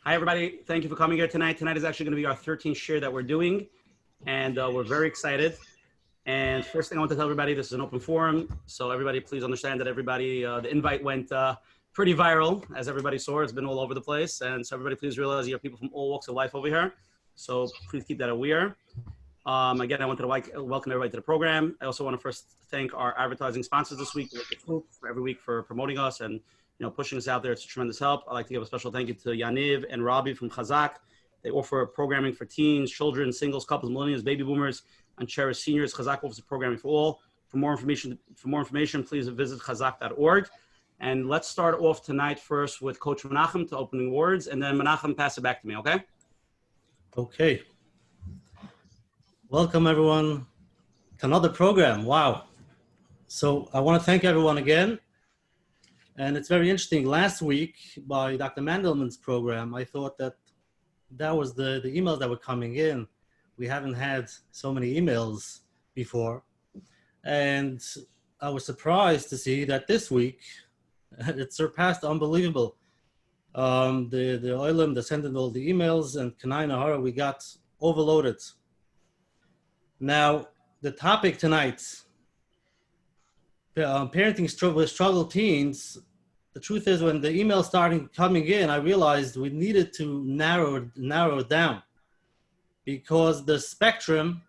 Hi, everybody. Thank you for coming here tonight. Tonight is actually going to be our 13th share that we're doing, and we're very excited. And first thing I want to tell everybody, this is an open forum, so everybody please understand that everybody, the invite went pretty viral, as everybody saw. It's been all over the place, and so everybody please realize you have people from all walks of life over here, so please keep that aware. Again, I wanted to welcome everybody to the program. I also want to first thank our advertising sponsors this week, for every week for promoting us and pushing us out there. It's a tremendous help. I'd like to give a special thank you to Yaniv and Rabbi from Chazak. They offer programming for teens, children, singles, couples, millennials, baby boomers, and cherished seniors. Chazak offers programming for all. For more information, please visit chazak.org. And let's start off tonight first with Coach Menachem to opening words, and then Menachem, pass it back to me, okay? Okay. Welcome, everyone, to another program. Wow. So I want to thank everyone again. And it's very interesting. Last week, by Dr. Mandelman's program, I thought that was the emails that were coming in. We haven't had so many emails before. And I was surprised to see that this week, it surpassed unbelievable. The Oilam, sending all the emails, and Kanai Nahara, we got overloaded. Now, the topic tonight, parenting with struggle teens. The truth is, when the emails started coming in, I realized we needed to narrow it down, because the spectrum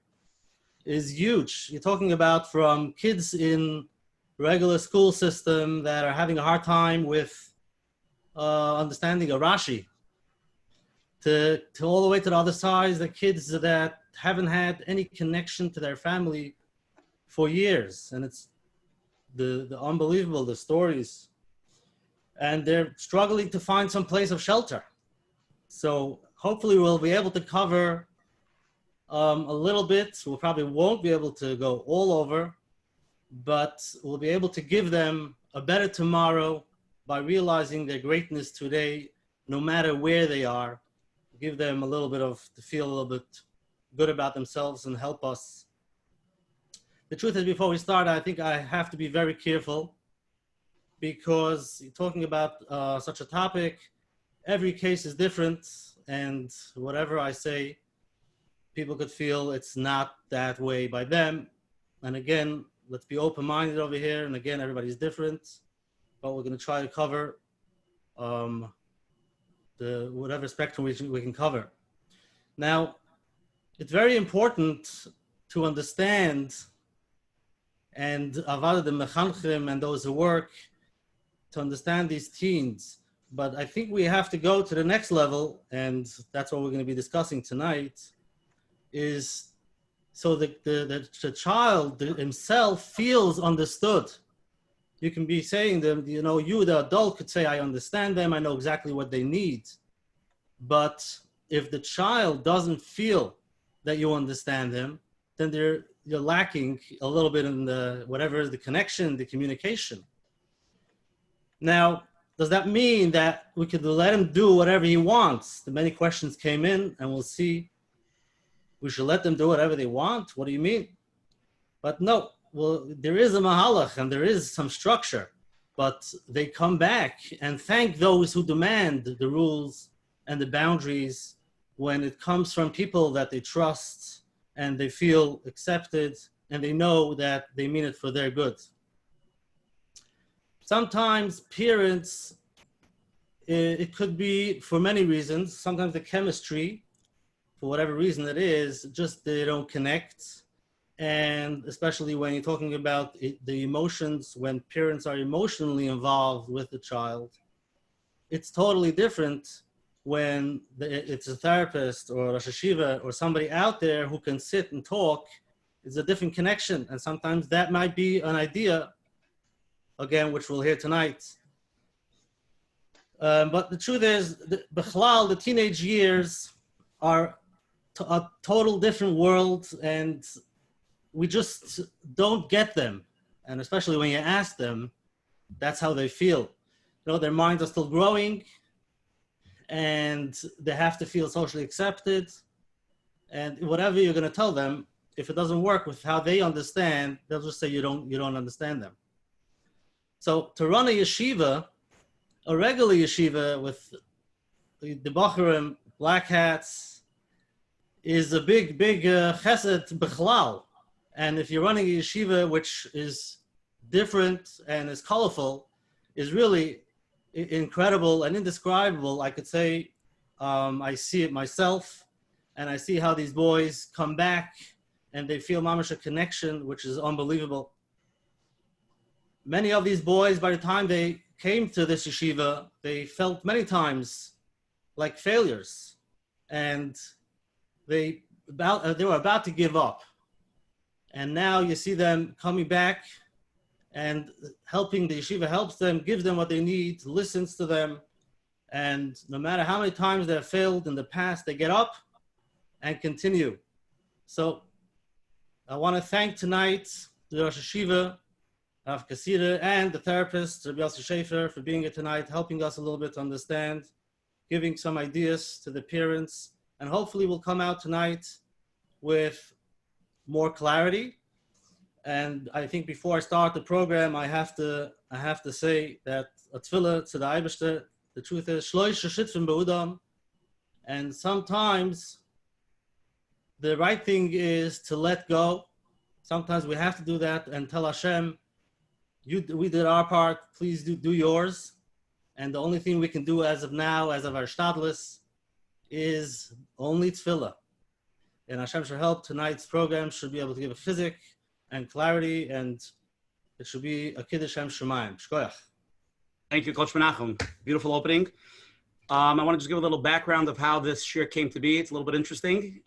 is huge. You're talking about from kids in regular school system that are having a hard time with understanding a Rashi, to all the way to the other side, the kids that haven't had any connection to their family for years. And it's the unbelievable, the stories. And they're struggling to find some place of shelter. So hopefully we'll be able to cover a little bit. We probably won't be able to go all over, but we'll be able to give them a better tomorrow by realizing their greatness today, no matter where they are. Give them a little bit to feel a little bit good about themselves and help us. The truth is, before we start, I think I have to be very careful, because you're talking about such a topic. Every case is different, and whatever I say, people could feel it's not that way by them. And again, let's be open-minded over here. And again, everybody's different, but we're going to try to cover the whatever spectrum we can cover. Now, it's very important to understand, and Avad the Mechanchim and those who work, to understand these teens. But I think we have to go to the next level, and that's what we're going to be discussing tonight, is so that the child himself feels understood. You can be saying them, you, the adult, could say, I understand them, I know exactly what they need. But if the child doesn't feel that you understand them, then you're lacking a little bit in the connection, the communication. Now, does that mean that we could let him do whatever he wants? The many questions came in, and we'll see. We should let them do whatever they want? What do you mean? But no, well, there is a mahalach and there is some structure, but they come back and thank those who demand the rules and the boundaries when it comes from people that they trust and they feel accepted and they know that they mean it for their good. Sometimes parents, it could be for many reasons. Sometimes the chemistry, for whatever reason it is, just they don't connect. And especially when you're talking about the emotions, when parents are emotionally involved with the child, it's totally different when it's a therapist or a Rosh Hashiva or somebody out there who can sit and talk. It's a different connection. And sometimes that might be an idea, again, which we'll hear tonight. But the truth is, the teenage years are a total different world, and we just don't get them. And especially when you ask them, that's how they feel. Their minds are still growing, and they have to feel socially accepted. And whatever you're going to tell them, if it doesn't work with how they understand, they'll just say you don't understand them. So to run a yeshiva, a regular yeshiva with the Bachurim, black hats, is a big chesed bichlal. And if you're running a yeshiva which is different and is colorful, is really incredible and indescribable. I could say I see it myself, and I see how these boys come back and they feel mamash a connection, which is unbelievable. Many of these boys, by the time they came to this yeshiva, they felt many times like failures, and they were about to give up. And now you see them coming back and helping. The yeshiva helps them, gives them what they need, listens to them, and no matter how many times they have failed in the past, they get up and continue. So I want to thank tonight the Rosh Yeshiva of Kaszirer and the therapist, Rabbi Yossi Shafer, for being here tonight, helping us a little bit to understand, giving some ideas to the parents, and hopefully we'll come out tonight with more clarity. And I think before I start the program, I have to say that a tefillah to the Eibishter, the truth is, shloisha shitfim be'udam, and sometimes the right thing is to let go. Sometimes we have to do that and tell Hashem, we did our part, please do yours. And the only thing we can do as of now, as of our shtadlis, is only tefillah. And Hashem should help. Tonight's program should be able to give a chizik and clarity, and it should be a kiddush Shem Shemayim. Shkoyach. Thank you, Coach Menachem. Beautiful opening. I want to just give a little background of how this shir came to be. It's a little bit interesting.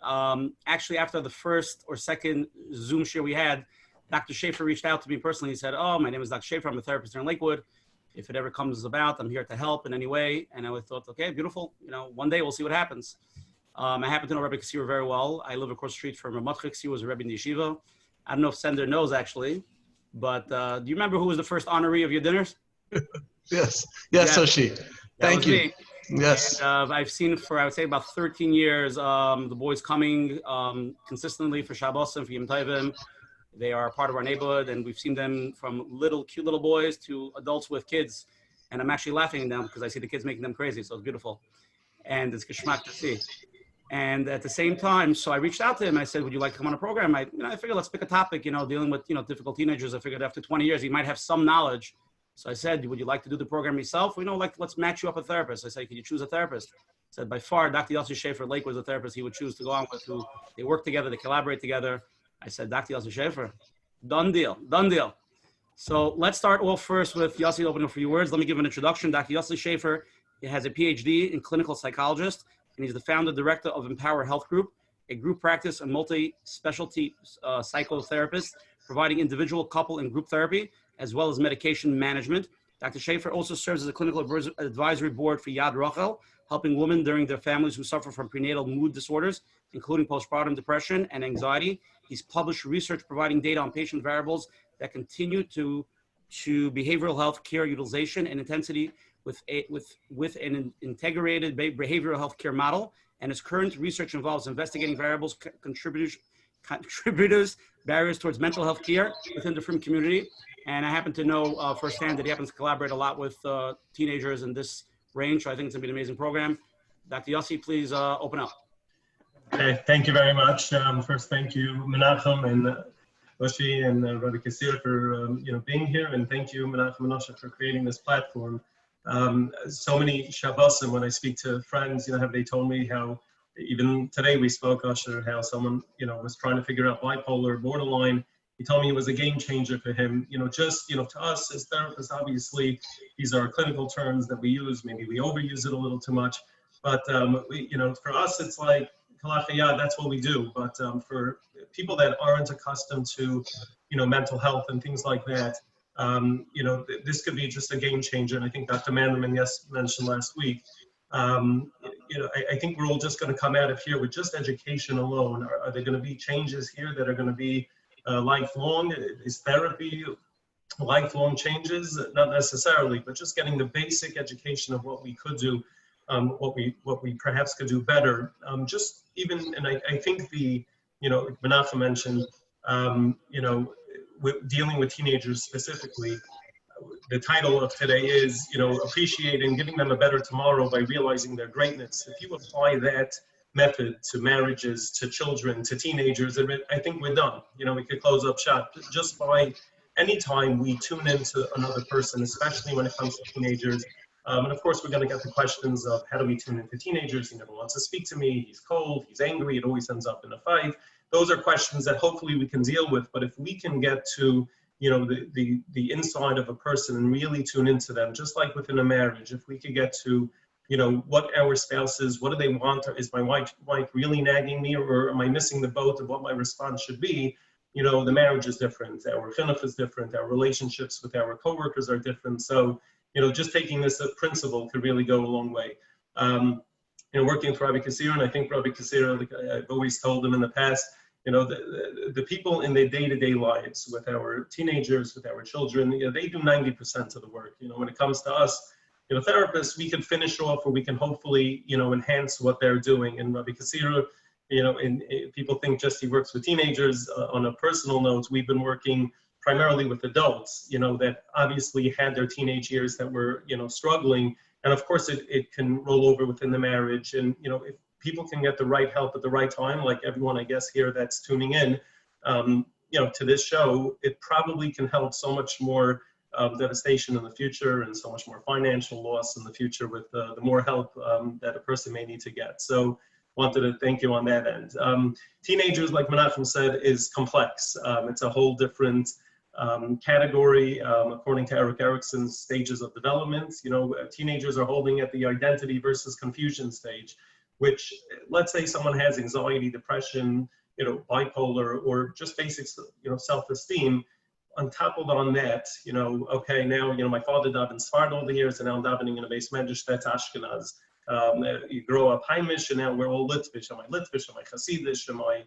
Actually, after the first or second Zoom shir we had, Dr. Shafer reached out to me personally. He said, "Oh, my name is Dr. Shafer. I'm a therapist here in Lakewood. If it ever comes about, I'm here to help in any way." And I thought, okay, beautiful. One day we'll see what happens. I happen to know Rabbi Kaszirer very well. I live across the street from Menachem. He was a Rabbi in the yeshiva. I don't know if Sender knows actually, but do you remember who was the first honoree of your dinners? Yes, Oshi. Thank you. Me. Yes. And, I've seen for, I would say, about 13 years, the boys coming consistently for Shabbos and for Yom Tovim. They are part of our neighborhood, and we've seen them from cute little boys to adults with kids. And I'm actually laughing at them because I see the kids making them crazy, so it's beautiful. And it's geschmack to see. And at the same time, so I reached out to him. I said, "Would you like to come on a program?" I figured let's pick a topic, dealing with, difficult teenagers. I figured after 20 years, he might have some knowledge. So I said, "Would you like to do the program yourself? Let's match you up a therapist." I said, "Could you choose a therapist?" He said, by far, Dr. Yossi Shafer Lake was a therapist he would choose to go on with, who they work together, they collaborate together. I said, "Dr. Yossi Shafer, done deal." So let's start off first with Yossi opening a few words. Let me give an introduction. Dr. Yossi Shafer has a PhD in clinical psychologist, and he's the founder director of Empower Health Group, a group practice and multi-specialty psychotherapist, providing individual, couple, and group therapy, as well as medication management. Dr. Shafer also serves as a clinical advisory board for Yad Rachel, helping women during their families who suffer from prenatal mood disorders, including postpartum depression and anxiety. He's published research providing data on patient variables that continue to behavioral health care utilization and intensity with an integrated behavioral health care model. And his current research involves investigating variables, contributors, barriers towards mental health care within the frum community. And I happen to know firsthand that he happens to collaborate a lot with teenagers in this range. So I think it's going to be an amazing program. Dr. Yossi, please open up. Okay, thank you very much. First, thank you, Menachem and Oshi and Rabbi Kaszirer for being here, and thank you, Menachem and Osha, for creating this platform. So many Shabbosim, when I speak to friends, have they told me how even today we spoke, Osher, how someone was trying to figure out bipolar, borderline. He told me it was a game changer for him. To us as therapists, obviously these are clinical terms that we use. Maybe we overuse it a little too much, but for us it's like kalachayad, that's what we do. But for people that aren't accustomed to, mental health and things like that, this could be just a game changer. And I think Dr. Manderman mentioned last week. I think we're all just going to come out of here with just education alone. Are there going to be changes here that are going to be lifelong? Is therapy lifelong changes? Not necessarily, but just getting the basic education of what we could do. What we perhaps could do better. And I think Menachem mentioned, dealing with teenagers specifically, the title of today is, appreciating, giving them a better tomorrow by realizing their greatness. If you apply that method to marriages, to children, to teenagers, I think we're done. We could close up shop just by any time we tune into another person, especially when it comes to teenagers. And of course, we're going to get the questions of how do we tune into teenagers? He never wants to speak to me. He's cold. He's angry. It always ends up in a fight. Those are questions that hopefully we can deal with. But if we can get to the inside of a person and really tune into them, just like within a marriage, if we could get to what our spouse is, what do they want? Is my wife really nagging me, or am I missing the boat of what my response should be? The marriage is different. Our chinuch is different. Our relationships with our coworkers are different. So, just taking this principle could really go a long way. Working with Rabbi Kaszirer, and I think Rabbi Kaszirer, like I've always told him in the past, the people in their day-to-day lives with our teenagers, with our children, they do 90% of the work. When it comes to us, therapists, we can finish off, or we can hopefully, enhance what they're doing. And Rabbi Kaszirer, and people think just he works with teenagers. On a personal note, we've been working primarily with adults, that obviously had their teenage years that were, struggling. And of course, it can roll over within the marriage. And, if people can get the right help at the right time, like everyone, I guess, here that's tuning in, to this show, it probably can help so much more devastation in the future and so much more financial loss in the future with the more help that a person may need to get. So wanted to thank you on that end. Teenagers, like Menachem said, is complex. It's a whole different category, according to Eric Erickson's stages of development. Teenagers are holding at the identity versus confusion stage, which, let's say someone has anxiety, depression, bipolar, or just basic, self-esteem. On top of that, okay, now, my father died in Sfard all the years, and now I'm davening in a base medrash that's Ashkenaz. You grow up Heimish, and now we're all Litvish. Am I Litvish? Am I Hasidish? Am I,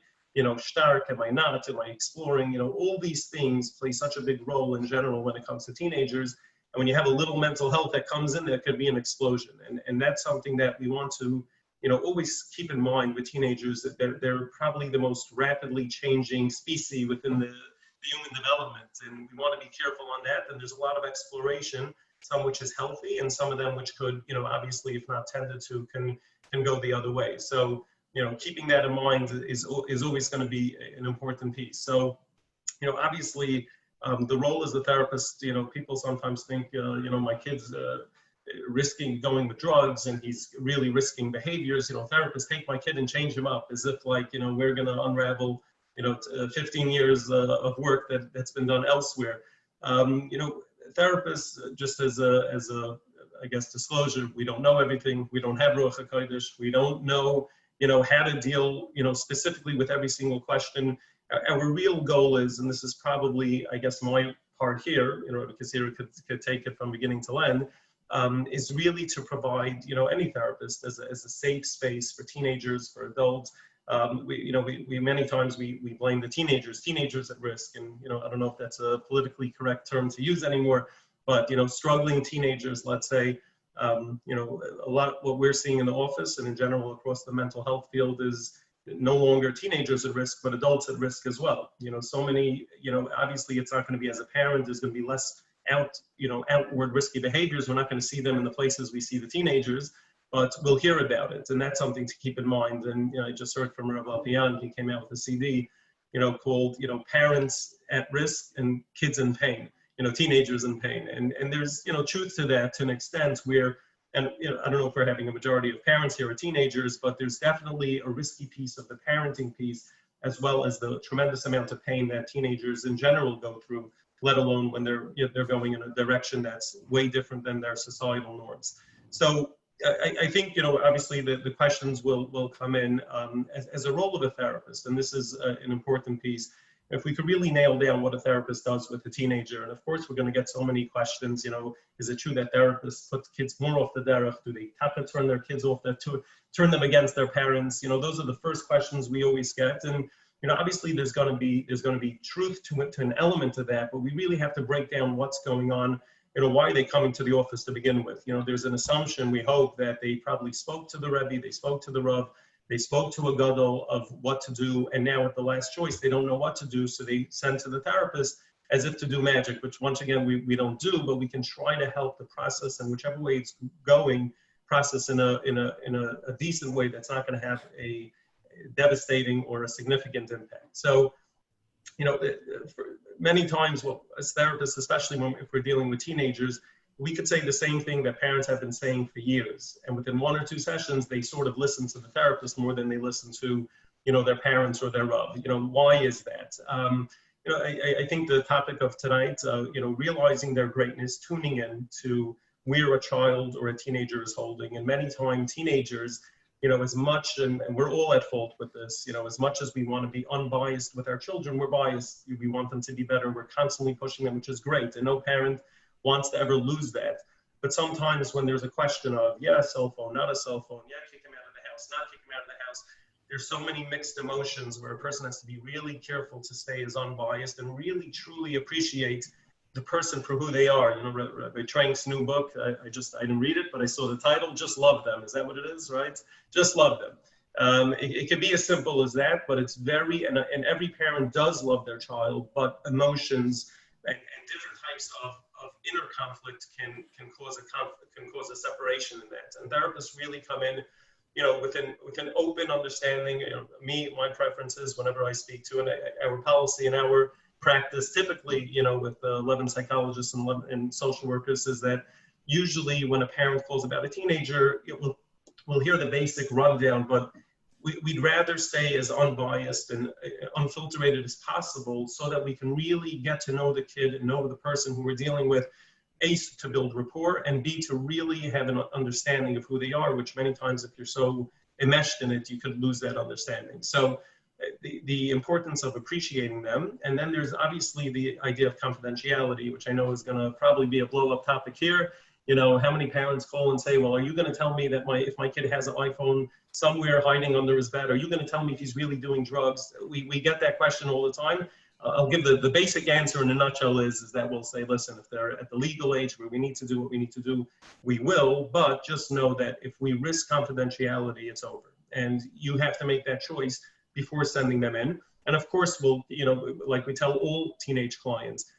stark? Am I not? Am I exploring? All these things play such a big role in general when it comes to teenagers. And when you have a little mental health that comes in, there could be an explosion. And that's something that we want to, always keep in mind with teenagers, that they're probably the most rapidly changing species within the human development. And we want to be careful on that. And there's a lot of exploration, some which is healthy, and some of them which could, obviously, if not tended to, can go the other way. So, keeping that in mind is always going to be an important piece. So, obviously, the role as a therapist, people sometimes think, my kid's risking going with drugs and he's really risking behaviors. Therapists take my kid and change him up as if like, we're going to unravel, 15 years of work that's been done elsewhere. Therapists, just as a I guess, disclosure, we don't know everything. We don't have Ruach HaKodesh. We don't know, how to deal, specifically with every single question. Our real goal is, and this is probably, I guess, my part here, because here could take it from beginning to end, is really to provide, any therapist as a safe space for teenagers, for adults. We many times we blame the teenagers at risk, and I don't know if that's a politically correct term to use anymore, but struggling teenagers, let's say, a lot what we're seeing in the office and in general across the mental health field is no longer teenagers at risk, but adults at risk as well. So many, obviously it's not going to be as a parent, there's going to be less outward risky behaviors. We're not going to see them in the places we see the teenagers, but we'll hear about it. And that's something to keep in mind. And I just heard from Rabbi he came out with a CD, called, Parents at Risk and Kids in Pain, Teenagers in Pain. And there's, truth to that to an extent where, and I don't know if we're having a majority of parents here or teenagers, but there's definitely a risky piece of the parenting piece, as well as the tremendous amount of pain that teenagers in general go through, let alone when they're going in a direction that's way different than their societal norms. So I think, obviously the questions will come in as a role of a therapist, and this is an important piece. If we could really nail down what a therapist does with a teenager, and of course we're going to get so many questions, is it true that therapists put kids more off the derech? Do they have to turn their kids off, turn them against their parents? Those are the first questions we always get. And obviously there's going to be truth to an element of that, but we really have to break down what's going on. Why are they coming to the office to begin with? There's an assumption, we hope, that they probably spoke to the Rabbi, they spoke to the Rav, they spoke to a gadol of what to do, and now at the last choice, they don't know what to do, so they send to the therapist. as if to do magic, which once again, we don't do, but we can try to help the process in whichever way it's going, process in a decent way that's not going to have a devastating or a significant impact. So, many times, as therapists, especially if we're dealing with teenagers, we could say the same thing that parents have been saying for years. And within 1 or 2 sessions, they sort of listen to the therapist more than they listen to, their parents or their Rav. Why is that? I think the topic of tonight, realizing their greatness, tuning in to where a child or a teenager is holding. And many times teenagers, as much, and we're all at fault with this, as much as we want to be unbiased with our children, we're biased. We want them to be better. We're constantly pushing them, which is great. And no parent wants to ever lose that. But sometimes when there's a question of, yeah, a cell phone, not a cell phone, yeah, kick him out of the house, not kick him out of the house, there's so many mixed emotions where a person has to be really careful to stay as unbiased and really truly appreciate the person for who they are. Rabbi Trank's new book, I didn't read it, but I saw the title, Just Love Them. Is that what it is, right? Just love them. It can be as simple as that, but it's and every parent does love their child, but emotions and different types of inner conflict can cause a separation in that. And therapists really come in, with an open understanding. My preferences whenever I speak to, and our policy and our practice typically, with 11 psychologists and social workers, is that usually when a parent calls about a teenager, we'll hear the basic rundown, but we'd rather stay as unbiased and unfiltered as possible so that we can really get to know the kid and know the person who we're dealing with, A, to build rapport, and B, to really have an understanding of who they are, which many times if you're so enmeshed in it, you could lose that understanding. So the importance of appreciating them. And then there's obviously the idea of confidentiality, which I know is going to probably be a blow-up topic here. How many parents call and say, well, are you going to tell me that if my kid has an iPhone somewhere hiding under his bed, are you going to tell me if he's really doing drugs? We get that question all the time. I'll give the basic answer in a nutshell is that we'll say, listen, if they're at the legal age where we need to do what we need to do, we will, but just know that if we risk confidentiality, it's over. And you have to make that choice before sending them in. And of course, we'll, like we tell all teenage clients,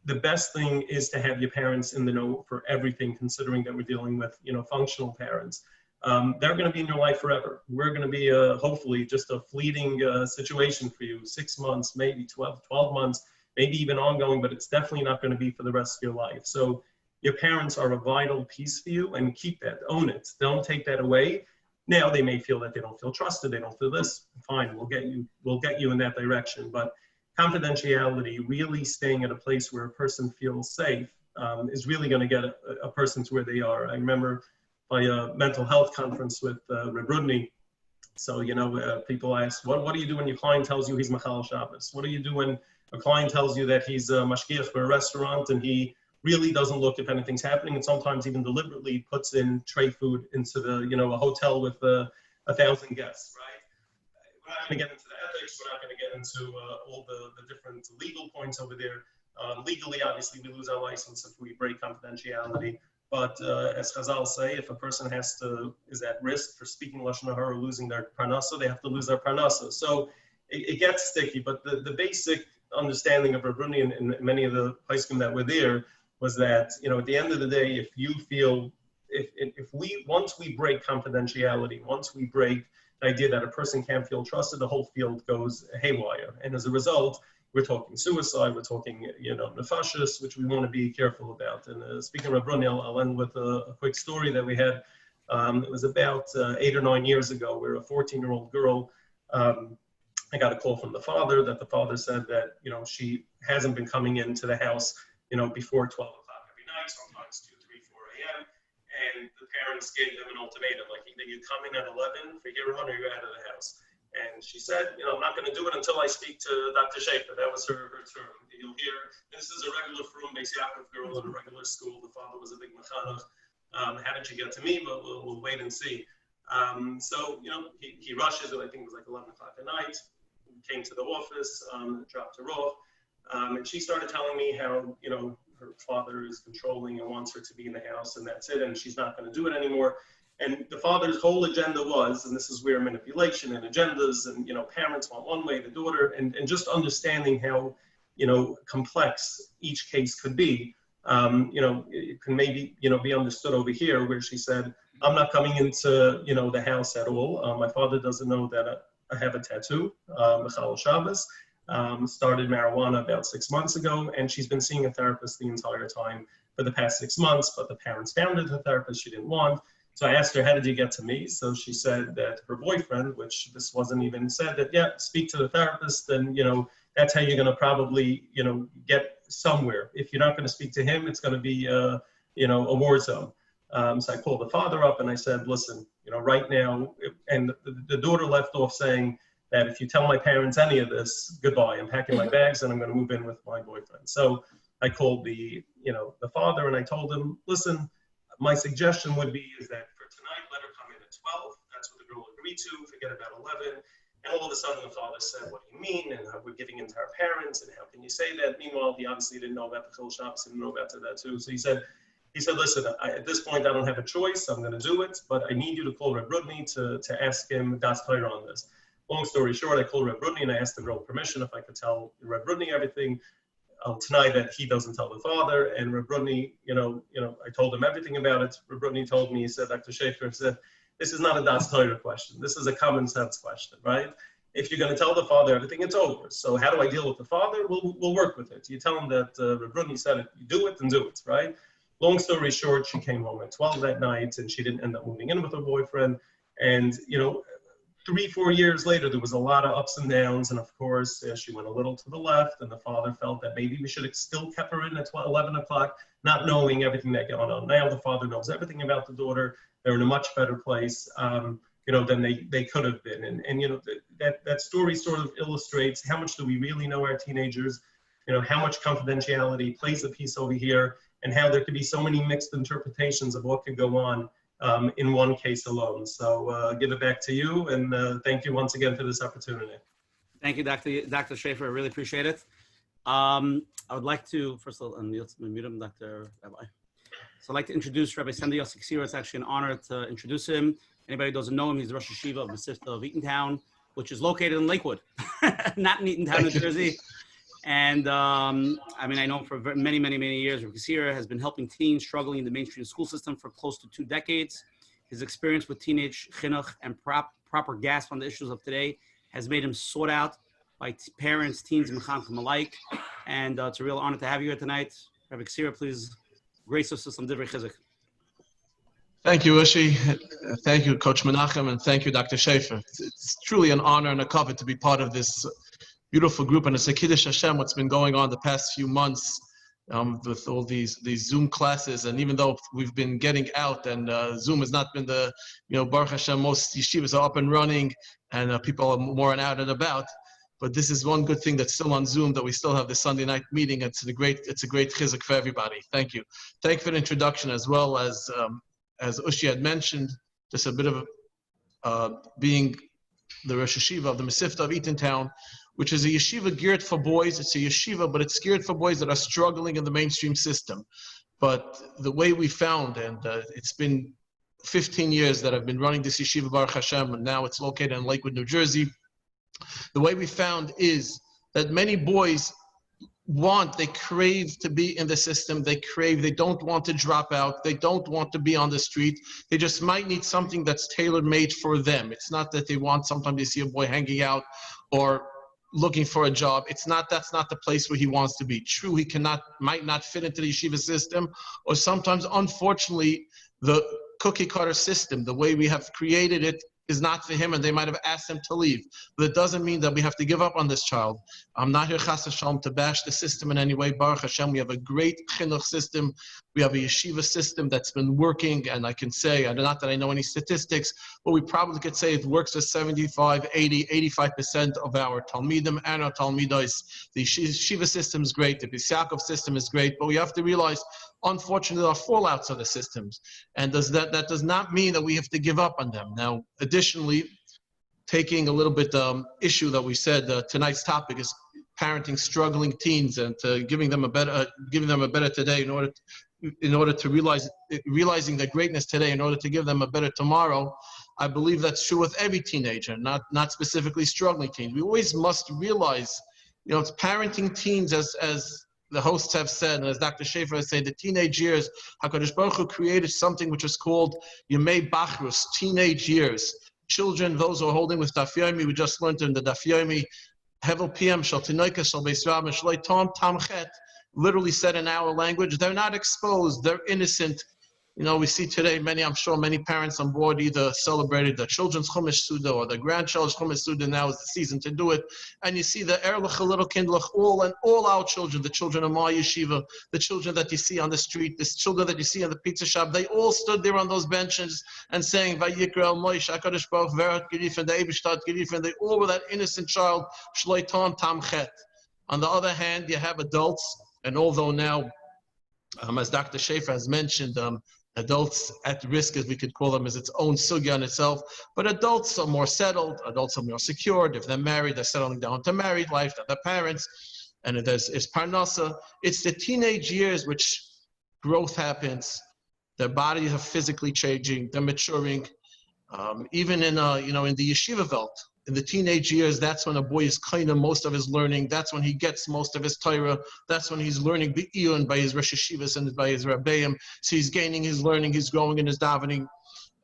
the best thing is to have your parents in the know for everything, considering that we're dealing with, functional parents. They're going to be in your life forever. We're going to be hopefully just a fleeting situation for you, 6 months, maybe 12 months, maybe even ongoing, but it's definitely not going to be for the rest of your life. So your parents are a vital piece for you, and keep that, own it. Don't take that away. Now they may feel that they don't feel trusted, they don't feel this, fine, we'll get you in that direction. But confidentiality, really staying at a place where a person feels safe, is really going to get a person to where they are. I remember by a mental health conference with Rabbi. So, people ask, what do you do when your client tells you he's Machal Shabbos? What do you do when a client tells you that he's a mashgiach for a restaurant and he really doesn't look if anything's happening, and sometimes even deliberately puts in tray food into the, a hotel with 1,000 guests, right? We're not going to get into the ethics. We're not going to get into all the different legal points over there. Legally, obviously, we lose our license if we break confidentiality. But as Chazal say, if a person is at risk for speaking Lashon Hara or losing their parnasa, they have to lose their parnasa. So it gets sticky. But the basic understanding of Rabbi and many of the poskim that were there was that, at the end of the day, if you feel, once we break confidentiality, once we break the idea that a person can't feel trusted, the whole field goes haywire. And as a result, we're talking suicide, we're talking, nefashis, which we want to be careful about. And speaking of Rabbi, I'll end with a quick story that we had. It was about 8 or 9 years ago, where a 14-year-old girl, I got a call from the father that the father said that, she hasn't been coming into the house, before 12 o'clock every night, sometimes 2, 3, 4 a.m. And the parents gave them an ultimatum, like, either you come in at 11 for here on or you're out of the house. And she said, I'm not going to do it until I speak to Dr. Shafer. That was her term. You'll hear, this is a regular from Beis Yaakov girl in a regular school. The father was a big mechanech. How did she get to me? But we'll wait and see. So, he rushes it. I think it was like 11 o'clock at night. He came to the office, dropped her off. And she started telling me how, her father is controlling and wants her to be in the house, and that's it. And she's not going to do it anymore. And the father's whole agenda was, and this is where manipulation and agendas and, parents want one way, the daughter, and just understanding how, complex each case could be. It can maybe, be understood over here where she said, I'm not coming into, the house at all. My father doesn't know that I have a tattoo, Michal Shabbos. Started marijuana about 6 months ago, and she's been seeing a therapist the entire time for the past 6 months, but the parents found her the therapist she didn't want. So I asked her, how did you get to me? So she said that her boyfriend, which this wasn't even said, that, yeah, speak to the therapist, and, that's how you're going to probably, get somewhere. If you're not going to speak to him, it's going to be, a war zone. So I called the father up and I said, listen, right now, and the daughter left off saying that if you tell my parents any of this, goodbye, I'm packing my bags and I'm going to move in with my boyfriend. So I called the father and I told him, listen, my suggestion would be is that for tonight, let her come in at 12. That's what the girl agreed to, forget about 11. And all of a sudden the father said, what do you mean? And we're giving in to our parents, and how can you say that? Meanwhile, he obviously didn't know about the Chil Shabbos, didn't know about that too. So he said, listen, at this point, I don't have a choice. I'm going to do it, but I need you to call Reb Rudney to ask him Das Torah on this. Long story short, I called Reb Rudney and I asked the girl permission if I could tell Reb Rudney everything tonight that he doesn't tell the father. And Reb Rudney, I told him everything about it. Reb Rudney told me, he said, Dr. Shafer said, this is not a Das Torah question. This is a common sense question, right? If you're going to tell the father everything, it's over. So how do I deal with the father? We'll work with it. You tell him that Reb Rudney said it, you do it, and do it, right? Long story short, she came home at 12 that night, and she didn't end up moving in with her boyfriend. And, 3-4 years later, there was a lot of ups and downs. And of course, she went a little to the left, and the father felt that maybe we should have still kept her in at 11 o'clock, not knowing everything that going on. Now the father knows everything about the daughter. They're in a much better place, than they could have been. And that story sort of illustrates how much do we really know our teenagers, how much confidentiality plays a piece over here, and how there could be so many mixed interpretations of what could go on in one case alone. So give it back to you, and thank you once again for this opportunity. Thank you, Dr. Shafer. I really appreciate it. I would like to, first of all, let's mute him, Dr. Rabbi. So I'd like to introduce Rabbi Yossi Shafer. It's actually an honor to introduce him. Anybody who doesn't know him, he's the Rosh Yeshiva of the Masifta of Eatontown, which is located in Lakewood, not in Eatontown, New Jersey. And I know him for many, many, many years. Rabbi Kaszirer has been helping teens struggling in the mainstream school system for close to 2 decades. His experience with teenage chinuch and proper grasp on the issues of today has made him sought out by parents, teens, and mechanchim alike. And it's a real honor to have you here tonight. Rabbi Kaszirer, please grace us with some divrei chizuk. Thank you, Yossi. Thank you, Coach Menachem, and thank you, Dr. Shafer. It's truly an honor and a kavod to be part of this beautiful group, and it's a Kiddush Hashem what's been going on the past few months with all these Zoom classes. And even though we've been getting out and Zoom has not been the, Baruch Hashem, most yeshivas are up and running and people are more out and about. But this is one good thing that's still on Zoom, that we still have the Sunday night meeting. It's a great chizuk for everybody. Thank you. Thank you for the introduction, as well as Ushi had mentioned, just a bit of being the Rosh Yeshiva of the Masifta of Eatontown, which is a yeshiva geared for boys. It's a yeshiva, but it's geared for boys that are struggling in the mainstream system. But the way we found, and it's been 15 years that I've been running this yeshiva, Baruch Hashem, and now it's located in Lakewood, New Jersey. The way we found is that many boys they crave to be in the system. They don't want to drop out. They don't want to be on the street. They just might need something that's tailor-made for them. It's not that they want, sometimes they see a boy hanging out or looking for a job. That's not the place where he wants to be. True, he might not fit into the yeshiva system, or sometimes, unfortunately, the cookie cutter system, the way we have created it, is not for him, and they might have asked him to leave. But it doesn't mean that we have to give up on this child. I'm not here, chas v'shalom, to bash the system in any way. Baruch Hashem, we have a great chinuch system. We have a yeshiva system that's been working, and I can say, not that I know any statistics, but we probably could say it works for 75, 80, 85% of our talmidim and our talmidos. The yeshiva system is great. The B'Yakov system is great, but we have to realize, unfortunately, there are fallouts of the systems, and that does not mean that we have to give up on them. Now, additionally, taking a little bit issue that we said, tonight's topic is parenting struggling teens, and giving them a better today in order to realizing their greatness today, in order to give them a better tomorrow. I believe that's true with every teenager, not specifically struggling teens. We always must realize It's parenting teens, as the hosts have said, and as Dr. Shafer has said, the teenage years, HaKadosh Baruch Hu created something which is called Yemei Bachrus, teenage years. Children, those who are holding with Daf Yomi, we just learned in the Daf Yomi, Hevel PM, Shal Tinoika, Shal Beis Rabba, Shloi Tom, Tamchet, literally said in our language, they're not exposed, they're innocent. We see today I'm sure many parents on board either celebrated the children's Chumash Suda or the grandchildren's Chumash Suda. Now is the season to do it. And you see the Erlich, little Kindlich, all our children, the children of my yeshiva, the children that you see on the street, the children that you see in the pizza shop, they all stood there on those benches and saying, Vayikra el Moish, HaKadosh Baruch Verat Gerif, and the Eibishtat Gerif, and they all were that innocent child, Shloi Tom Tamchet. On the other hand, you have adults, and although now, as Dr. Shafer has mentioned, adults at risk, as we could call them, is its own sugya in itself. But adults are more settled. Adults are more secured. If they're married, they're settling down to married life, to their parents. And there's parnasa. It's the teenage years which growth happens. Their bodies are physically changing. They're maturing. Even in in the yeshiva Welt, in the teenage years, that's when a boy is kind of most of his learning. That's when he gets most of his Torah. That's when he's learning Be'iyun by his Rosh Hashivas and by his Rabbeim. So he's gaining his learning, he's growing in his davening.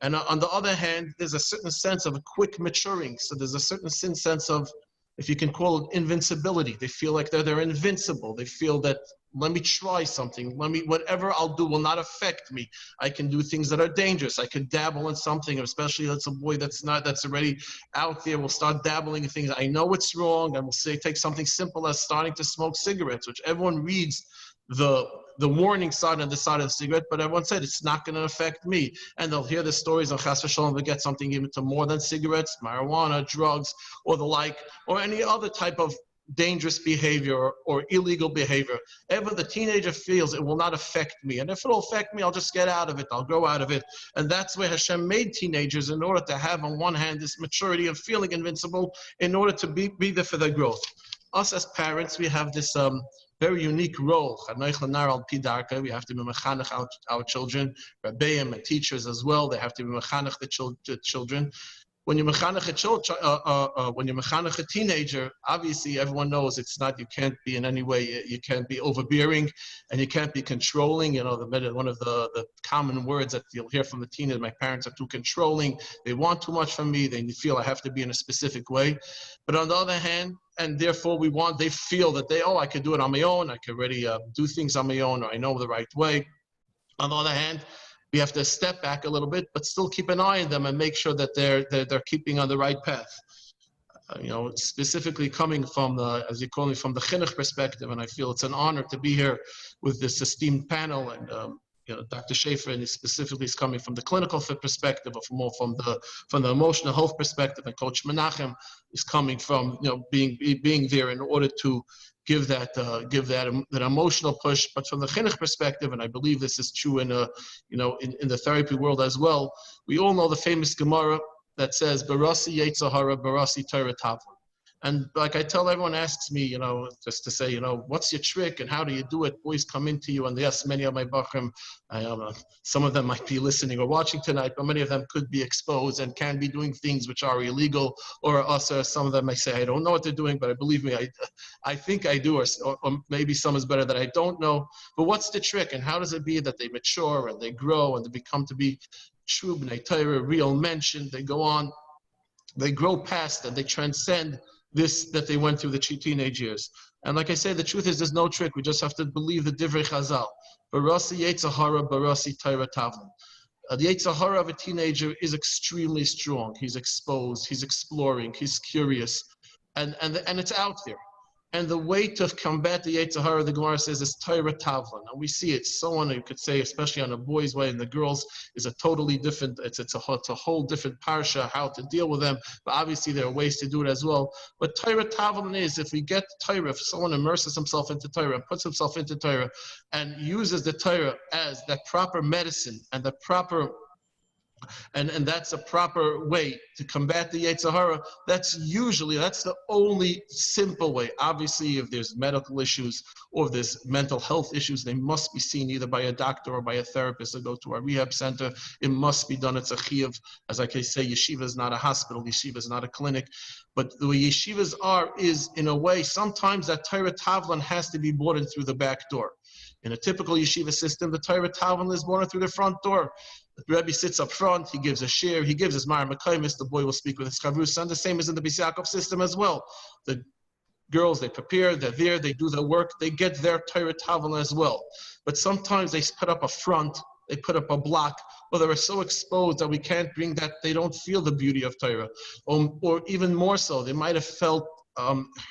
And on the other hand, there's a certain sense of a quick maturing. So there's a certain sense of, if you can call it, invincibility. They feel like they're invincible. They feel that, let me try something. Whatever I'll do will not affect me. I can do things that are dangerous. I can dabble in something, especially if it's a boy that's already out there, will start dabbling in things. I know it's wrong. I will say, take something simple as starting to smoke cigarettes, which everyone reads the warning sign on the side of the cigarette, but everyone said it's not going to affect me. And they'll hear the stories of Chas v'Shalom, they get something even to more than cigarettes, marijuana, drugs, or the like, or any other type of dangerous behavior or illegal behavior. Ever the teenager feels it will not affect me. And if it'll affect me, I'll just get out of it. I'll grow out of it. And that's where Hashem made teenagers, in order to have on one hand this maturity of feeling invincible, in order to be there for their growth. Us as parents, we have this very unique role. We have to be mechanech our children, Rabbeim and teachers as well. They have to be mechanech the children. When you mechanech a teenager, obviously everyone knows it's not. You can't be in any way. You can't be overbearing, and you can't be controlling. One of the common words that you'll hear from the teenagers: my parents are too controlling. They want too much from me. They feel I have to be in a specific way. But on the other hand, and therefore they feel that I could do it on my own. I could already do things on my own, or I know the right way. On the other hand, we have to step back a little bit, but still keep an eye on them and make sure that they're keeping on the right path. Specifically coming from as you call me, from the chinuch perspective, and I feel it's an honor to be here with this esteemed panel. And Dr. Shafer, and he specifically is coming from the clinical perspective, or more from the emotional health perspective, and Coach Menachem is coming from being there in order to give that emotional push, but from the chinuch perspective, and I believe this is true in the therapy world as well. We all know the famous Gemara that says, "Barasi Yetzer Hara, Barasi Torah Tavlin." And like I tell everyone, asks me, just to say, what's your trick and how do you do it? Boys come into you, and yes, many of my bachrim, some of them might be listening or watching tonight, but many of them could be exposed and can be doing things which are illegal or us. Some of them may say, I don't know what they're doing, but believe me, I think I do, or maybe some is better that I don't know. But what's the trick, and how does it be that they mature and they grow and they become to be true b'nai Torah, real mention? They go on, they grow past and they transcend this that they went through the teenage years. And like I say, the truth is there's no trick. We just have to believe the divrei Chazal. Barasi Yetzer Hara, Barasi Torah Tavlin. The Yetzer Hara of a teenager is extremely strong. He's exposed, he's exploring, he's curious, and it's out there. And the way to combat the Yetzer Hara, the Gemara says, is Torah Tavlin. And we see it so on, you could say, especially on a boy's way, and the girls is a totally different, it's a whole different parsha, how to deal with them. But obviously there are ways to do it as well. But Torah Tavlin is, if we get Torah, if someone immerses himself into Torah and puts himself into Torah and uses the Torah as that proper medicine and the proper And that's a proper way to combat the Yetzer Hara. That's the only simple way. Obviously, if there's medical issues or if there's mental health issues, they must be seen either by a doctor or by a therapist or go to a rehab center. It must be done. It's a chiyuv. As I can say, yeshiva is not a hospital. Yeshiva is not a clinic. But the way yeshivas are is, in a way, sometimes that Torah Tavlan has to be brought in through the back door. In a typical yeshiva system, the Torah Tavlan is brought in through the front door. The Rabbi sits up front, he gives a shir, he gives his Mara Mekaymis, the boy will speak with his Chavrusa, and the same as in the Beis Yaakov system as well. The girls, they prepare, they're there, they do their work, they get their Torah Tavlan as well. But sometimes they put up a front, they put up a block, or they're so exposed that we can't bring that, they don't feel the beauty of Torah. Or even more so, they might have felt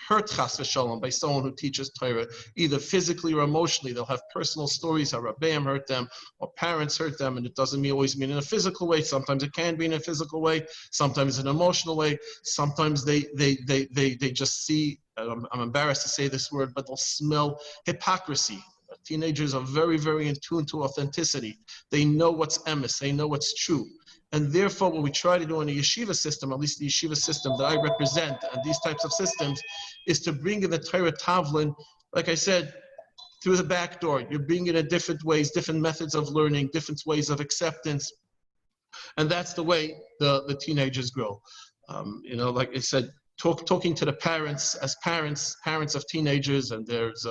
hurt chas v'shalom by someone who teaches Torah, either physically or emotionally. They'll have personal stories how Rabbeim hurt them or parents hurt them, and it doesn't always mean in a physical way. Sometimes it can be in a physical way, sometimes in an emotional way. Sometimes they just see, I'm embarrassed to say this word, but they'll smell hypocrisy. Teenagers are very, very in tune to authenticity. They know what's emes, they know what's true. And therefore, what we try to do in the yeshiva system, at least the yeshiva system that I represent, and these types of systems, is to bring in the Torah Tavlin, like I said, through the back door. You're bringing it in different ways, different methods of learning, different ways of acceptance. And that's the way the teenagers grow. Like I said, talking to the parents, as parents of teenagers, and there's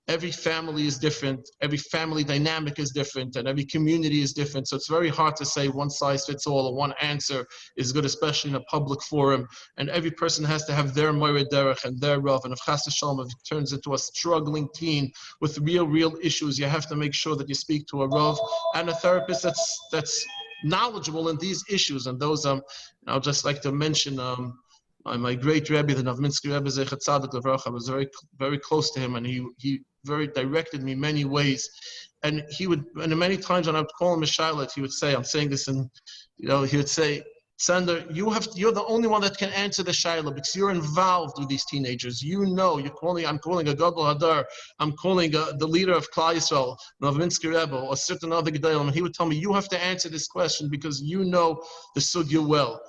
every family is different, every family dynamic is different, and every community is different. So it's very hard to say one size fits all or one answer is good, especially in a public forum. And every person has to have their moira derech and their rav. And if chas v'shalom, if it turns into a struggling teen with real issues, you have to make sure that you speak to a rav and a therapist that's knowledgeable in these issues. And those, I'll just like to mention, my great Rabbi, the Navminsky Rebbe Zecher Tzadik Levracha, I was very, very close to him, and he very directed me many ways. And many times when I would call him a Shiloh, he would say, I'm saying this, and he would say, Sander, you're the only one that can answer the Shiloh because you're involved with these teenagers. I'm calling a Gadol Hadar, I'm calling the leader of Klal Yisrael, Navminsky Rebbe, or certain other Gedolim, and he would tell me, you have to answer this question because you know the sugya well.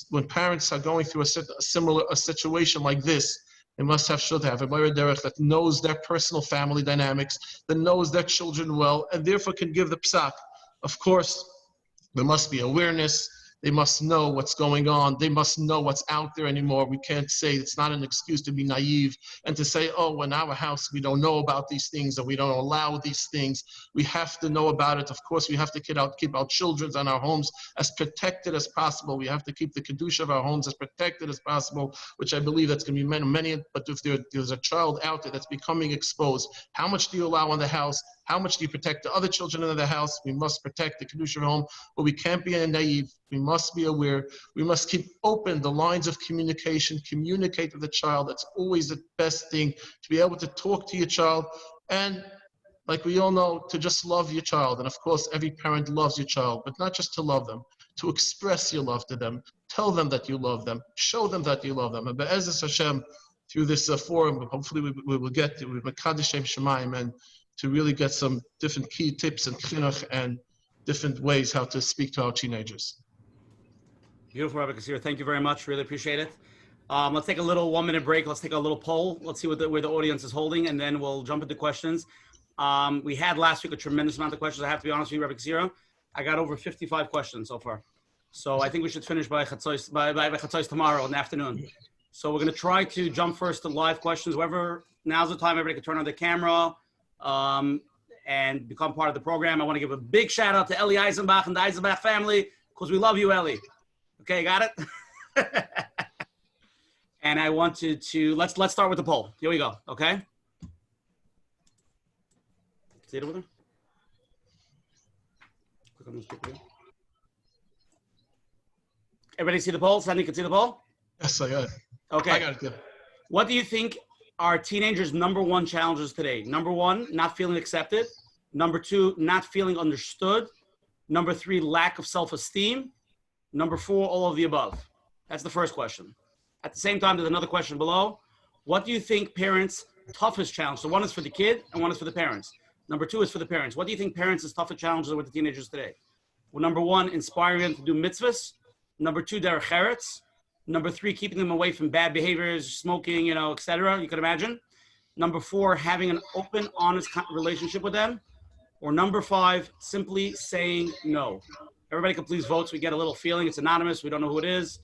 When parents are going through a situation like this, they must should have a moira derech that knows their personal family dynamics, that knows their children well, and therefore can give the psak. Of course, there must be awareness. They must know what's going on. They must know what's out there anymore. We can't say, it's not an excuse to be naive and to say, oh, in our house, we don't know about these things or we don't allow these things. We have to know about it. Of course, we have to keep our children and our homes as protected as possible. We have to keep the kedusha of our homes as protected as possible, which I believe that's going to be many. But if there's a child out there that's becoming exposed, how much do you allow in the house? How much do you protect the other children in the house? We must protect the kedusha of home, but we can't be naive. We must be aware. We must keep open the lines of communication, communicate with the child. That's always the best thing, to be able to talk to your child. And like we all know, to just love your child. And of course, every parent loves your child, but not just to love them, to express your love to them. Tell them that you love them. Show them that you love them. And Be'ezus Hashem, through this forum, hopefully we will get to Mekadosh Shem Shemaim, and to really get some different key tips and chinuch and different ways how to speak to our teenagers. Beautiful, Rabbi Kaszirer. Thank you very much. Really appreciate it. Let's take a little 1 minute break. Let's take a little poll. Let's see where the audience is holding, and then we'll jump into questions. We had last week a tremendous amount of questions. I have to be honest with you, Rabbi Kaszirer. I got over 55 questions so far. So I think we should finish by Chatzos tomorrow in the afternoon. So we're going to try to jump first to live questions. Now's the time everybody can turn on the camera and become part of the program. I want to give a big shout out to Eli Eisenbach and the Eisenbach family, because we love you, Eli. Okay, got it? And I wanted to, let's start with the poll. Here we go, okay? See it over there? Click on this picture. Everybody see the poll? Sandy, can see the poll? Yes, I got it. Okay. I got it, yeah. What do you think are teenagers' number one challenges today? Number one, not feeling accepted. Number two, not feeling understood. Number three, lack of self-esteem. Number four, all of the above. That's the first question. At the same time, there's another question below. What do you think parents' toughest challenge? So one is for the kid and one is for the parents. Number two is for the parents. What do you think parents' toughest challenges are with the teenagers today? Well, number 1, inspiring them to do mitzvahs. Number 2, derech eretz. Number 3, keeping them away from bad behaviors, smoking, etc. You can imagine. Number 4, having an open, honest relationship with them. Or number 5, simply saying no. Everybody can please vote so we get a little feeling. It's anonymous. We don't know who it is.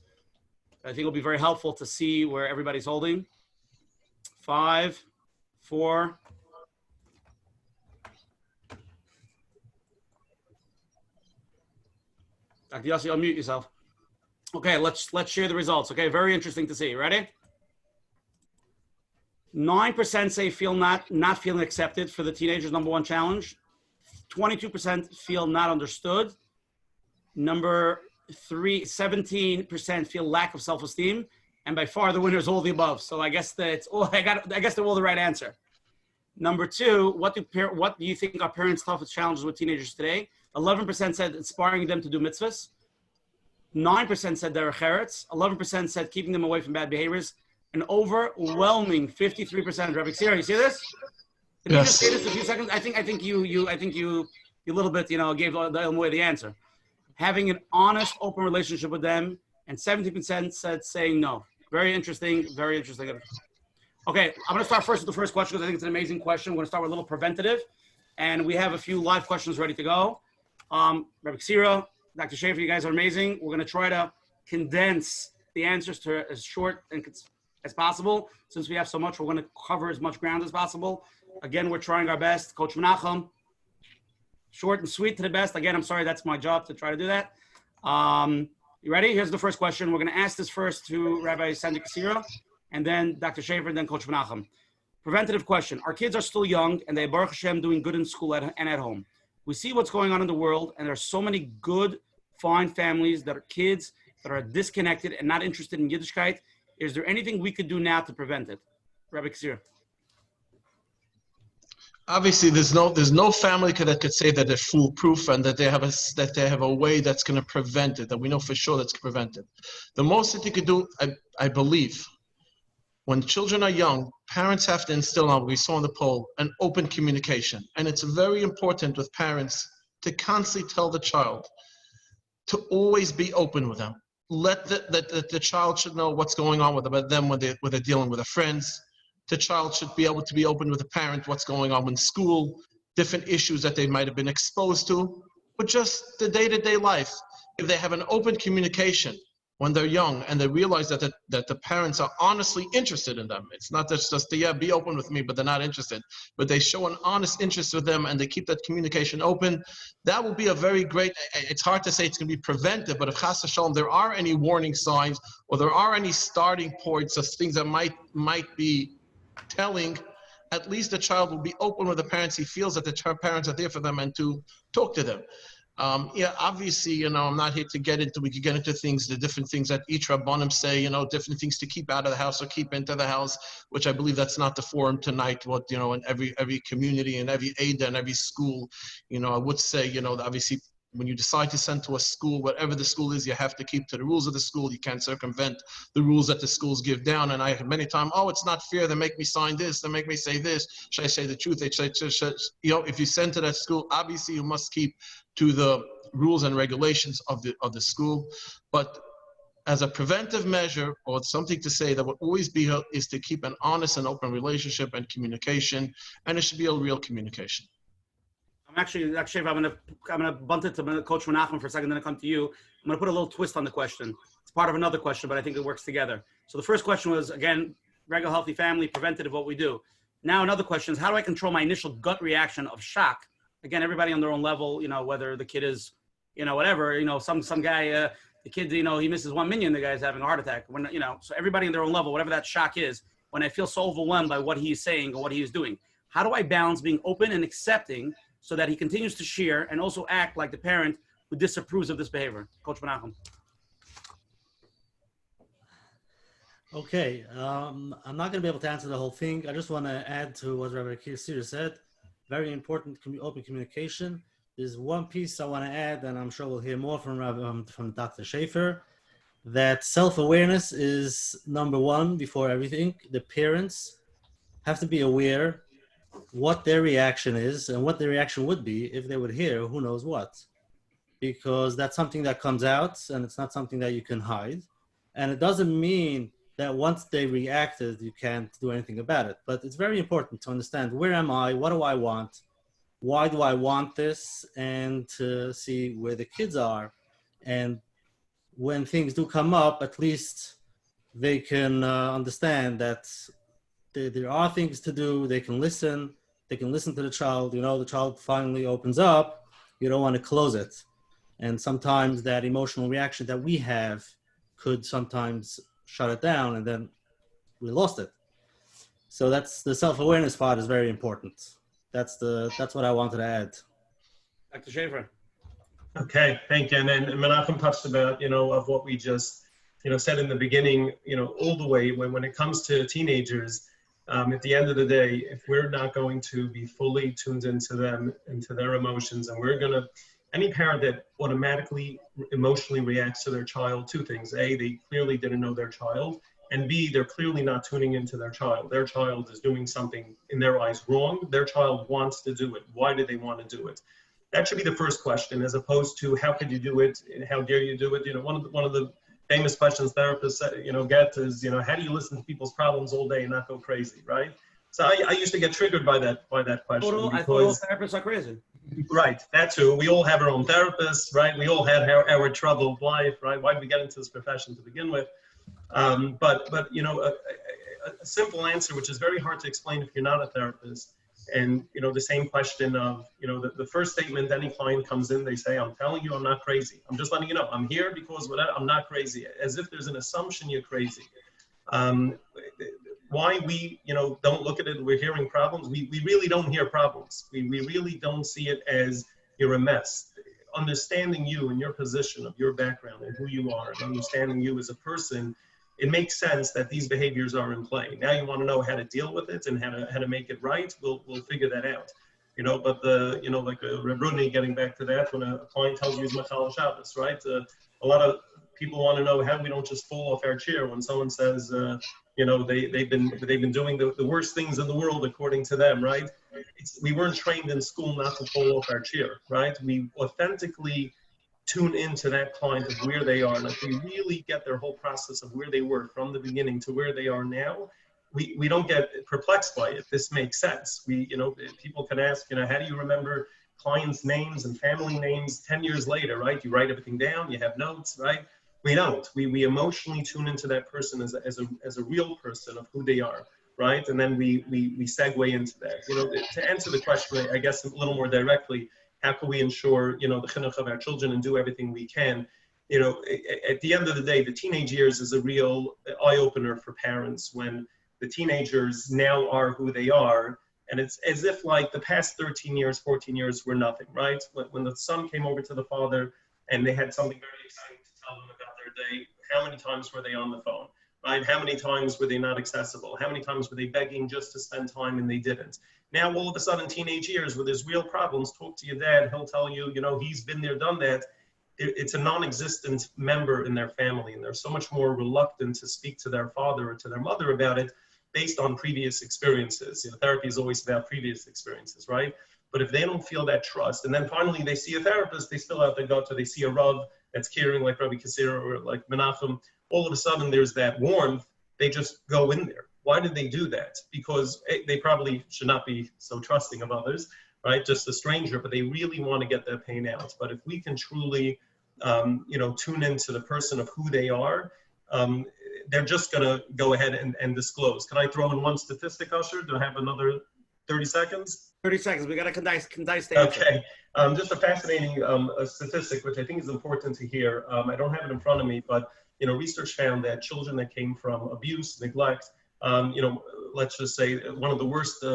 I think it'll be very helpful to see where everybody's holding. 5, 4. Dr. Yossi, unmute yourself. Okay, let's share the results. Okay, very interesting to see. Ready? 9% say feel not feeling accepted for the teenagers' number 1 challenge. 22% feel not understood. Number 3, 17% feel lack of self-esteem, and by far the winner is all the above. So I guess they're all the right answer. Number 2, what do you think are parents' toughest challenges with teenagers today? 11% said inspiring them to do mitzvahs. 9% said derech eretz. 11% said keeping them away from bad behaviors. An overwhelming 53%. Rabbi Kaszirer, you see this? Did you just say this in a few seconds? I think you a little bit, gave away the answer. Having an honest, open relationship with them, and 17% said saying no. Very interesting, very interesting. Okay, I'm going to start first with the first question because I think it's an amazing question. We're going to start with a little preventative, and we have a few live questions ready to go. Rabbi Kaszirer, Dr. Shafer, you guys are amazing. We're going to try to condense the answers to as short as possible. Since we have so much, we're going to cover as much ground as possible. Again, we're trying our best. Coach Menachem, short and sweet to the best. Again, I'm sorry, that's my job to try to do that. You ready? Here's the first question. We're going to ask this first to Rabbi Sandy Kaszirer, and then Dr. Shafer, and then Coach Menachem. Preventative question. Our kids are still young, and they, Baruch Hashem, doing good in school and at home. We see what's going on in the world, and there are so many good, fine families that are kids that are disconnected and not interested in Yiddishkeit. Is there anything we could do now to prevent it? Rabbi Kaszirer. Obviously, there's no family that could say that they're foolproof and that they have a way that's going to prevent it, that we know for sure that's going to prevent it. The most that you could do, I believe, when children are young, parents have to instill on, we saw in the poll, an open communication. And it's very important with parents to constantly tell the child to always be open with them. Let the child should know what's going on with them when they're dealing with their friends. The child should be able to be open with the parent, what's going on in school, different issues that they might have been exposed to, but just the day-to-day life. If they have an open communication when they're young and they realize that the parents are honestly interested in them. It's not just be open with me, but they're not interested. But they show an honest interest with them and they keep that communication open. That will be a very great, it's hard to say it's going to be preventive, but if Chas v'Shalom, there are any warning signs or there are any starting points of things that might be telling, at least the child will be open with the parents. He feels that the parents are there for them and to talk to them. Obviously, I'm not here to we could get into things, the different things that each Rabbanim say, different things to keep out of the house or keep into the house, which I believe that's not the forum tonight, in every community and every Ada and every school, I would say, obviously, when you decide to send to a school, whatever the school is, you have to keep to the rules of the school. You can't circumvent the rules that the schools give down. And I have many times, it's not fair. They make me sign this. They make me say this. Should I say the truth? If you send to that school, obviously you must keep to the rules and regulations of the school. But as a preventive measure or something to say that will always be is to keep an honest and open relationship and communication. And it should be a real communication. I'm gonna bunt it to Coach Menachem for a second, then I come to you. I'm gonna put a little twist on the question. It's part of another question, but I think it works together. So the first question was, again, regular healthy family, preventative, what we do. Now another question is, how do I control my initial gut reaction of shock? Again, everybody on their own level, whether the kid is, whatever, some guy, the kid, he misses 1 million, the guy's having a heart attack. So everybody on their own level, whatever that shock is, when I feel so overwhelmed by what he's saying or what he is doing, how do I balance being open and accepting so that he continues to share and also act like the parent who disapproves of this behavior? Coach Menachem. Okay, I'm not going to be able to answer the whole thing. I just want to add to what Rabbi Kaszirer said. Very important open communication. There's one piece I want to add, and I'm sure we'll hear more from Dr. Shafer, that self-awareness is number one before everything. The parents have to be aware what their reaction is and what their reaction would be if they would hear who knows what. because that's something that comes out and it's not something that you can hide. And it doesn't mean that once they reacted, you can't do anything about it. But it's very important to understand, where am I? What do I want? Why do I want this? And to see where the kids are. And when things do come up, at least they can understand that there are things to do. They can listen. They can listen to the child. The child finally opens up. You don't want to close it. And sometimes that emotional reaction that we have could sometimes shut it down, and then we lost it. So that's the self-awareness part is very important. That's what I wanted to add. Dr. Shafer. Okay, thank you. And then Menachem touched about, of what we just, said in the beginning, all the way when it comes to teenagers, at the end of the day, if we're not going to be fully tuned into them, into their emotions, and any parent that automatically emotionally reacts to their child, two things. A, they clearly didn't know their child. And B, they're clearly not tuning into their child. Their child is doing something in their eyes wrong. Their child wants to do it. Why do they want to do it? That should be the first question, as opposed to how could you do it and how dare you do it. One of the famous questions therapists get is, how do you listen to people's problems all day and not go crazy, right? So I used to get triggered by that question. I thought all therapists are crazy. Right, that too. We all have our own therapists, right? We all had our troubled life, right? Why did we get into this profession to begin with? But a simple answer, which is very hard to explain if you're not a therapist, and the same question of the first statement any client comes in, they say, I'm telling you I'm not crazy. I'm just letting you know I'm here because I'm not crazy, as if there's an assumption you're crazy. Why we don't look at it, we're hearing problems. We really don't hear problems. We really don't see it as you're a mess. Understanding you and your position of your background and who you are, and understanding you as a person, it makes sense that these behaviors are in play. Now you want to know how to deal with it and how to make it right. We'll figure that out. But like Rabbi, getting back to that, when a client tells you he's Untitled Chapter, right? A lot of people want to know how we don't just fall off our chair when someone says, they've been doing the worst things in the world according to them, right? We weren't trained in school not to fall off our chair, right? We authentically tune into that client of where they are, and if we really get their whole process of where they were from the beginning to where they are now, we don't get perplexed by it. This makes sense. People can ask, how do you remember clients' names and family names 10 years later, right? You write everything down, you have notes, right? We don't. We emotionally tune into that person as a real person of who they are, right? And then we segue into that. To answer the question, I guess a little more directly, how can we ensure, the chinuch of our children and do everything we can? At the end of the day, the teenage years is a real eye-opener for parents when the teenagers now are who they are. And it's as if like the past 13 years, 14 years were nothing, right? When the son came over to the father and they had something very exciting to tell them about their day, how many times were they on the phone, right? How many times were they not accessible? How many times were they begging just to spend time and they didn't? Now, all of a sudden, teenage years where there's real problems, talk to your dad, he'll tell you, he's been there, done that. It's a non-existent member in their family, and they're so much more reluctant to speak to their father or to their mother about it based on previous experiences. Therapy is always about previous experiences, right? But if they don't feel that trust, and then finally they see a therapist, they still have to go to, they see a Rav that's caring like Rabbi Kaszirer or like Menachem, all of a sudden there's that warmth, they just go in there. Why did they do that? Because they probably should not be so trusting of others, right? Just a stranger, but they really want to get their pain out. But if we can truly, tune into the person of who they are, they're just going to go ahead and disclose. Can I throw in one statistic, Usher? Do I have another 30 seconds? 30 seconds. We got to condense the answer. Okay. Just a fascinating statistic, which I think is important to hear. I don't have it in front of me, but research found that children that came from abuse, neglect, let's just say one of the worst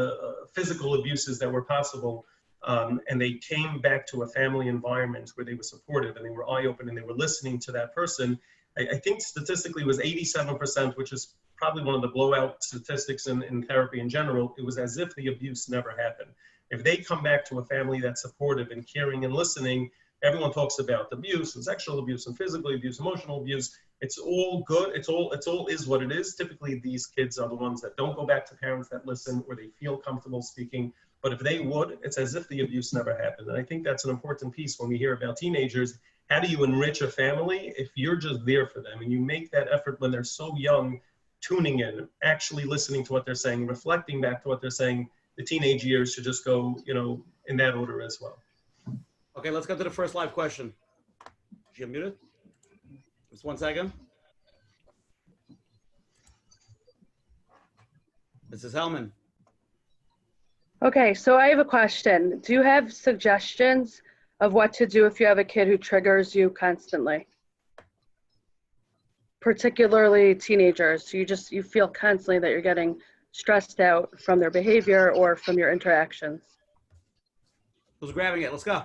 physical abuses that were possible, and they came back to a family environment where they were supportive and they were eye-open and they were listening to that person. I think statistically it was 87%, which is probably one of the blowout statistics in therapy in general. It was as if the abuse never happened. If they come back to a family that's supportive and caring and listening, everyone talks about abuse and sexual abuse and physical abuse, emotional abuse. It's all good. It's all is what it is. Typically, these kids are the ones that don't go back to parents that listen, or they feel comfortable speaking But if they would, it's as if the abuse never happened. And I think that's an important piece when we hear about teenagers. How do you enrich a family if you're just there for them and you make that effort when they're so young, tuning in, actually listening to what they're saying, reflecting back to what they're saying? The teenage years should just go, in that order as well. Okay, let's go to the first live question. Is she muted? Just 1 second. This is Hellman. Okay, so I have a question. Do you have suggestions of what to do if you have a kid who triggers you constantly? Particularly teenagers. You feel constantly that you're getting stressed out from their behavior or from your interactions. Who's grabbing it? Let's go.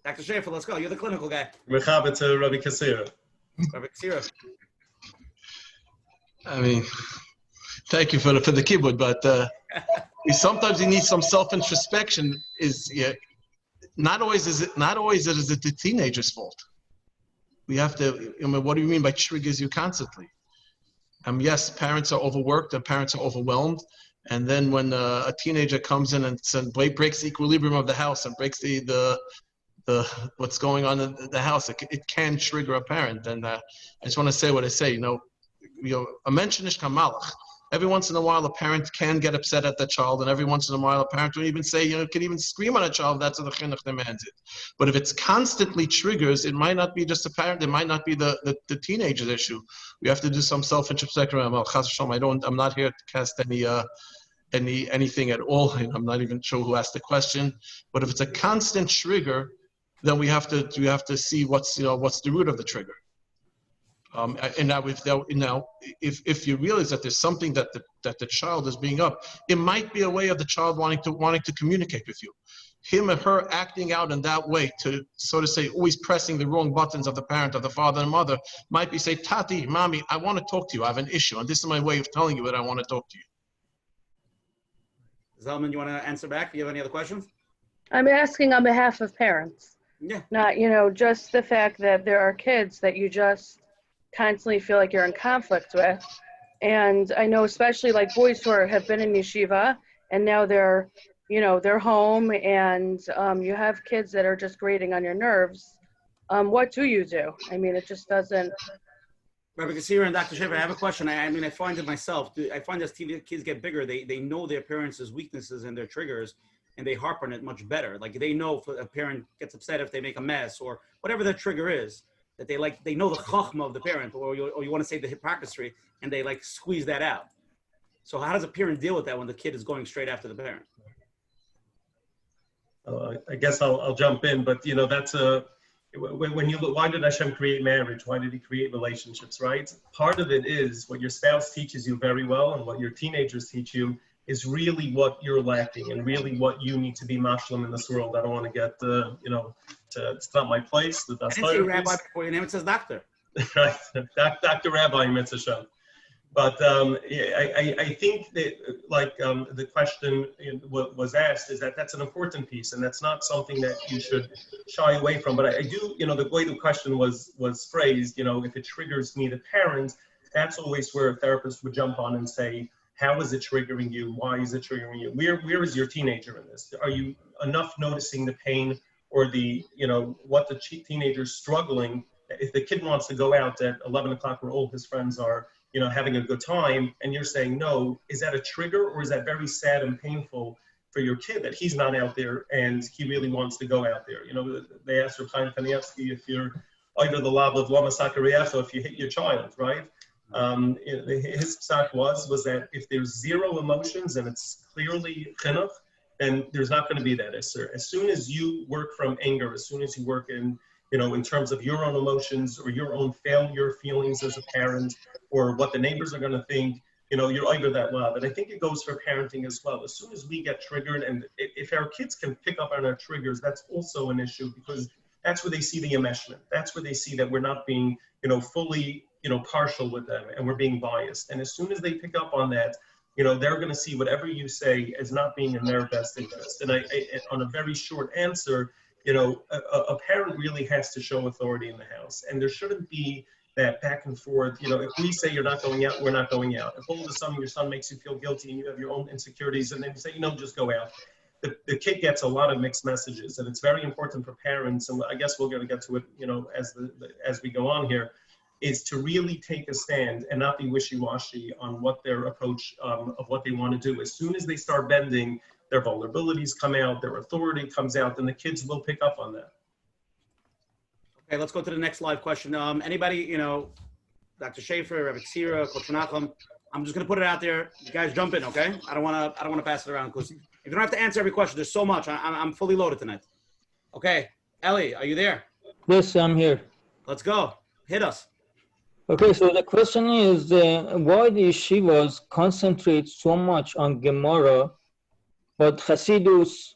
Dr. Shafer, let's go. You're the clinical guy. Mechaba to Rabbi Kaszirer. Rabbi Kaszirer. I mean, thank you for the keyboard, but sometimes you need some self-introspection. Not always is it the teenager's fault. We have to. What do you mean by triggers you constantly? Yes, parents are overworked and parents are overwhelmed, and then when a teenager comes in and breaks the equilibrium of the house and breaks the what's going on in the house, it can trigger a parent. And I just want to say what I say. A mention is kamalach. Every once in a while, a parent can get upset at the child, and every once in a while, a parent will even say, can even scream on a child. That's what the chinuch demands it. But if it's constantly triggers, it might not be just a parent. It might not be the teenager's issue. We have to do some self-introspection. I'm not here to cast anything at all. I'm not even sure who asked the question. But if it's a constant trigger, then we have to see what's the root of the trigger. And now, if you realize that there's something that the child is being up, it might be a way of the child wanting to communicate with you. Him or her acting out in that way to, so to say, always pressing the wrong buttons of the parent, of the father and mother, might be say, Tati, Mommy, I want to talk to you. I have an issue, and this is my way of telling you that I want to talk to you. Zalman, you want to answer back? Do you have any other questions? I'm asking on behalf of parents. Yeah. Not, just the fact that there are kids that you just constantly feel like you're in conflict with. And I know especially like boys who have been in yeshiva and now they're home, and you have kids that are just grating on your nerves. What do you do? I mean, it just doesn't. Rabbi Kaszirer and Dr. Shafer, I have a question. I find it myself. I find as kids get bigger, they know their parents' weaknesses and their triggers, and they harp on it much better. Like they know if a parent gets upset if they make a mess or whatever their trigger is, that they know the chachma of the parent, or you want to say the hypocrisy, and they squeeze that out. So how does a parent deal with that when the kid is going straight after the parent? I guess I'll jump in, but that's when you look, why did Hashem create marriage? Why did he create relationships, right? Part of it is what your spouse teaches you very well, and what your teenagers teach you is really what you're lacking and really what you need to be mashlim in this world. I don't want to get, it's not my place. I didn't say rabbi before your name, it says doctor. Right, Dr. Rabbi Mitzvah. But I think that, the question was asked, is that's an important piece, and that's not something that you should shy away from. But I do, the way the question was phrased, if it triggers me, the parent, that's always where a therapist would jump on and say, how is it triggering you? Why is it triggering you? Where is your teenager in this? Are you enough noticing the pain or the, what the teenager's struggling? If the kid wants to go out at 11 o'clock where all his friends are, having a good time, and you're saying no, is that a trigger, or is that very sad and painful for your kid that he's not out there and he really wants to go out there? They asked Rabbi Kanievsky if you're under the law of Lama Sakariyach, if you hit your child, right? His psak was that if there's zero emotions and it's clearly chinuch, then there's not going to be that isser. As soon as you work from anger, as soon as you work in terms of your own emotions or your own failure feelings as a parent, or what the neighbors are going to think, you're over that love. And I think it goes for parenting as well. As soon as we get triggered, and if our kids can pick up on our triggers, that's also an issue, because that's where they see the enmeshment. That's where they see that we're not being, fully, partial with them, and we're being biased. And as soon as they pick up on that, they're going to see whatever you say as not being in their best interest. And I on a very short answer, a parent really has to show authority in the house, and there shouldn't be, that back and forth. You know, if we say you're not going out, we're not going out. If all of a sudden your son makes you feel guilty and you have your own insecurities, and then you say, you know, just go out, the kid gets a lot of mixed messages, and it's very important for parents. And I guess we're going to get to it, you know, as we go on here, is to really take a stand and not be wishy-washy on what their approach of what they want to do. As soon as they start bending, their vulnerabilities come out, their authority comes out, then the kids will pick up on that. Okay, let's go to the next live question. Anybody, you know, Dr. Shafer, Rabbi Kaszirer, Coach Menachem, I'm just going to put it out there. You guys jump in, okay? I don't want to pass it around because you don't have to answer every question. There's so much. I'm fully loaded tonight. Okay, Ellie, are you there? Yes, I'm here. Let's go. Hit us. Okay, so the question is, why the yeshivas concentrate so much on Gemara, but Hasidus,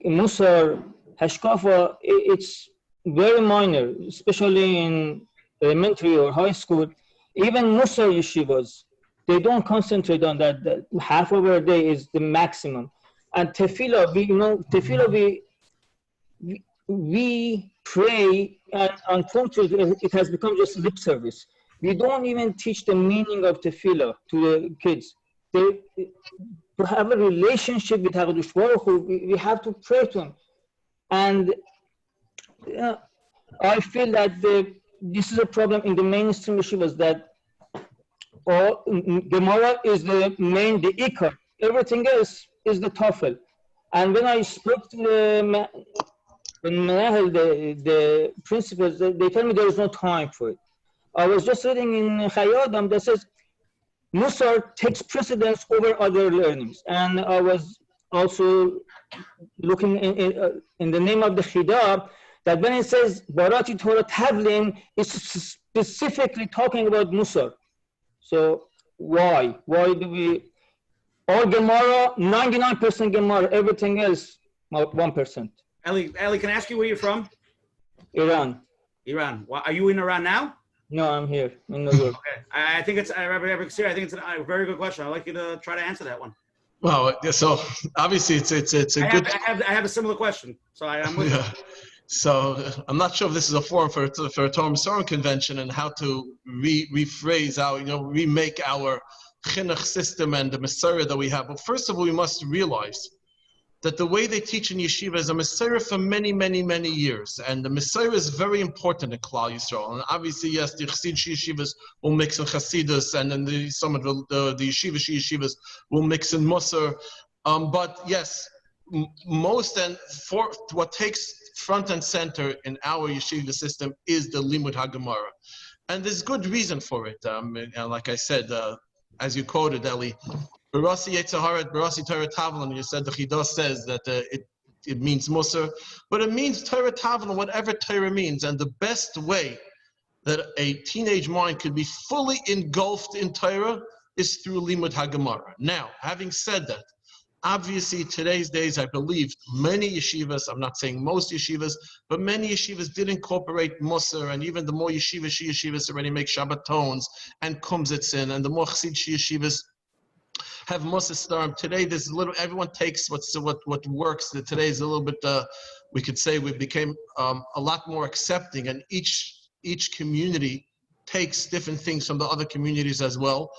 Musar, Hashkafa, it's very minor, especially in elementary or high school. Even Musar yeshivas, they don't concentrate on that. Half of our day is the maximum. And Tefillah, we pray, and unfortunately, it has become just lip service. We don't even teach the meaning of tefillah to the kids. To have a relationship with HaKadosh Baruch Hu, we have to pray to him. And I feel that this is a problem in the mainstream yeshivas, that Gemara is the main, the ikar. Everything else is the tafel. And when I spoke to the principals, they tell me there is no time for it. I was just reading in Chayadam that says Musar takes precedence over other learnings. And I was also looking in the name of the Chidab, that when it says Barati Torah Tavlin, it's specifically talking about Musar. So why? Why do we, all Gemara, 99% Gemara, everything else, 1%. Ellie, can I ask you where you're from? Iran. Iran. Well, are you in Iran now? No, I'm here in New York. Okay. I think it's, Rabbi Kaszirer, I think it's a very good question. I'd like you to try to answer that one. Well, so obviously it's a good. I have a similar question, so I'm with you. So I'm not sure if this is a forum for a Torah Masorah convention and how to rephrase our, remake our chinuch system and the Masorah that we have. But first of all, we must realize that the way they teach in yeshiva is a Masorah for many, many, many years. And the Masorah is very important in Klal Yisrael. And obviously, yes, the Chassid yeshivas will mix in Chassidus, and then some of the yeshivas will mix in Musar. But yes, most and for what takes front and center in our yeshiva system is the Limud HaGemara. And there's good reason for it. And like I said, as you quoted, Eli, Barasi Yetzaharet, Barasi Torah Tavlin, you said the Chidah says that it means Musar, but it means Torah Tavlin, whatever Torah means. And the best way that a teenage mind could be fully engulfed in Torah is through Limud HaGemara. Now, having said that, obviously today's days, I believe many yeshivas, I'm not saying most yeshivas, but many yeshivas did incorporate Musar, and even the more yeshivas already make Shabbatons and Kumzitzin, and the more Chassid yeshivas have Musar Starim. Today, there's a little, everyone takes what works. Today is a little bit, we could say we became a lot more accepting, and each community takes different things from the other communities as well.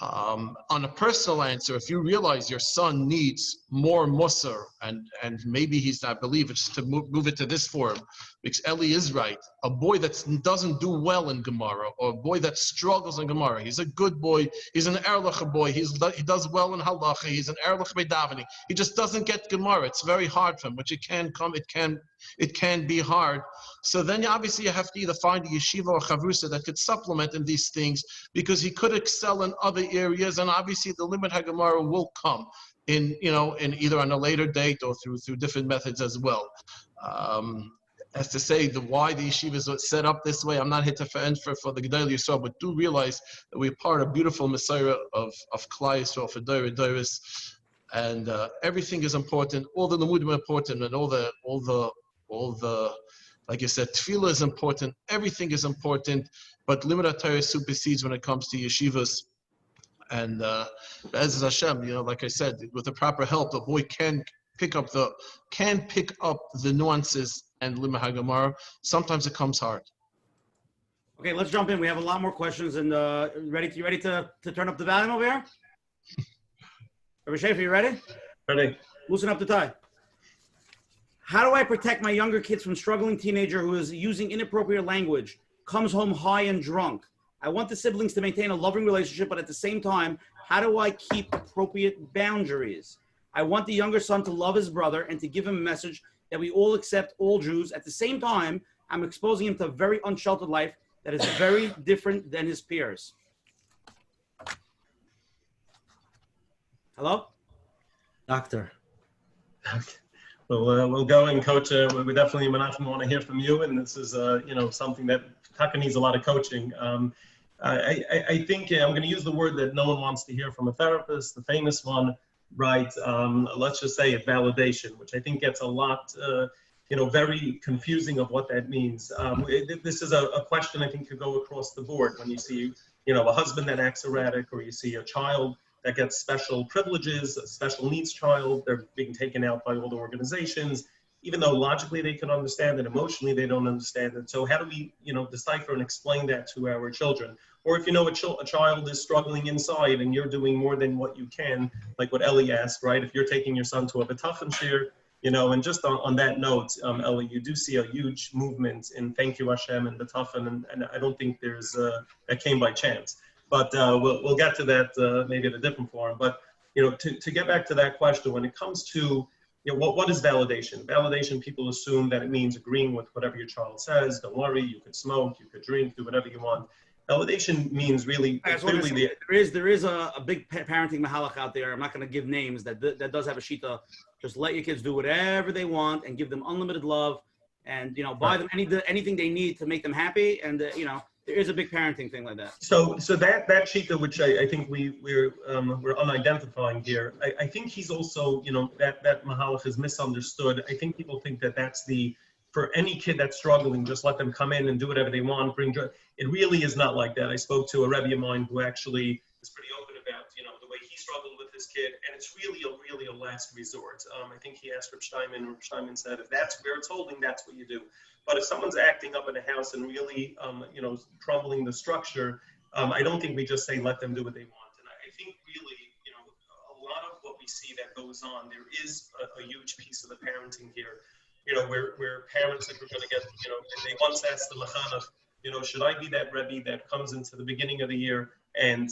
On a personal answer, if you realize your son needs more Musar, and maybe he's, I believe it's to move it to this form, because Eli is right. A boy that doesn't do well in Gemara, or a boy that struggles in Gemara, he's a good boy, he's an Erlich boy, he does well in Halacha, he's an Erlich Bedavening. He just doesn't get Gemara. It's very hard for him, which it can be hard. So then obviously you have to either find a yeshiva or chavrusa that could supplement in these things, because he could excel in other areas, and obviously the Limud HaGemara will come in either on a later date or through different methods as well. As to say why the yeshivas are set up this way, I'm not here to answer for the Gedolei Yisrael, but do realize that we're part of a beautiful Messiah of Klal Yisrael for Dorei Doros, and everything is important. All the Limudim are important, and all the like you said, Tefillah is important. Everything is important, but Limud HaTorah supersedes when it comes to yeshivas. And as Hashem, like I said, with the proper help, the boy can pick up the nuances and Limud HaGemara. Sometimes it comes hard. Okay, let's jump in. We have a lot more questions, and you ready to turn up the volume over here? Rabbi Shafer, you ready? Ready. Loosen up the tie. How do I protect my younger kids from struggling teenager who is using inappropriate language, comes home high and drunk? I want the siblings to maintain a loving relationship, but at the same time, how do I keep appropriate boundaries? I want the younger son to love his brother and to give him a message that we all accept all Jews. At the same time, I'm exposing him to a very unsheltered life that is very different than his peers. Hello? Doctor. Well, we'll go and coach. We definitely, Menachem, want to hear from you, and this is, something that Taka needs a lot of coaching. I think I'm going to use the word that no one wants to hear from a therapist, the famous one, right? Let's just say it, validation, which I think gets a lot, very confusing of what that means. This is a question I think could go across the board when you see, a husband that acts erratic, or you see a child that gets special privileges, a special needs child, they're being taken out by all the organizations, even though logically they can understand it, emotionally they don't understand it. So how do we, decipher and explain that to our children? Or if a child is struggling inside and you're doing more than what you can, like what Ellie asked, right? If you're taking your son to a betachan shir, and just on that note, Ellie, you do see a huge movement in Thank You Hashem and betachan, and I don't think there's that came by chance. But we'll get to that maybe in a different forum. But to get back to that question, when it comes to what is validation? Validation, people assume that it means agreeing with whatever your child says. Don't worry, you could smoke, you could drink, do whatever you want. Validation means really clearly there is a big parenting mahalach out there. I'm not going to give names that does have a shita. Just let your kids do whatever they want and give them unlimited love, and buy them anything they need to make them happy. And there is a big parenting thing like that. So that shita, which I think we're unidentifying here, I think he's also that mahalach is misunderstood. I think people think that that's for any kid that's struggling, just let them come in and do whatever they want, bring joy. It really is not like that. I spoke to a Rabbi of mine who actually is pretty open about the way he struggled with his kid, and it's really a last resort. I think he asked Reb Steinman said, if that's where it's holding, that's what you do. But if someone's acting up in a house and really, troubling the structure, I don't think we just say let them do what they want. And I think really, a lot of what we see that goes on, there is a huge piece of the parenting here. Where parents, if we're going to get, they once asked the Mechanech, should I be that Rebbe that comes into the beginning of the year and,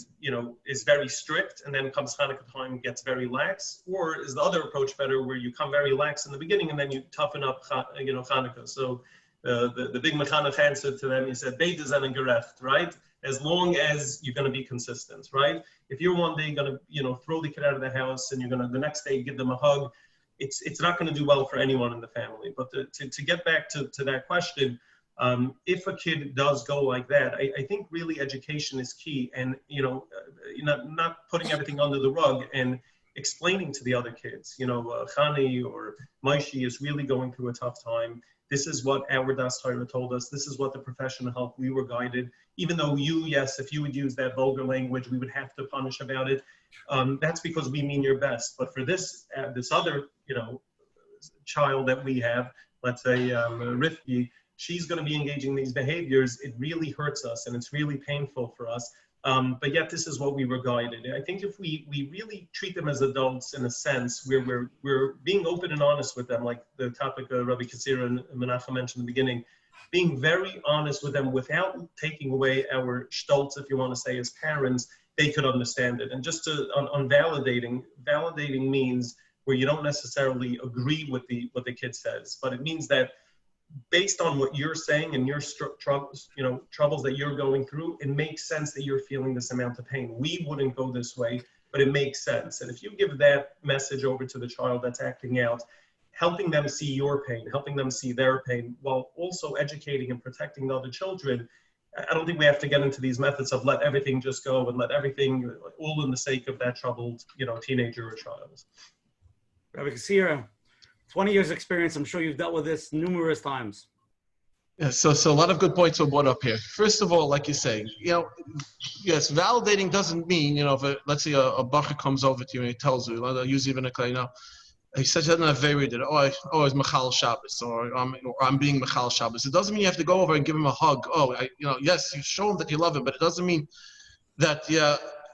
is very strict, and then comes Hanukkah time gets very lax? Or is the other approach better, where you come very lax in the beginning and then you toughen up, Hanukkah? So the big Mechanech answered to them, he said, Beide sind gerecht, right? As long as you're going to be consistent, right? If you're one day going to, throw the kid out of the house and you're going to the next day give them a hug, it's not going to do well for anyone in the family. But to get back to that question, if a kid does go like that, I think really education is key, and not putting everything under the rug, and explaining to the other kids, Chani or Maishi is really going through a tough time. This is what our Das Torah told us. This is what the professional help we were guided. Even though if you would use that vulgar language, we would have to punish about it. That's because we mean your best. But for this other, child that we have, let's say Rifki, she's going to be engaging in these behaviors. It really hurts us, and it's really painful for us. But yet this is what we were guided. I think if we really treat them as adults, in a sense, where we're being open and honest with them, like the topic Rabbi Kaszirer and Menachem mentioned in the beginning, being very honest with them without taking away our stolz, if you want to say, as parents, they could understand it. And just on validating means where you don't necessarily agree with what the kid says, but it means that based on what you're saying and your troubles that you're going through, it makes sense that you're feeling this amount of pain. We wouldn't go this way, but it makes sense. And if you give that message over to the child that's acting out, helping them see your pain, helping them see their pain, while also educating and protecting the other children, I don't think we have to get into these methods of let everything just go and let everything, all in the sake of that troubled, teenager or child. Rabbi Kaszirer, 20 years experience, I'm sure you've dealt with this numerous times. Yeah, so a lot of good points were brought up here. First of all, like you say, yes, validating doesn't mean, if let's say a bacher comes over to you and he tells you, I'll use even a he said that very that it's Machal Shabbos or I'm being Machal Shabbos. It doesn't mean you have to go over and give him a hug. Yes, you show him that you love him, but it doesn't mean that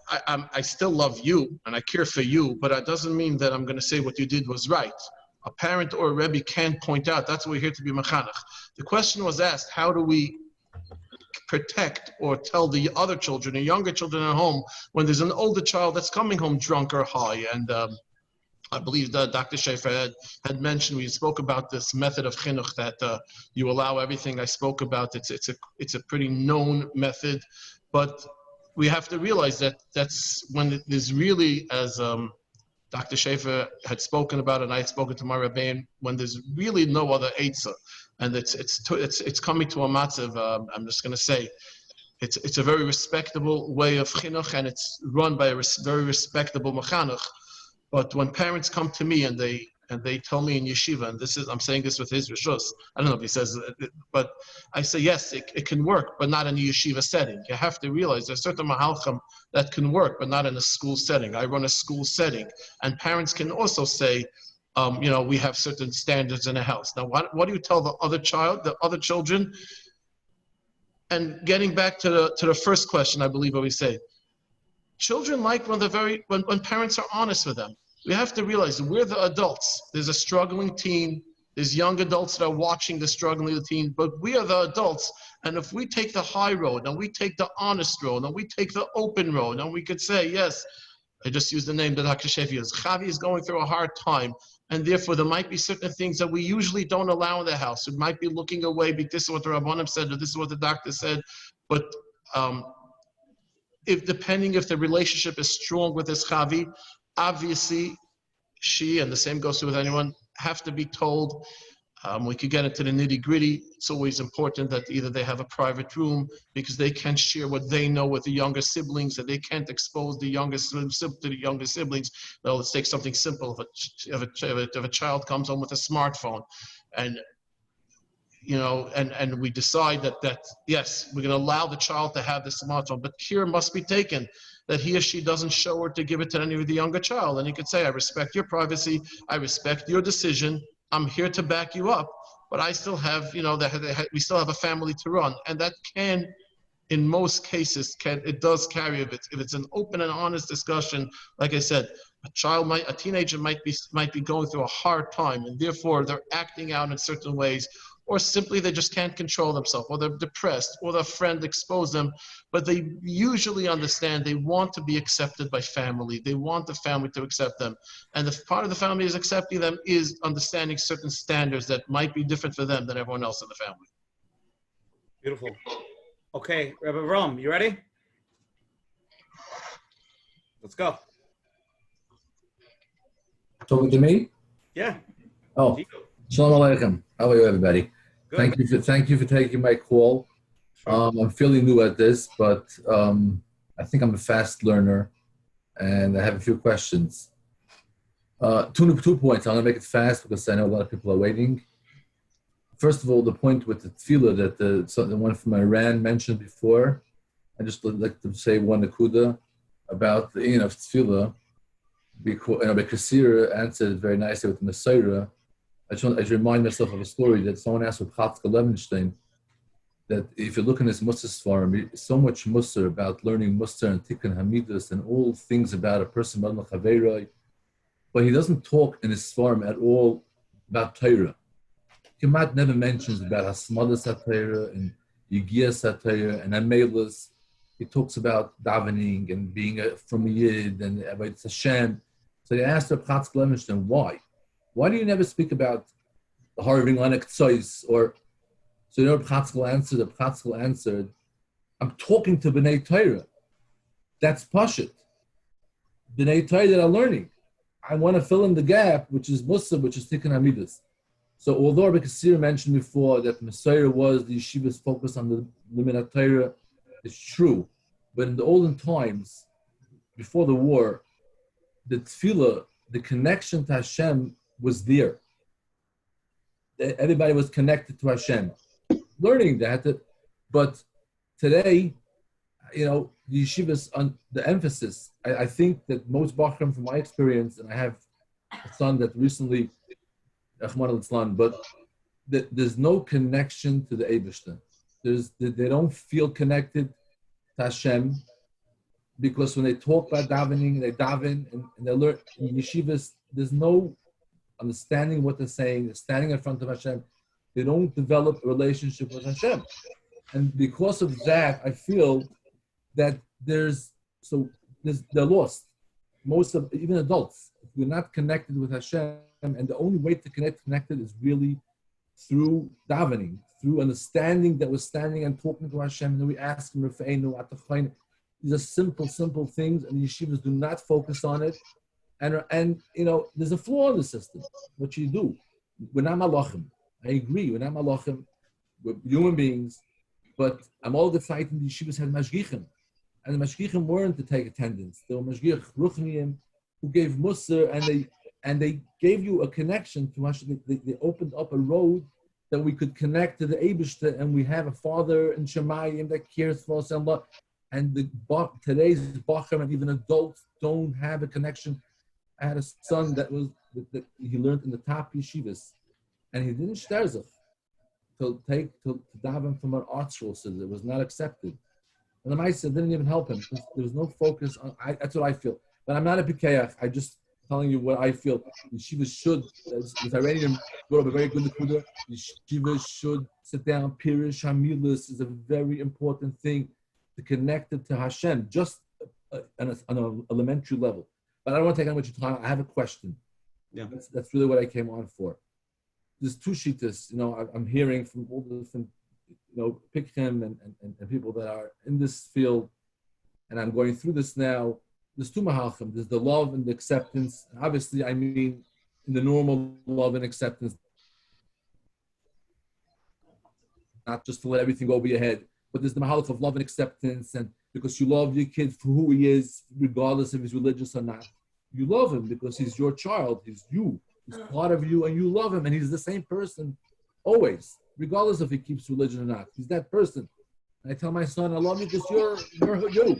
I still love you and I care for you, but it doesn't mean that I'm going to say what you did was right. A parent or a Rebbe can point out. That's why we're here to be Mechanech. The question was asked: how do we protect or tell the other children, the younger children at home, when there's an older child that's coming home drunk or high? And I believe that Dr. Shafer had mentioned, we spoke about this method of chinuch that you allow everything I spoke about. It's a pretty known method, but we have to realize that that's when there's really, as Dr. Shafer had spoken about, and I had spoken to my Rabbi, when there's really no other Eitzah, and it's coming to a matzav. I'm just going to say, it's a very respectable way of chinuch, and it's run by a very respectable mechanech. But when parents come to me and they tell me in yeshiva, and I'm saying this with his rishus, I don't know if he says it, but I say yes, it can work, but not in a yeshiva setting. You have to realize there's certain mahalchim that can work, but not in a school setting. I run a school setting, and parents can also say, we have certain standards in a house. Now, what do you tell the other children? And getting back to the first question, I believe what we say, children like when parents are honest with them. We have to realize we're the adults. There's a struggling teen. There's young adults that are watching the struggling teen, but we are the adults. And if we take the high road, and we take the honest road, and we take the open road, and we could say, yes, I just used the name that Dr. Shafer used. Chavi is going through a hard time, and therefore there might be certain things that we usually don't allow in the house. We might be looking away because this is what the Rabbanim said, or this is what the doctor said. But depending if the relationship is strong with this Chavi, obviously, she, and the same goes with anyone, have to be told. We could get into the nitty-gritty. It's always important that either they have a private room because they can share what they know with the younger siblings, and they can't expose the younger siblings to the younger siblings. Now, let's take something simple. If a child comes home with a smartphone, and and we decide that yes, we're going to allow the child to have the smartphone, but care must be taken that he or she doesn't show or to give it to any of the younger child. And you could say, I respect your privacy, I respect your decision, I'm here to back you up, but I still have, we still have a family to run. And that can, in most cases, it does carry if it's an open and honest discussion. Like I said, a teenager might be going through a hard time, and therefore they're acting out in certain ways, or simply they just can't control themselves, or they're depressed, or their friend exposed them, but they usually understand they want to be accepted by family. They want the family to accept them. And if part of the family is accepting them is understanding certain standards that might be different for them than everyone else in the family. Beautiful. Okay, Rabbi Rome, you ready? Let's go. Talking to me? Yeah. Oh, Shalom Aleichem. How are you, everybody? Good. Thank you for taking my call. Sure. I'm fairly new at this, but I think I'm a fast learner, and I have a few questions. 2 points. I'm going to make it fast because I know a lot of people are waiting. First of all, the point with the tefillah that the one from Iran mentioned before, I just would like to say one nakuda about the in of tefillah, because Rabbi Kaszirer answered very nicely with the Messiah. I just remind myself of a story that someone asked with Chatzka Levenstein, that if you look in his Musar Sfarim, so much Musar about learning Musar and Tikkun Hamidus and all things about a person, but he doesn't talk in his Sfarim at all about Torah. Kemat never mentions about Hasmadas HaTorah and Yigiyas HaTorah and Amelas. He talks about davening and being from a Yid and about Hashem. So they asked Rabbi Chatzka Levenstein, why? Why do you never speak about the Harving on Ekzois? Or so Rabbi Chatzka answered, I'm talking to B'nai Torah. That's Pashut. B'nai Torah that are learning. I want to fill in the gap, which is Musa, which is Tikkun Hamidus. So although Rabbi Kaszirer mentioned before that Messiah was the yeshiva's focus on the Limit Torah, it's true. But in the olden times, before the war, the tefillah, the connection to Hashem was there. Everybody was connected to Hashem. Learning that, but today, the yeshiva's on the emphasis. I think that most Bachram, from my experience, and I have a son that recently, Rahman al-Islam, but there's no connection to the Eibishter. They don't feel connected to Hashem, because when they talk about davening, they daven and they learn in yeshivas. There's no understanding what they're saying. They're standing in front of Hashem. They don't develop a relationship with Hashem, and because of that, I feel that they're lost. Most of even adults, if we're not connected with Hashem, and the only way to connected is really through davening, through understanding that we're standing and talking to Hashem, and then we ask Him, Rafa'enu. These are simple things, and the yeshivas do not focus on it. And there's a flaw in the system. What you do, we're not malachim. I agree, we're not malachim. We're human beings, but I'm all the time the yeshivas had mashgichim, and the mashgichim weren't to take attendance. They were mashgich ruchniim who gave musar, and they gave you a connection to Hashem. They opened up a road that we could connect to the Eibishter, and we have a Father in Shemayim that cares for us and love. And today's Bachar and even adults don't have a connection. I had a son that he learned in the top yeshivas, and he didn't shtarzach to daven from an art school, so it was not accepted. And the Maisa didn't even help him. There was no focus on. That's what I feel. But I'm not a pikeach. I just telling you what I feel. Yeshivas should. If Iranian brought up a very good nekuda, yeshivas should sit down. Pirish Hamilas is a very important thing to connect it to Hashem, just on an elementary level. But I don't want to take on much time. I have a question. Yeah, that's really what I came on for. There's two shittas. I'm hearing from all the different, Pikrim and people that are in this field, and I'm going through this now. There's two mahalchim. There's the love and the acceptance. And obviously, I mean in the normal love and acceptance, not just to let everything go over your head. But there's the mahalach of love and acceptance, and because you love your kid for who he is, regardless if he's religious or not. You love him because he's your child, he's you, he's part of you, and you love him, and he's the same person always, regardless if he keeps religion or not. He's that person. And I tell my son, I love you because you're you.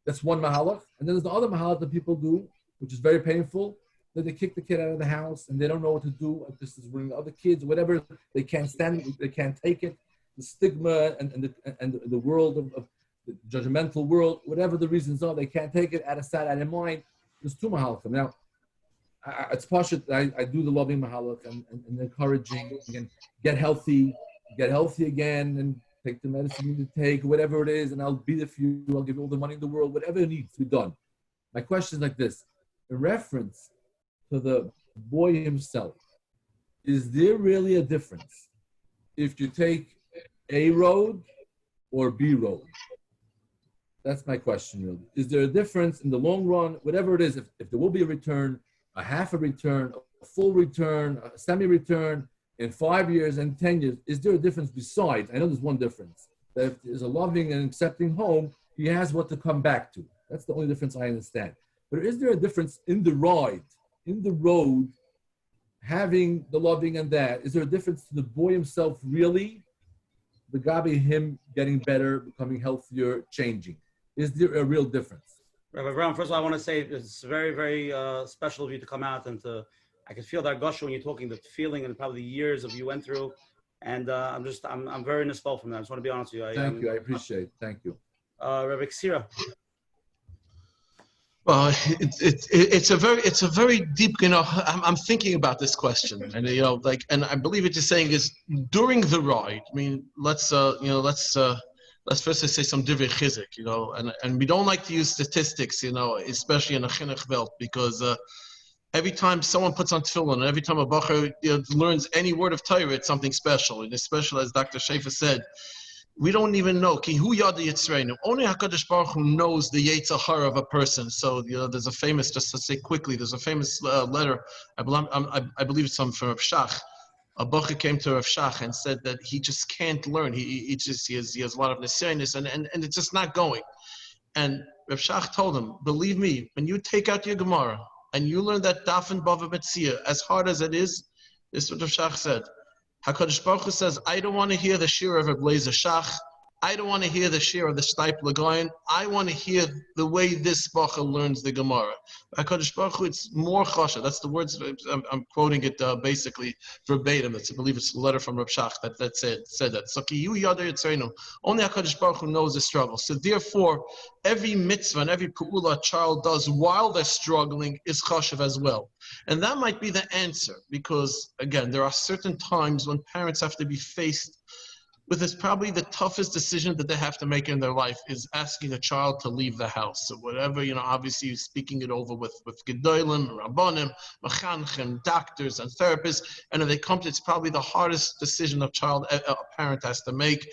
That's one mahalach. And then there's the other mahalach that people do, which is very painful, that they kick the kid out of the house, and they don't know what to do. This is bringing other kids, whatever. They can't stand it, they can't take it. The stigma and the world of the judgmental world, whatever the reasons are, they can't take it out of sight, out of mind. There's two mahalachim. Now, it's pashut. I do the loving mahalach and encouraging and get healthy again, and take the medicine you need to take, whatever it is, and I'll be there for you. I'll give you all the money in the world, whatever it needs to be done. My question is like this: in reference to the boy himself, is there really a difference if you take A road or B road? That's my question, really. Is there a difference in the long run, whatever it is, if there will be a return, a half a return, a full return, a semi-return, in 5 years and 10 years, is there a difference besides? I know there's one difference. That if there's a loving and accepting home, he has what to come back to. That's the only difference I understand. But is there a difference in the ride, in the road, having the loving and that? Is there a difference to the boy himself really? The Gabi, him getting better, becoming healthier, changing. Is there a real difference? Rabbi Brown, first of all, I want to say it's very, very special of you to come out and I can feel that gush when you're talking, the feeling and probably the years of you went through. And I'm very inspired from that. I just want to be honest with you. Thank you. I appreciate it. Thank you. Rabbi Kaszirer. Well, it's a very deep. I'm thinking about this question, and and I believe what you're saying is during the ride. I mean, let's first say some divrei chizuk, and we don't like to use statistics, especially in a chinuch belt, because every time someone puts on tefillin, and every time a bacher learns any word of Torah, it's something special, and especially as Dr. Shafer said. We don't even know. Ki hu yada yitzreinu. Only HaKadosh Baruch Hu knows the yetzer hara of a person. So there's a famous, just to say quickly, there's a famous letter. I believe it's from Rav Shach. A bacher came to Rav Shach and said that he just can't learn. He has a lot of neseriness and it's just not going. And Rav Shach told him, believe me, when you take out your Gemara and you learn that Daf and Bava Metzia, as hard as it is, this is what Rav Shach said. HaKadosh Baruch Hu says, I don't want to hear the shir of Rabbi Shach. I don't want to hear the share of the Steipler Goyen. I want to hear the way this Bacha learns the Gemara. HaKadosh Baruch Hu, it's more chasha. That's the words, I'm quoting it basically verbatim. I believe it's a letter from Reb Shach that said that. So, only HaKadosh Baruch Hu knows the struggle. So therefore, every mitzvah and every pu'ula a child does while they're struggling is chashav as well. And that might be the answer, because, again, there are certain times when parents have to be faced with this, probably the toughest decision that they have to make in their life is asking a child to leave the house. So whatever, obviously you're speaking it over with gedolim, rabbanim, mechanchim, doctors and therapists, and if they come to, it's probably the hardest decision a parent has to make.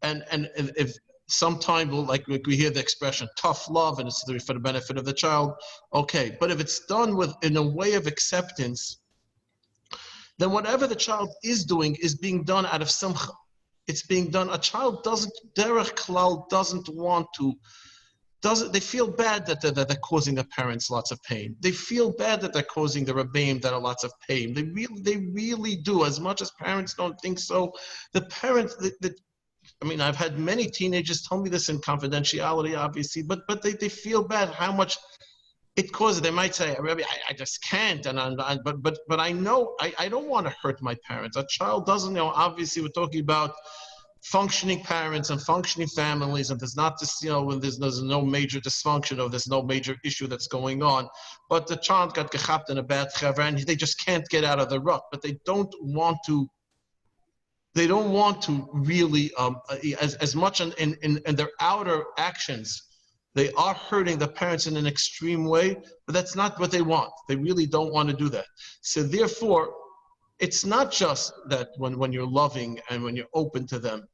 And if sometime, like we hear the expression, tough love, and it's for the benefit of the child, okay. But if it's done in a way of acceptance, then whatever the child is doing is being done out of simcha. It's being done. A child derech klal doesn't want to. They feel bad that they're causing their parents lots of pain. They feel bad that they're causing the Rabbeim that are lots of pain. They really do. As much as parents don't think so, the parents. I've had many teenagers tell me this in confidentiality, obviously, but they feel bad how much it causes. They might say, Rabbi, I just can't, but I know I don't want to hurt my parents. A child doesn't know. Obviously, we're talking about functioning parents and functioning families, and there's not this, when there's no major dysfunction or there's no major issue that's going on. But the child got gechapt in a bad chaver, and they just can't get out of the rut. But they don't want to. They don't want to really, as much in their outer actions. They are hurting the parents in an extreme way, but that's not what they want. They really don't want to do that. So therefore, it's not just that when you're loving and when you're open to them,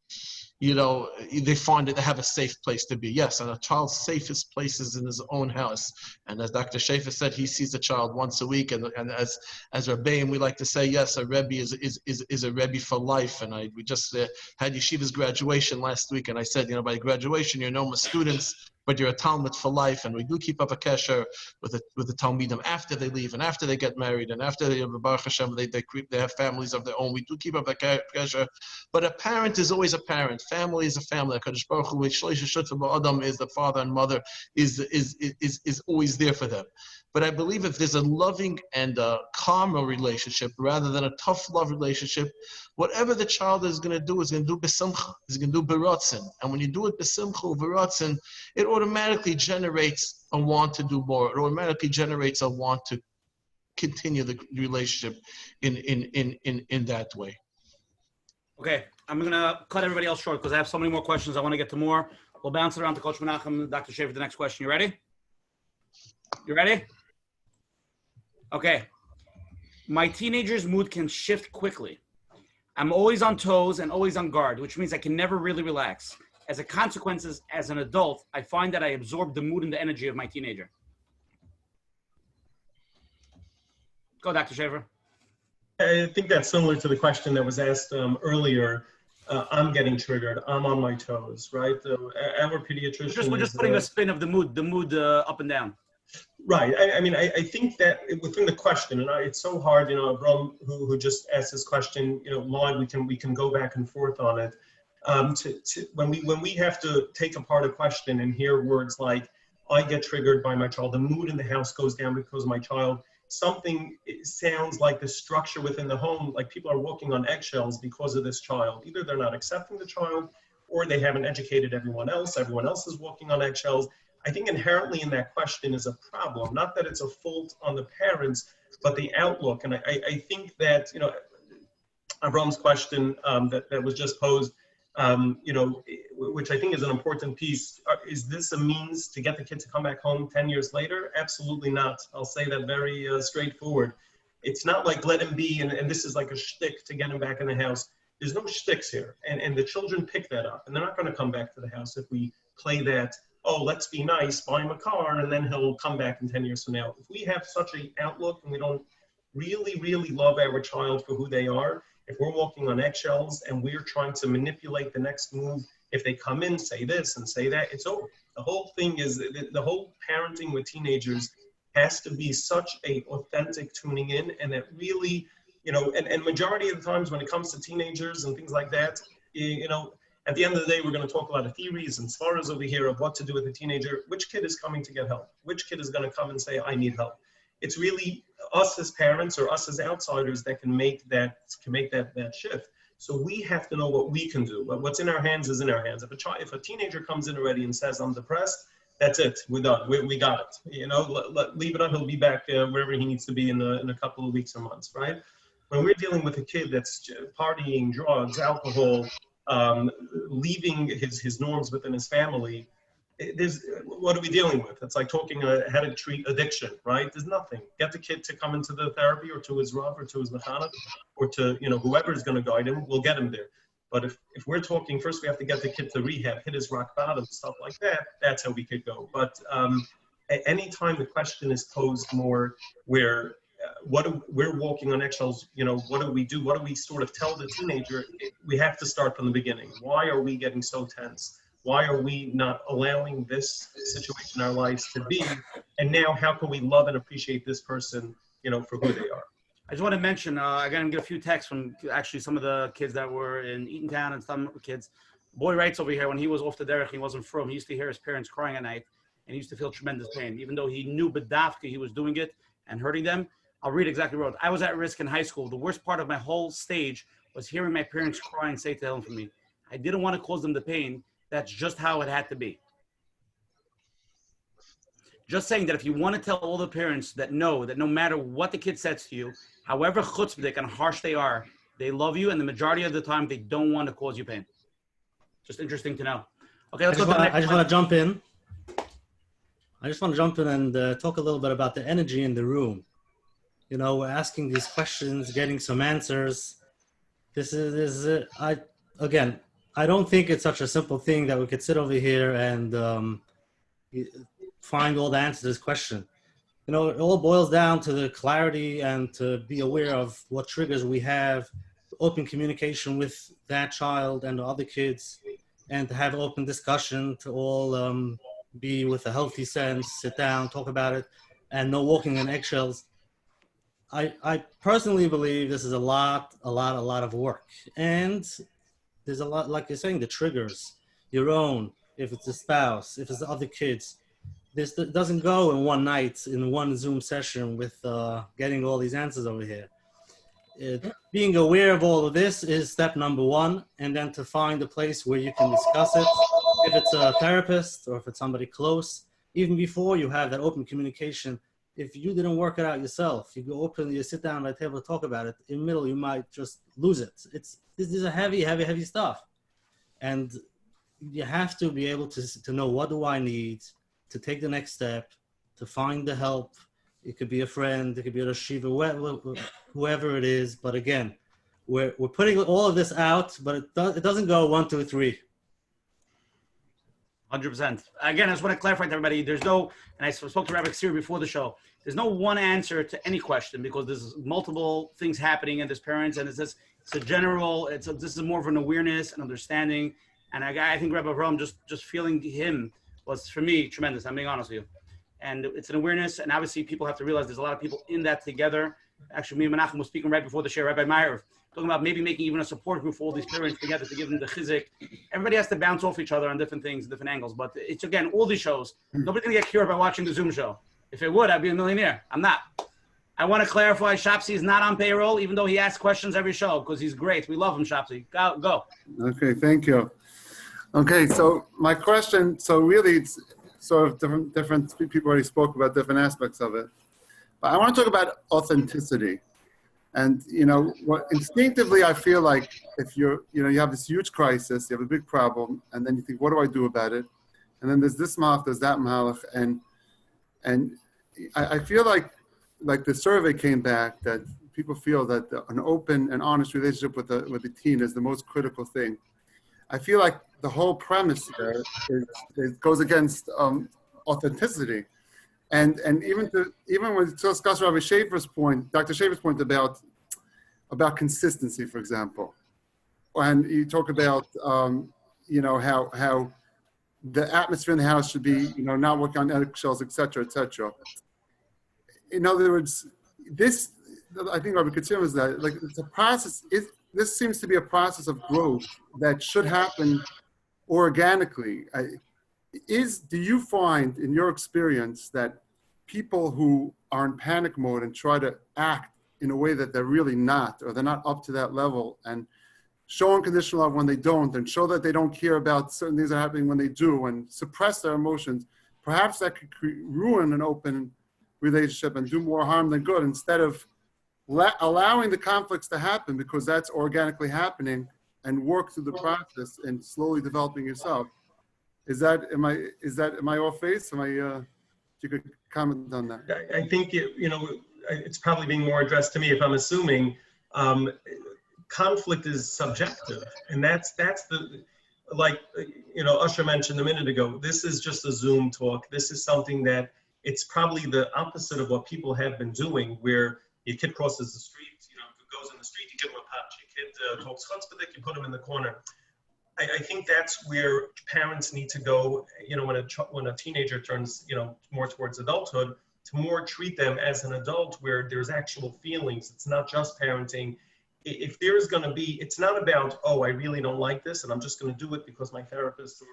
they find that they have a safe place to be. Yes, and a child's safest place is in his own house. And as Dr. Shafer said, he sees the child once a week. And as Rabbi, we like to say, yes, a Rebbe is a Rebbe for life. And we just had Yeshiva's graduation last week. And I said, by graduation, you're no more students, but you're a Talmud for life. And we do keep up a kesher with the Talmidim after they leave and after they get married and after Baruch Hashem, they have families of their own. We do keep up a kesher. But a parent is always a parent. Family is a family. HaKadosh Baruch Hu, Adam is the father and mother is always there for them. But I believe if there's a loving and a calmer relationship rather than a tough love relationship, whatever the child is going to do is going to do besimcha, is going to do beratzin. And when you do it besimcha or beratzin, it automatically generates a want to do more. It automatically generates a want to continue the relationship in that way. Okay, I'm going to cut everybody else short because I have so many more questions. I want to get to more. We'll bounce it around to Coach Menachem, Dr. Shafer, the next question. You ready? You ready? Okay. My teenager's mood can shift quickly. I'm always on toes and always on guard, which means I can never really relax. As a consequence, as an adult, I find that I absorb the mood and the energy of my teenager. Go, Dr. Shafer. I think that's similar to the question that was asked earlier. I'm getting triggered. I'm on my toes, right? Our pediatrician. We're just putting a spin of the mood up and down. Right. I think that within the question, and it's so hard, Rabbi, who just asked this question, live, we can go back and forth on it. When we have to take apart a question and hear words like, I get triggered by my child, the mood in the house goes down because of my child, something sounds like the structure within the home, like people are walking on eggshells because of this child. Either they're not accepting the child or they haven't educated everyone else is walking on eggshells. I think inherently in that question is a problem, not that it's a fault on the parents, but the outlook. And I think that, Avram's question that was just posed, which I think is an important piece. Is this a means to get the kid to come back home 10 years later? Absolutely not. I'll say that very straightforward. It's not like let him be, and this is like a shtick to get him back in the house. There's no shticks here. And the children pick that up, and they're not going to come back to the house if we play that, oh, let's be nice, buy him a car, and then he'll come back in 10 years from now. If we have such an outlook and we don't really, really love our child for who they are, if we're walking on eggshells and we're trying to manipulate the next move, if they come in, say this and say that, it's over. The whole thing is, the whole parenting with teenagers has to be such a authentic tuning in, and that really, and majority of the times when it comes to teenagers and things like that, At the end of the day, we're going to talk about a theories and svaras over here of what to do with a teenager. Which kid is coming to get help? Which kid is going to come and say, I need help? It's really us as parents or us as outsiders that can make that shift. So we have to know what we can do. What's in our hands is in our hands. If a teenager comes in already and says, I'm depressed, that's it. We're done. We got it. You know, leave it on. He'll be back wherever he needs to be in a couple of weeks or months, right? When we're dealing with a kid that's partying, drugs, alcohol, leaving his norms within his family, what are we dealing with? It's like talking how to treat addiction, right? There's nothing. Get the kid to come into the therapy or to his Rav or to his Mechanech or to, whoever is going to guide him, we'll get him there. But if we're talking, first we have to get the kid to rehab, hit his rock bottom, stuff like that, that's how we could go. But at any time the question is posed more where we're walking on eggshells, what do we do? What do we sort of tell the teenager? We have to start from the beginning. Why are we getting so tense? Why are we not allowing this situation in our lives to be? And now how can we love and appreciate this person, for who they are? I just want to mention, I got to get a few texts from actually some of the kids that were in Eatontown and some kids. Boy writes over here, when he was off the derech, he wasn't from. He used to hear his parents crying at night, and he used to feel tremendous pain. Even though he knew Badafka, he was doing it and hurting them. I'll read exactly what I was at risk in high school. The worst part of my whole stage was hearing my parents cry and say to hell for me. I didn't want to cause them the pain. That's just how it had to be. Just saying that if you want to tell all the parents that no matter what the kid says to you, however chutzpahdik and harsh they are, they love you, and the majority of the time they don't want to cause you pain. Just interesting to know. Okay, let's go to the next. I just want to jump in. And talk a little bit about the energy in the room. We're asking these questions, getting some answers. I don't think it's such a simple thing that we could sit over here and find all the answers to this question. It all boils down to the clarity and to be aware of what triggers we have, open communication with that child and the other kids, and to have open discussion, to all be with a healthy sense, sit down, talk about it, and no walking on eggshells. I personally believe this is a lot of work. And there's a lot, like you're saying, the triggers, your own, if it's a spouse, if it's the other kids. This doesn't go in one night, in one Zoom session with getting all these answers over here. Being aware of all of this is step number one, and then to find a place where you can discuss it. If it's a therapist or if it's somebody close, even before you have that open communication, if you didn't work it out yourself, you go open, you sit down at the table to talk about it, in the middle you might just lose it. This is a heavy stuff. And you have to be able to know, what do I need to take the next step, to find the help. It could be a friend, it could be a yeshiva, whoever it is. But again, we're putting all of this out, but it doesn't go 1, 2, 3. 100%. Again, I just want to clarify to everybody, there's no, and I spoke to Rabbi Kaszirer before the show, there's no one answer to any question, because there's multiple things happening in this parents, and this is more of an awareness and understanding. And I think Rabbi Avram, just feeling him was, for me, tremendous. I'm being honest with you. And it's an awareness, and obviously people have to realize there's a lot of people in that together. Actually, me and Menachem was speaking right before the share, Rabbi Meyer, talking about maybe making even a support group for all these parents together to give them the chizik. Everybody has to bounce off each other on different things, different angles. But it's, again, all these shows, nobody's going to get cured by watching the Zoom show. If it would, I'd be a millionaire. I'm not. I want to clarify, Shapsi is not on payroll, even though he asks questions every show, because he's great. We love him, Shapsi. Go. Okay, thank you. Okay, so my question, so really it's sort of different people already spoke about different aspects of it. But I want to talk about authenticity. And, what instinctively I feel like if you have this huge crisis, you have a big problem, and then you think, what do I do about it? And then there's this mahalach, there's that mahalach, and I feel like the survey came back that people feel that an open and honest relationship with the teen is the most critical thing. I feel like the whole premise there goes against authenticity. And even when we discuss Rabbi Shafer's point, Dr. Shafer's point about consistency, for example, and you talk about how the atmosphere in the house should be not working on eggshells, etc., etc. In other words, this, I think Rabbi Kaszirer was that, like, the process is this seems to be a process of growth that should happen organically. Do you find in your experience that people who are in panic mode and try to act in a way that they're really not, or they're not up to that level, and show unconditional love when they don't, and show that they don't care about certain things that are happening when they do, and suppress their emotions, perhaps that could ruin an open relationship and do more harm than good, instead of allowing the conflicts to happen, because that's organically happening, and work through the process and slowly developing yourself. Am I off base? If you could comment on that. I think it's probably being more addressed to me if I'm assuming. Conflict is subjective, and that's the, like Usher mentioned a minute ago. This is just a Zoom talk. This is something that it's probably the opposite of what people have been doing, where your kid crosses the street, goes in the street, you give him a punch. Your kid talks chutzpahdik, you put him in the corner. I think that's where parents need to go, when a teenager turns, more towards adulthood, to more treat them as an adult where there's actual feelings. It's not just parenting. If there is going to be, it's not about, oh, I really don't like this and I'm just going to do it because my therapist or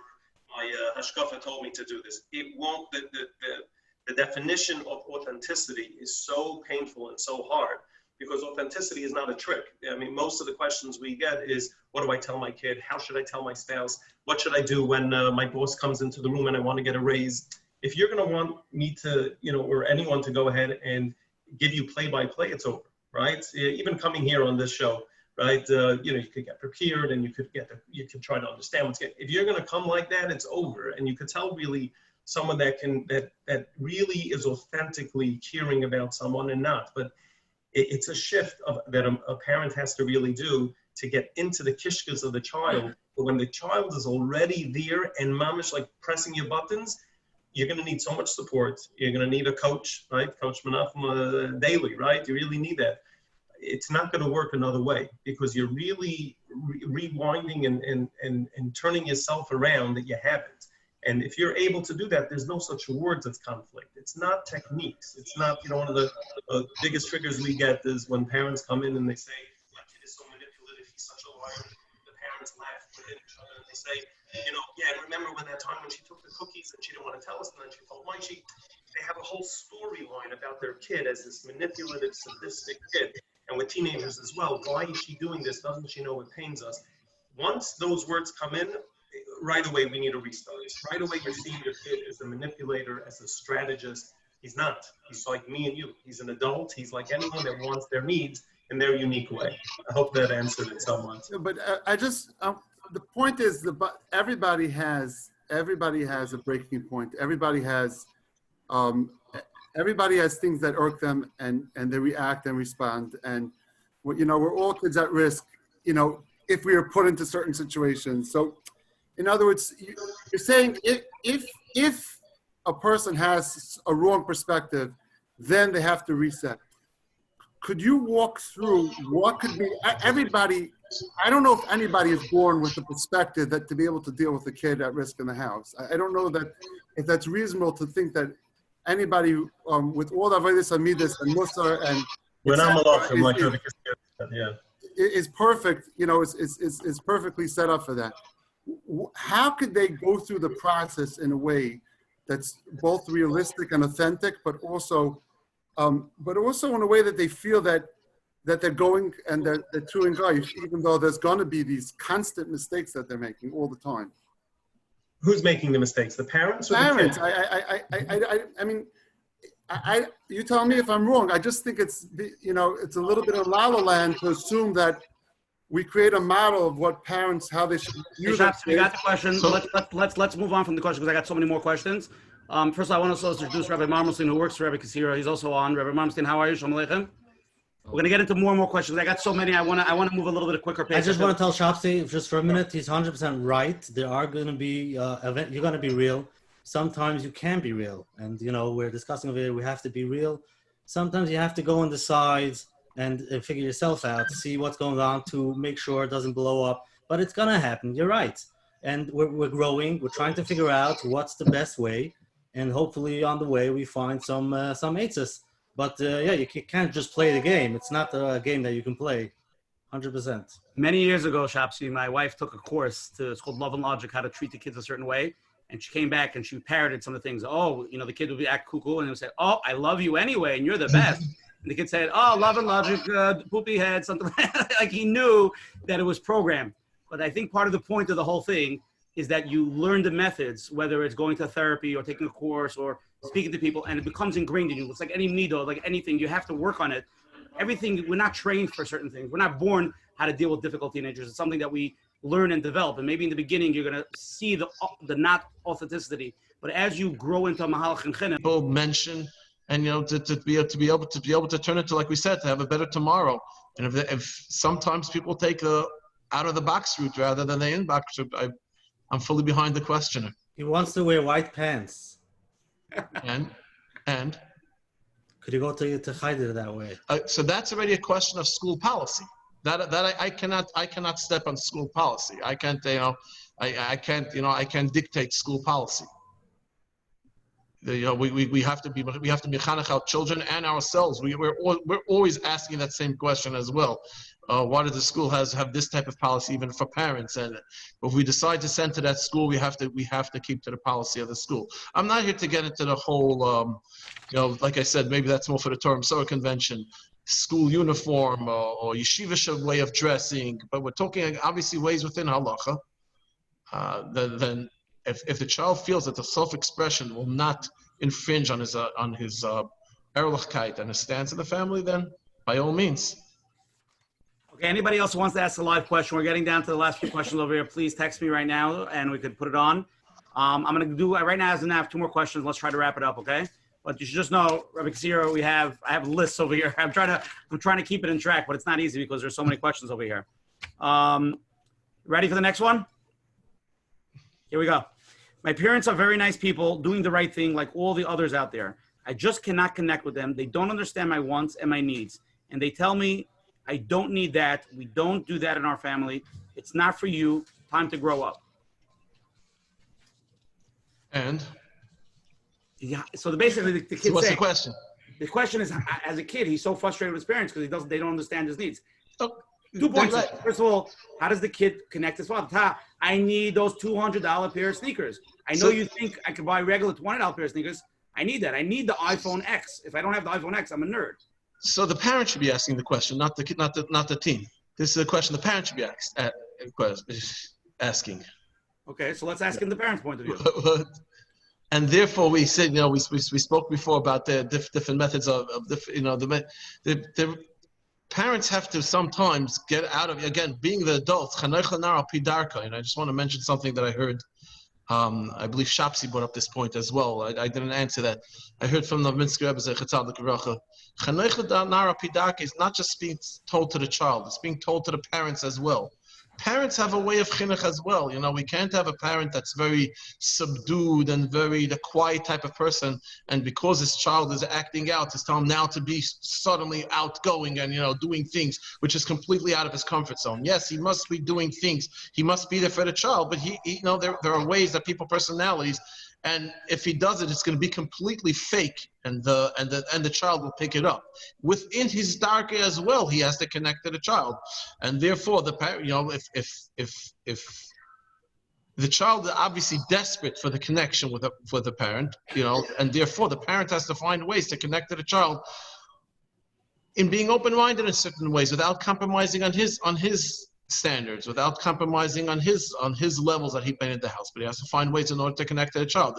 my hashkafa told me to do this. It won't, the definition of authenticity is so painful and so hard, because authenticity is not a trick. I mean, most of the questions we get is, what do I tell my kid? How should I tell my spouse? What should I do when my boss comes into the room and I want to get a raise? If you're going to want me to, or anyone to go ahead and give you play-by-play, it's over, right? Even coming here on this show, right? You could get prepared and you could try to understand what's going on. If you're going to come like that, it's over. And you could tell really someone that really is authentically caring about someone and not. But it's a shift that a parent has to really do to get into the kishkas of the child. But when the child is already there and mamish like pressing your buttons, you're going to need so much support. You're going to need a coach, right? Coach Menachem daily, right? You really need that. It's not going to work another way, because you're really rewinding and turning yourself around that you haven't. And if you're able to do that, there's no such words of conflict. It's not techniques. It's not, one of the biggest triggers we get is when parents come in and they say, my kid is so manipulative, he's such a liar. The parents laugh within each other and they say, yeah, remember when that time when she took the cookies and she didn't want to tell us, and then she told Maishi. They have a whole storyline about their kid as this manipulative, sadistic kid. And with teenagers as well, why is she doing this? Doesn't she know it pains us? Once those words come in, right away we need a restart. Right away you're seeing your kid as a manipulator, as a strategist. He's not. He's like me and you. He's an adult. He's like anyone that wants their needs in their unique way. I hope that answered it somewhat. Yeah, but the point is, everybody has a breaking point. Everybody has things that irk them, and they react and respond. And we're all kids at risk, if we are put into certain situations. So, in other words, you're saying if a person has a wrong perspective, then they have to reset. Could you walk through what could be everybody? I don't know if anybody is born with the perspective that to be able to deal with a kid at risk in the house. I don't know that if that's reasonable to think that anybody with all the avodas amidas and musar and is perfect. Is perfectly set up for that. How could they go through the process in a way that's both realistic and authentic, but also in a way that they feel that they're going and they're true in life, even though there's going to be these constant mistakes that they're making all the time? Who's making the mistakes? The parents or parents. The kids? You tell me if I'm wrong. I just think it's a little bit of la la land to assume that we create a model of what parents, how they should use it. We got the question. So let's move on from the question, because I got so many more questions. First, I want to introduce Rabbi Marmelstein, who works for Rabbi Kaszirer. He's also on. Rabbi Marmelstein, how are you? Shalom Aleichem. We're going to get into more and more questions. I got so many. I want to move a little bit of quicker pace. I just want to tell Shapsi, just for a minute, he's 100% right. There are going to be you're going to be real. Sometimes you can be real, and we're discussing over here. We have to be real. Sometimes you have to go on the sides and figure yourself out, to see what's going on, to make sure it doesn't blow up. But it's gonna happen. You're right, and we're growing. We're trying to figure out what's the best way, and hopefully on the way we find some answers. But you can't just play the game. It's not a game that you can play. 100%. Many years ago, Shapsi, my wife took a course it's called Love and Logic, how to treat the kids a certain way. And she came back and she parroted some of the things. Oh, the kid would be act cuckoo and he would say, oh, I love you anyway, and you're the best. And the kid said, oh, Love and Logic, poopy head, something like he knew that it was programmed. But I think part of the point of the whole thing is that you learn the methods, whether it's going to therapy or taking a course or speaking to people, and it becomes ingrained in you. It's like any mido, like anything, you have to work on it. Everything, we're not trained for certain things. We're not born how to deal with difficult teenagers. It's something that we learn and develop. And maybe in the beginning, you're going to see the not authenticity. But as you grow into a mahalach and chinuch, people mention, and to be able to turn it to, like we said, to have a better tomorrow. And if sometimes people take the out of the box route rather than the in box route, I'm fully behind the questioner. He wants to wear white pants. And could you go to Kaszirer that way? So that's already a question of school policy. That I cannot step on school policy. I can't I can't dictate school policy. We have to be mechanech our children and ourselves. We're always asking that same question as well. Why does the school have this type of policy even for parents? And if we decide to send to that school, we have to keep to the policy of the school. I'm not here to get into the whole, like I said, maybe that's more for the Torah and Sorah convention, school uniform or yeshivish way of dressing. But we're talking obviously ways within halacha. Then if the child feels that the self-expression will not infringe on his ehrlichkeit and his stance in the family, then by all means. Okay, anybody else who wants to ask a live question? We're getting down to the last few questions over here. Please text me right now, and we could put it on. I'm going to do right now. As I have 2 more questions. Let's try to wrap it up, okay? But you should just know, Rabbi Kaszirer, I have lists over here. I'm trying to keep it in track, but it's not easy because there's so many questions over here. Ready for the next one? Here we go. My parents are very nice people, doing the right thing like all the others out there. I just cannot connect with them. They don't understand my wants and my needs, and they tell me, I don't need that. We don't do that in our family. It's not for you. Time to grow up. And? Yeah. So basically, the kid. So what's the question? The question is, as a kid, he's so frustrated with his parents because they don't understand his needs. Oh, 2 points. right. First of all, how does the kid connect his father? I need those $200 pair of sneakers. I know you think I could buy a regular $20 pair of sneakers. I need that. I need the iPhone X. If I don't have the iPhone X, I'm a nerd. So the parent should be asking the question, not the teen. This is a question the parent should be asking. Okay, so let's ask him the parent's point of view. And therefore, we said, we spoke before about the different methods the parents have to sometimes get out of, again, being the adults. And I just want to mention something that I heard. I believe Shapsi brought up this point as well. I didn't answer that. I heard from the Minsker Rebbe Zechatzal Karacha. Chanech Nara Pidaka is not just being told to the child; it's being told to the parents as well. Parents have a way of chinuch as well. We can't have a parent that's very subdued and very the quiet type of person, and because his child is acting out, to tell him now to be suddenly outgoing and doing things which is completely out of his comfort zone. Yes, he must be doing things. He must be there for the child, but there are ways that people personalities. And if he does it, it's going to be completely fake, and the child will pick it up. Within his dark as well, he has to connect to the child, and therefore the parent, if the child is obviously desperate for the connection with the parent, and therefore the parent has to find ways to connect to the child in being open-minded in certain ways, without compromising on his standards, without compromising on his levels that he made in the house, but he has to find ways in order to connect to the child.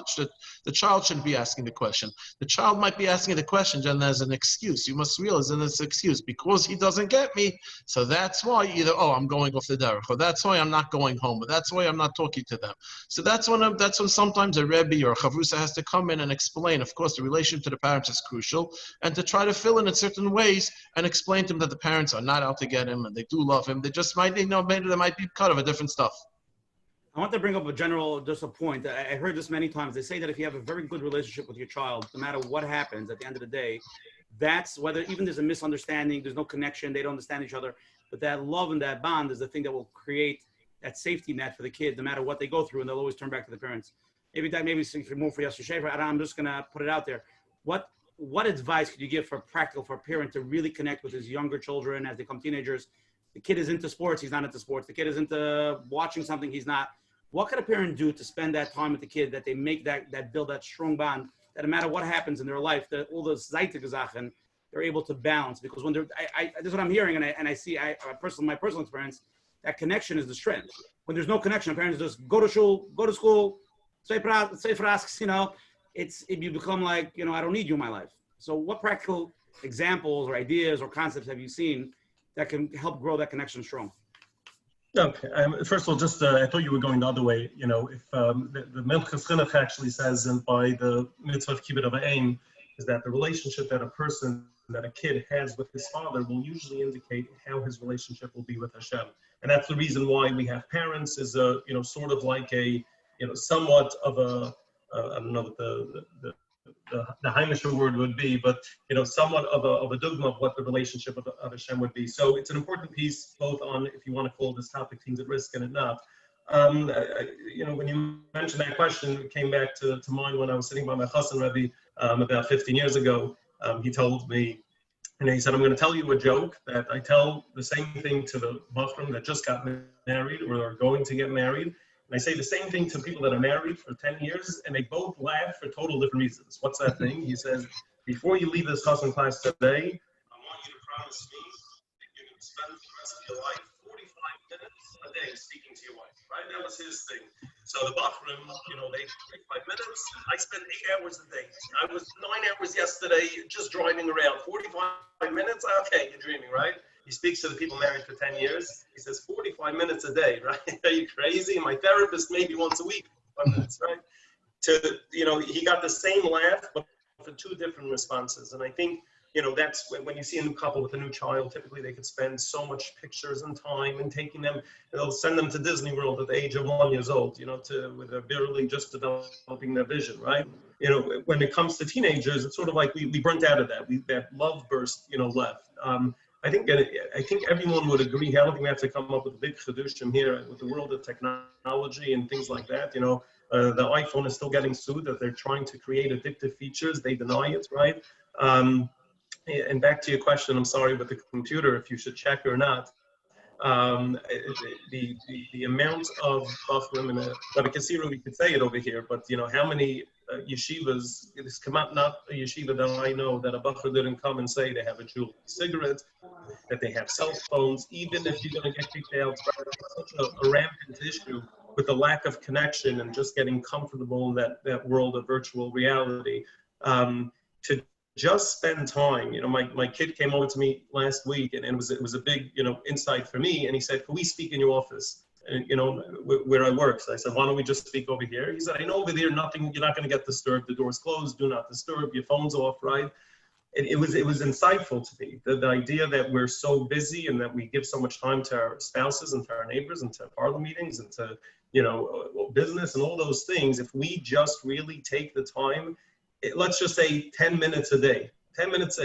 The child shouldn't be asking the question. The child might be asking the question and as an excuse. You must realize that it's an excuse because he doesn't get me. So that's why either I'm going off the derech, or that's why I'm not going home, or that's why I'm not talking to them. So that's when sometimes a Rebbe or a Chavrusa has to come in and explain. Of course, the relationship to the parents is crucial, and to try to fill in certain ways and explain to him that the parents are not out to get him and they do love him. They just might. Maybe there might be cut of a different stuff. I want to bring up just a point. I heard this many times. They say that if you have a very good relationship with your child, no matter what happens, at the end of the day, that's whether even there's a misunderstanding, there's no connection, they don't understand each other, but that love and that bond is the thing that will create that safety net for the kid, no matter what they go through, and they'll always turn back to the parents. Maybe more for Yossi Shafer. I'm just going to put it out there. What advice could you give for a parent to really connect with his younger children as they become teenagers, The kid is into sports, he's not into sports. The kid is into watching something, he's not. What could a parent do to spend that time with the kid, that they make that build that strong bond, that no matter what happens in their life, that all those zeitige Sachen, they're able to balance? Because when this is what I'm hearing, and I see, my personal experience, that connection is the strength. When there's no connection, parents just go to school, say frasks, you become like, I don't need you in my life. So what practical examples or ideas or concepts have you seen that can help grow that connection strong? Okay. First of all, just I thought you were going the other way. If the Menachem actually says, and by the mitzvah of kibbud of aim, is that the relationship that a kid has with his father will usually indicate how his relationship will be with Hashem. And that's the reason why we have parents, is sort of like a, somewhat of a, I don't know what the Heimischer word would be, but somewhat of a dogma of what the relationship of Hashem would be. So it's an important piece, both on, if you want to call this topic teens at risk and it not. When you mentioned that question, it came back to mind when I was sitting by my chassan Rabbi about 15 years ago. He told me, he said, I'm going to tell you a joke that I tell the same thing to the bachrim that just got married or are going to get married. And I say the same thing to people that are married for 10 years, and they both laugh for total different reasons. What's that thing? He says, before you leave this chassan class today, I want you to promise me that you're going to spend the rest of your life 45 minutes a day speaking to your wife, right? That was his thing. So the bachrim, they 45 minutes. I spend 8 hours a day. I was 9 hours yesterday just driving around. 45 minutes? Okay, you're dreaming, right? He speaks to the people married for 10 years. He says 45 minutes a day, right? Are you crazy? My therapist maybe once a week, 5 minutes, right? He got the same laugh, but for two different responses. And I think, that's when you see a new couple with a new child, typically they could spend so much pictures and time and taking them, they'll send them to Disney World at the age of 1 year old, with they're barely just developing their vision, right? When it comes to teenagers, it's sort of like we burnt out of that. That love burst, left. I think everyone would agree. I don't think we have to come up with a big chedushim here with the world of technology and things like that. The iPhone is still getting sued that they're trying to create addictive features. They deny it, right? And back to your question, I'm sorry, but the computer, if you should check or not, the amount of bachrim, and Rabbi Kaszirer, we could say it over here, but how many yeshivas, this come up, not a yeshiva that I know that a bachur didn't come and say they have a jewel cigarette, that they have cell phones, even if you're going to get kicked out. It's such a rampant issue with the lack of connection and just getting comfortable in that world of virtual reality. To just spend time. My kid came over to me last week, and it was a big, insight for me. And he said, "Can we speak in your office?" And, where I work. So I said, "Why don't we just speak over here?" He said, "I know over there, nothing. You're not going to get disturbed. The door's closed. Do not disturb. Your phone's off, right?" And it was insightful to me. The idea that we're so busy and that we give so much time to our spouses and to our neighbors and to parlor meetings and to business and all those things. If we just really take the time. Let's just say 10 minutes a day. 10 minutes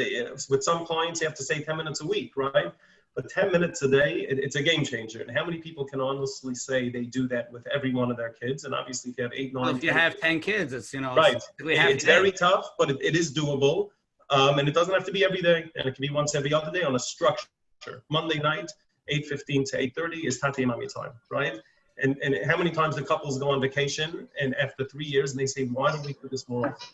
with some clients, you have to say 10 minutes a week, right? But 10 minutes a day, it's a game changer. And how many people can honestly say they do that with every one of their kids? And obviously, if you have 8, 9, well, if you have 10 kids, it's right. It's very tough, but it is doable. And it doesn't have to be every day, and it can be once every other day on a structure. Monday night, 8:15 to 8:30 is Tati Mami time, right? And how many times the couples go on vacation, and after 3 years, and they say, "Why don't we do this more often?"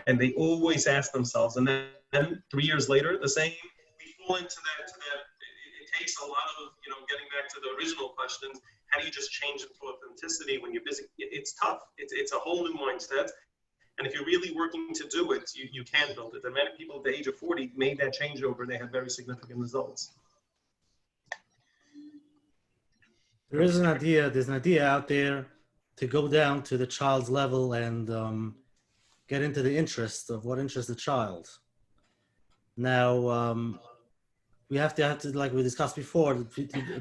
And they always ask themselves, and then 3 years later, the same, we fall into that, it takes a lot of, getting back to the original questions, how do you just change into authenticity when you're busy? It's tough. It's a whole new mindset. And if you're really working to do it, you can build it. And many people at the age of 40 made that changeover, and they had very significant results. There's an idea out there to go down to the child's level and get into the interest of what interests the child. Now, we have to, like we discussed before,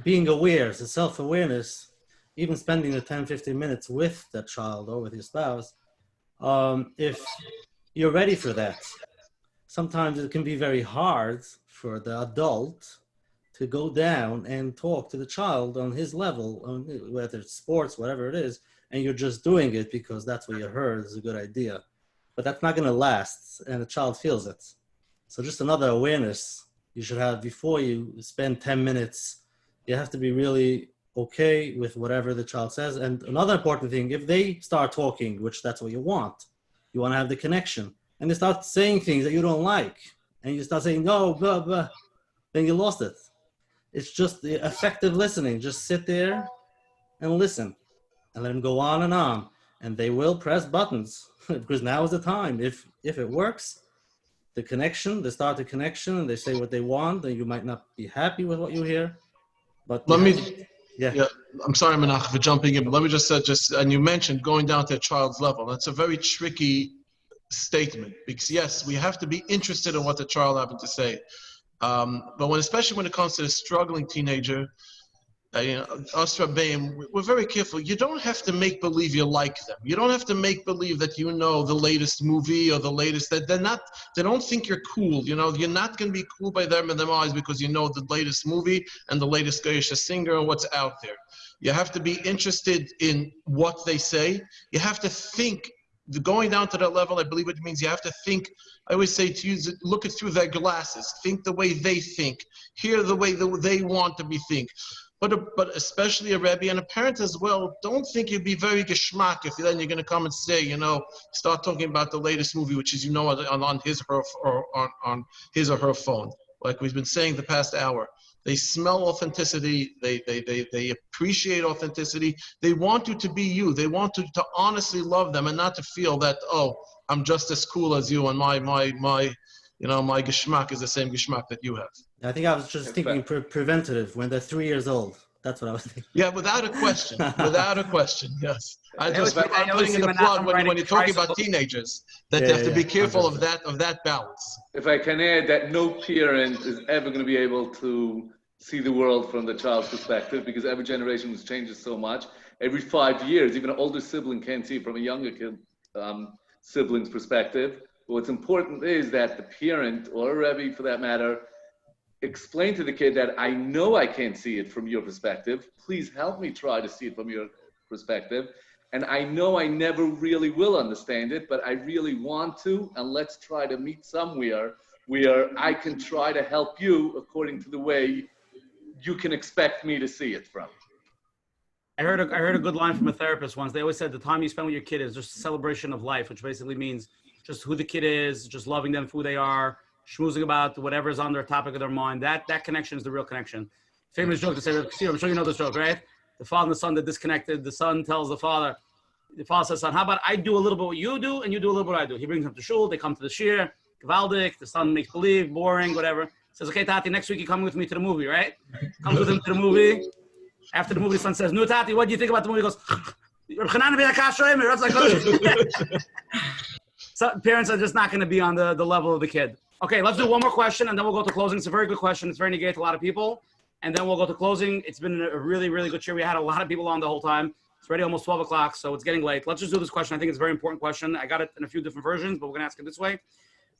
being aware, the self-awareness, even spending the 10, 15 minutes with that child or with your spouse, if you're ready for that. Sometimes it can be very hard for the adult to go down and talk to the child on his level, whether it's sports, whatever it is, and you're just doing it because that's what you heard is a good idea. But that's not going to last, and the child feels it. So just another awareness you should have before you spend 10 minutes You have to be really okay with whatever the child says. And another important thing, if they start talking, which that's what you want to have the connection, and they start saying things that you don't like, and you start saying, no, blah, blah, then you lost it. It's just the effective listening. Just sit there and listen and let them go on, and they will press buttons because now is the time. If it works, the connection, they start the connection and they say what they want, and you might not be happy with what you hear, but yeah. I'm sorry, Menachem, for jumping in, but let me just say, and you mentioned going down to a child's level. That's a very tricky statement because yes, we have to be interested in what the child having to say. But especially when it comes to the struggling teenager, us Rabbeim, we're very careful. You don't have to make believe you like them. You don't have to make believe that you know the latest movie or the latest. They don't think you're cool. You're not going to be cool by them in their eyes because you know the latest movie and the latest Goyish singer and what's out there. You have to be interested in what they say. You have to think. Going down to that level, I believe it means you have to think. I always say to use it, look it through their glasses. Think the way they think. Hear the way they want to be think. But especially a Rebbe and a parent as well, don't think you'd be very geschmack if then you're going to come and say, start talking about the latest movie, which is, on his or her phone. Like we've been saying the past hour. They smell authenticity. They appreciate authenticity. They want you to be you. They want you to honestly love them and not to feel that, oh, I'm just as cool as you and my geschmack is the same geschmack that you have. I think I was just thinking preventative when they're 3 years old. That's what I was thinking. Yeah, without a question. Without a question, yes. I'm putting in the plug when you're talking about teenagers that they have to be careful of that balance. If I can add that no parent is ever going to be able to see the world from the child's perspective because every generation changes so much. Every 5 years, even an older sibling can't see from a younger kid, sibling's perspective. But what's important is that the parent, or a Rebbe for that matter, explain to the kid that I know I can't see it from your perspective. Please help me try to see it from your perspective. And I know I never really will understand it, but I really want to. And let's try to meet somewhere where I can try to help you according to the way you can expect me to see it from. I heard a good line from a therapist once. They always said the time you spend with your kid is just a celebration of life, which basically means just who the kid is, just loving them for who they are, schmoozing about whatever is on their topic of their mind. That connection is the real connection. Famous joke to say, I'm sure you know this joke, right? The father and the son, they're disconnected. The son tells the father says, son, how about I do a little bit what you do and you do a little bit what I do? He brings them to shul, they come to the shir, Gavaldik, the son makes believe, boring, whatever. Says, okay, Tati, next week you're coming with me to the movie, right? Comes with him to the movie. After the movie, the son says, no, Tati, what do you think about the movie? He goes, so parents are just not going to be on the level of the kid. Okay, let's do one more question, and then we'll go to closing. It's a very good question. It's very negate to a lot of people. And then we'll go to closing. It's been a really, really good show. We had a lot of people on the whole time. It's already almost 12 o'clock, so it's getting late. Let's just do this question. I think it's a very important question. I got it in a few different versions, but we're going to ask it this way.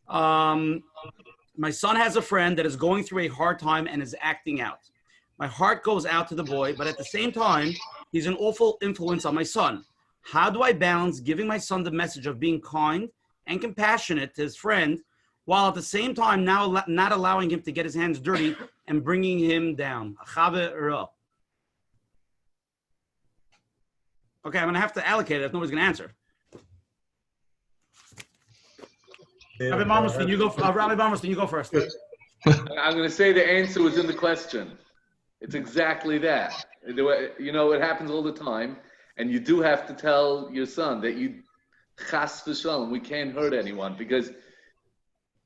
My son has a friend that is going through a hard time and is acting out. My heart goes out to the boy, but at the same time, he's an awful influence on my son. How do I balance giving my son the message of being kind and compassionate to his friend, while at the same time now not allowing him to get his hands dirty and bringing him down? Okay, I'm going to have to allocate it if nobody's going to answer. Rabbi Bernfeld, you go first. I'm going to say the answer was in the question. It's exactly that. It happens all the time, and you do have to tell your son that chas v'shalom, we can't hurt anyone, because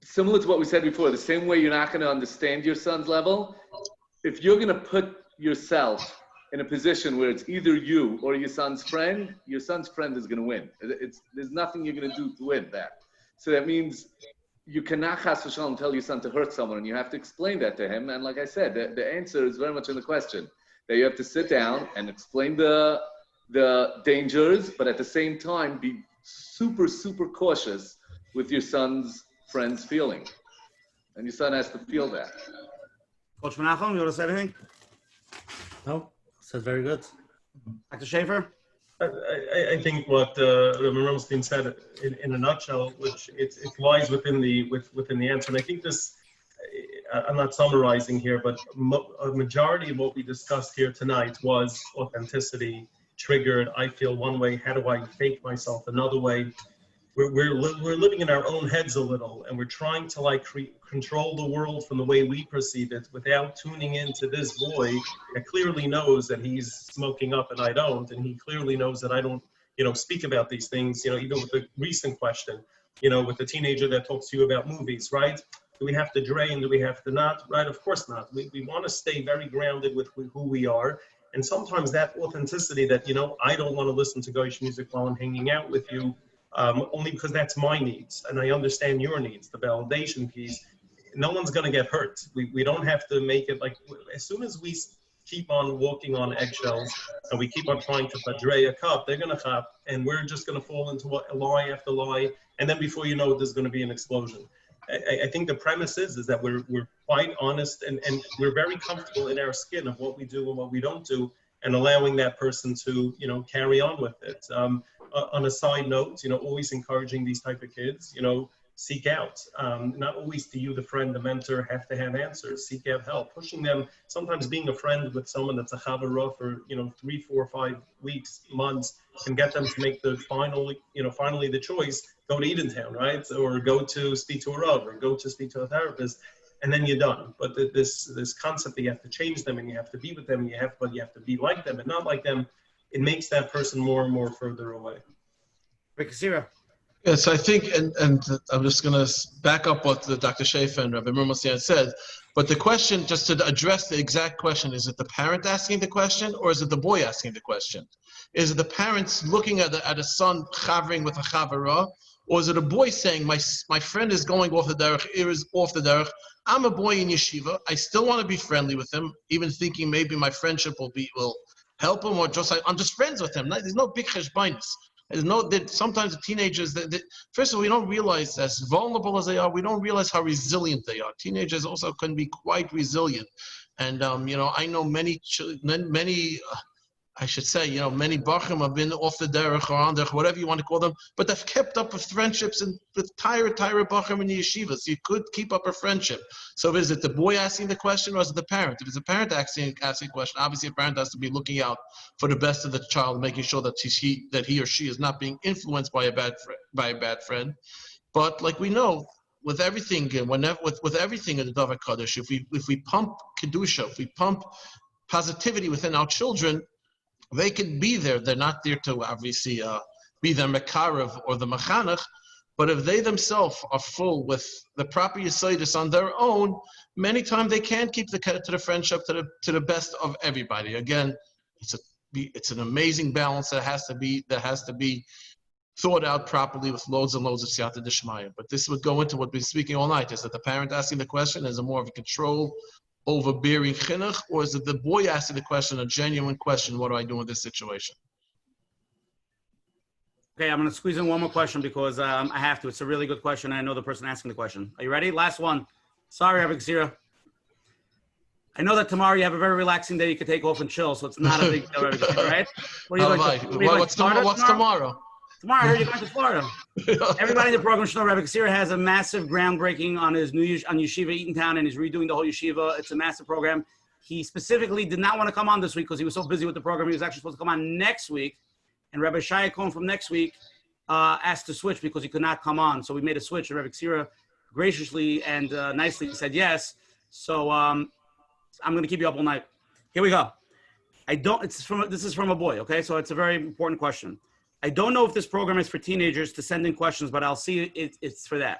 similar to what we said before, the same way you're not going to understand your son's level, if you're going to put yourself in a position where it's either you or your son's friend is going to win. There's nothing you're going to do to win that. So that means you cannot chas v'shalom tell your son to hurt someone, and you have to explain that to him. And like I said, the answer is very much in the question, that you have to sit down and explain the dangers, but at the same time be super, super cautious with your son's friend's feeling. And your son has to feel that. Coach Menachem, you want to say anything? No, said very good. Dr. Shafer? I think what Rabbi Bernfeld said in a nutshell, which it lies within the answer. And I think this, I'm not summarizing here, but a majority of what we discussed here tonight was authenticity, triggered. I feel one way. How do I fake myself another way? We're living in our own heads a little, and we're trying to like control the world from the way we perceive it without tuning into this boy that clearly knows that he's smoking up and I don't, and he clearly knows that I don't, speak about these things, even with the recent question, with the teenager that talks to you about movies, right? Do we have to drain? Do we have to not? Right? Of course not. We want to stay very grounded with who we are. And sometimes that authenticity that, I don't want to listen to Goyish music while I'm hanging out with you, only because that's my needs. And I understand your needs, the validation piece. No one's going to get hurt. We don't have to make it like, as soon as we keep on walking on eggshells and we keep on trying to padre a cup, they're going to chop, and we're just going to fall into a lie after lie. And then before you know it, there's going to be an explosion. I think the premise is that we're quite honest and we're very comfortable in our skin of what we do and what we don't do, and allowing that person to, carry on with it. On a side note, always encouraging these type of kids, seek out. Not always do you, the friend, the mentor, have to have answers. Seek out help. Pushing them, sometimes being a friend with someone that's a chavara for, 3, 4, 5 weeks, months, can get them to make the finally the choice, go to Edentown, right? Or go to speak to a Rav, or go to speak to a therapist, and then you're done. But this concept that you have to change them and you have to be with them, but you have to be like them and not like them, it makes that person more and more further away. Kaszirer. Yes, I think, and I'm just going to back up what Dr. Shafer and Rabbi Murmasian said, but the question, just to address the exact question, is it the parent asking the question, or is it the boy asking the question? Is it the parents looking at a son chavering with a chavara, or is it a boy saying, my friend is going off the derech, is off the derech, I'm a boy in yeshiva, I still want to be friendly with him, even thinking maybe my friendship will help him, or just I'm just friends with him. There's no big cheshbainis. There's no that sometimes the teenagers that first of all, we don't realize, as vulnerable as they are, we don't realize how resilient they are. Teenagers also can be quite resilient, and I know many I should say, many Bachim have been off the derech or on derech, whatever you want to call them, but they've kept up with friendships and with Tyra Bachim in the yeshivas. So you could keep up a friendship. So is it the boy asking the question, or is it the parent? If it's a parent asking a question, obviously a parent has to be looking out for the best of the child, making sure that he or she is not being influenced by a bad friend. But like we know, with everything, with everything in the Davar Kaddish, if we pump kedusha, if we pump positivity within our children, they can be there. They're not there to obviously be the mekarev or the mechanech, but if they themselves are full with the proper yesodis on their own, many times they can keep the friendship to the best of everybody. Again, it's an amazing balance that has to be thought out properly with loads and loads of siyata d'shmaya. But this would go into what we're speaking all night: is that the parent asking the question is more of a control overbearing chinuch, or is it the boy asking the question, a genuine question, what do I do in this situation? Okay, I'm going to squeeze in one more question because I have to. It's a really good question. I know the person asking the question. Are you ready? Last one. Sorry, Rabbi Kaszirer. I know that tomorrow you have a very relaxing day. You can take off and chill, so it's not a big deal, Rabbi Kaszirer, right? What's tomorrow? Tomorrow, I heard you're going to Florida. Everybody in the program should know Rabbi Kaszirer has a massive groundbreaking on his on Yeshiva Eatontown, and he's redoing the whole yeshiva. It's a massive program. He specifically did not want to come on this week because he was so busy with the program. He was actually supposed to come on next week, and Rabbi Shaya Cohen from next week asked to switch because he could not come on. So we made a switch, and Rabbi Kaszirer graciously and nicely said yes. So I'm going to keep you up all night. Here we go. This is from a boy, okay? So it's a very important question. I don't know if this program is for teenagers to send in questions, but I'll see it's for that.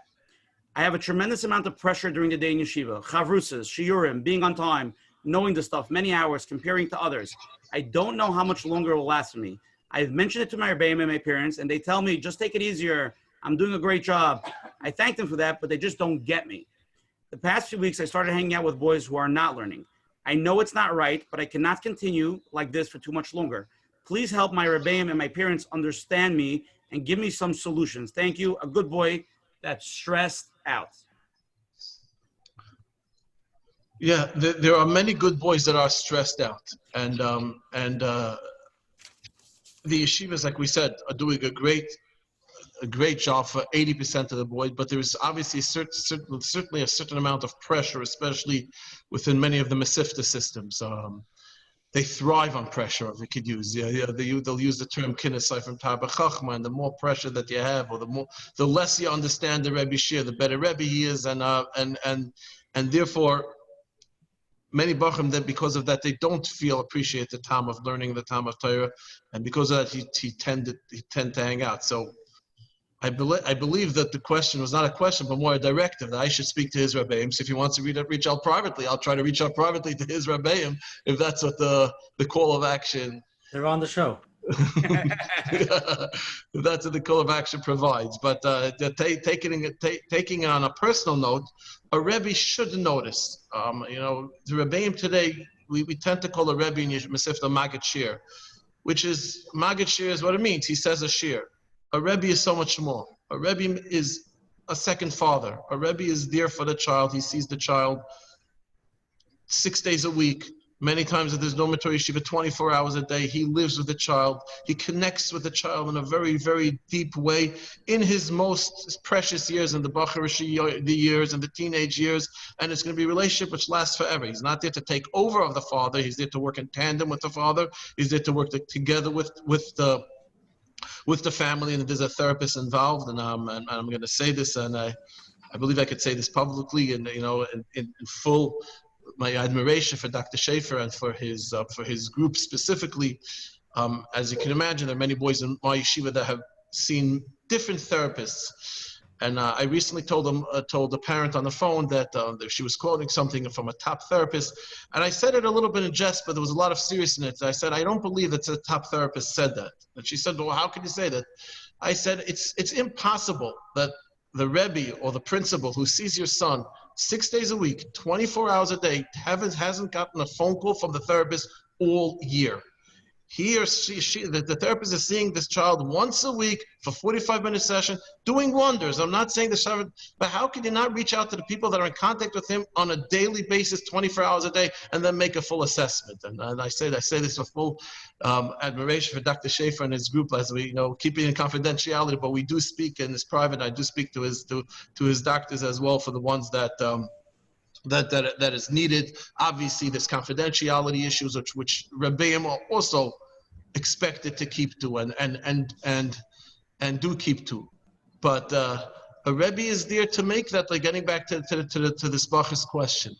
I have a tremendous amount of pressure during the day in yeshiva. Chavrusas, shiurim, being on time, knowing the stuff, many hours, comparing to others. I don't know how much longer it will last for me. I've mentioned it to my Rabbi and my parents, and they tell me, just take it easier. I'm doing a great job. I thank them for that, but they just don't get me. The past few weeks, I started hanging out with boys who are not learning. I know it's not right, but I cannot continue like this for too much longer. Please help my Rebbeim and my parents understand me and give me some solutions. Thank you. A good boy that's stressed out. Yeah, there are many good boys that are stressed out. And the yeshivas, like we said, are doing a great a great job for 80% of the boys, but there's obviously certainly a certain amount of pressure, especially within many of the Mesifta systems. They thrive on pressure, if we could use. They'll use the term kinesai from Tarba Chachma, and the more pressure that you have, or the less you understand the Rebbe Shir, the better Rebbe he is, and therefore, many Bachim, that because of that, they don't appreciate the time of learning the time of Torah, and because of that, he tend to hang out. So I believe that the question was not a question, but more a directive that I should speak to his Rabbeim. So if he wants to reach out privately, I'll try to reach out privately to his Rabbeim, if that's what the call of action. They're on the show. If that's what the call of action provides. But taking it on a personal note, a Rebbe should notice. The Rebbeim today, we tend to call a Rebbe in Mesifta Maggid Shir, which is, Maggid Shir is what it means. He says a Shir. A Rebbe is so much more. A Rebbe is a second father. A Rebbe is there for the child. He sees the child 6 days a week. Many times if there's no Torah yeshiva, 24 hours a day. He lives with the child. He connects with the child in a very, very deep way in his most precious years, in the Bacharish years and the teenage years. And it's going to be a relationship which lasts forever. He's not there to take over of the father. He's there to work in tandem with the father. He's there to work together with the family, and there's a therapist involved, and I'm going to say this, and I believe I could say this publicly, and in full, my admiration for Dr. Shafer and for his group specifically. As you can imagine, there are many boys in my yeshiva that have seen different therapists. And I recently told the parent on the phone that she was quoting something from a top therapist. And I said it a little bit in jest, but there was a lot of seriousness. I said, I don't believe that a top therapist said that. And she said, well, how can you say that? I said, it's impossible that the Rebbe or the principal who sees your son 6 days a week, 24 hours a day, hasn't gotten a phone call from the therapist all year. He or she, the therapist is seeing this child once a week for 45-minute session, doing wonders. I'm not saying the Shabbat, but how can you not reach out to the people that are in contact with him on a daily basis, 24 hours a day, and then make a full assessment? And I say this with full admiration for Dr. Shafer and his group, as we keeping in confidentiality, but we do speak in this private. I do speak to his doctors as well for the ones that is needed. Obviously, there's confidentiality issues which Rabbeim are also expected to keep to and do keep to. But a Rebbe is there to make that, like getting back to this Bach's question.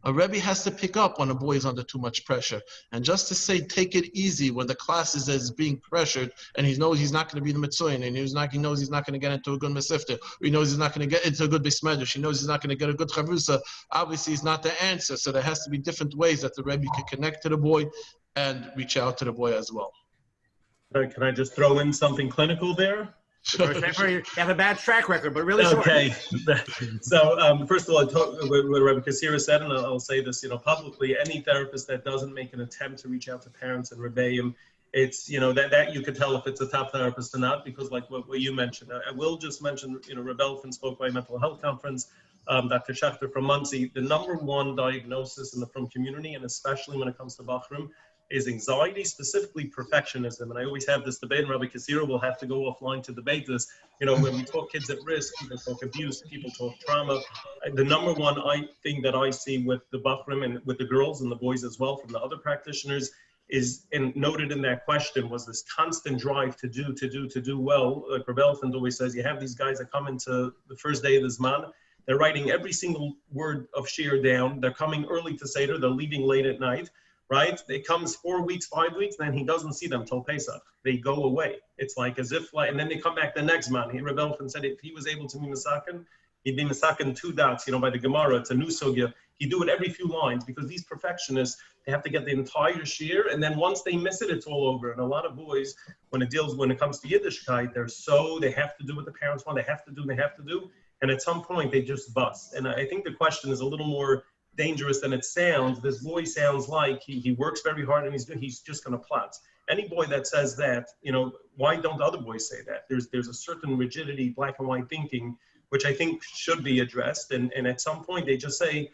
A Rebbe has to pick up when a boy is under too much pressure. And just to say, take it easy when the class is being pressured and he knows he's not going to be the Mitzuyin, and he knows he's not going to get into a good Mesifta, or he knows he's not going to get into a good Bismedrash, he knows he's not going to get a good Chavrusa, obviously he's not the answer. So there has to be different ways that the Rebbe can connect to the boy and reach out to the boy as well. Can I just throw in something clinical there? You have a bad track record, but really short. Okay. So first of all, what Rabbi Kaszirer said, and I'll say this, publicly, any therapist that doesn't make an attempt to reach out to parents and Rebbeim, it's, that you could tell if it's a top therapist or not, because like what you mentioned, I will just mention, Bernfeld spoke by a mental health conference, Dr. Shafer from Muncie, the number one diagnosis in the frum community, and especially when it comes to Bachrim, is anxiety, specifically perfectionism. And I always have this debate, and Rabbi Kaszirer will have to go offline to debate this. When we talk kids at risk, people talk abuse, people talk trauma. The number one thing that I see with the Bachrim and with the girls and the boys as well from the other practitioners is, and noted in that question, was this constant drive to do well. Like Bernfeld always says, you have these guys that come into the first day of the Zman, they're writing every single word of Shir down, they're coming early to Seder, they're leaving late at night. Right? It comes 4 weeks, 5 weeks, then he doesn't see them till Pesach. They go away. It's like as if, and then they come back the next month. Bernfeld said if he was able to be Masakin, he'd be Masakin 2 dots, by the Gemara. It's a new sugya. He'd do it every few lines because these perfectionists, they have to get the entire shir, and then once they miss it, it's all over. And a lot of boys, when it comes to Yiddishkeit, they have to do what the parents want. They have to do. And at some point, they just bust. And I think the question is a little more dangerous than it sounds. This boy sounds like he works very hard and he's just going to plot. Any boy that says that, why don't other boys say that? There's a certain rigidity, black and white thinking, which I think should be addressed. And at some point they just say,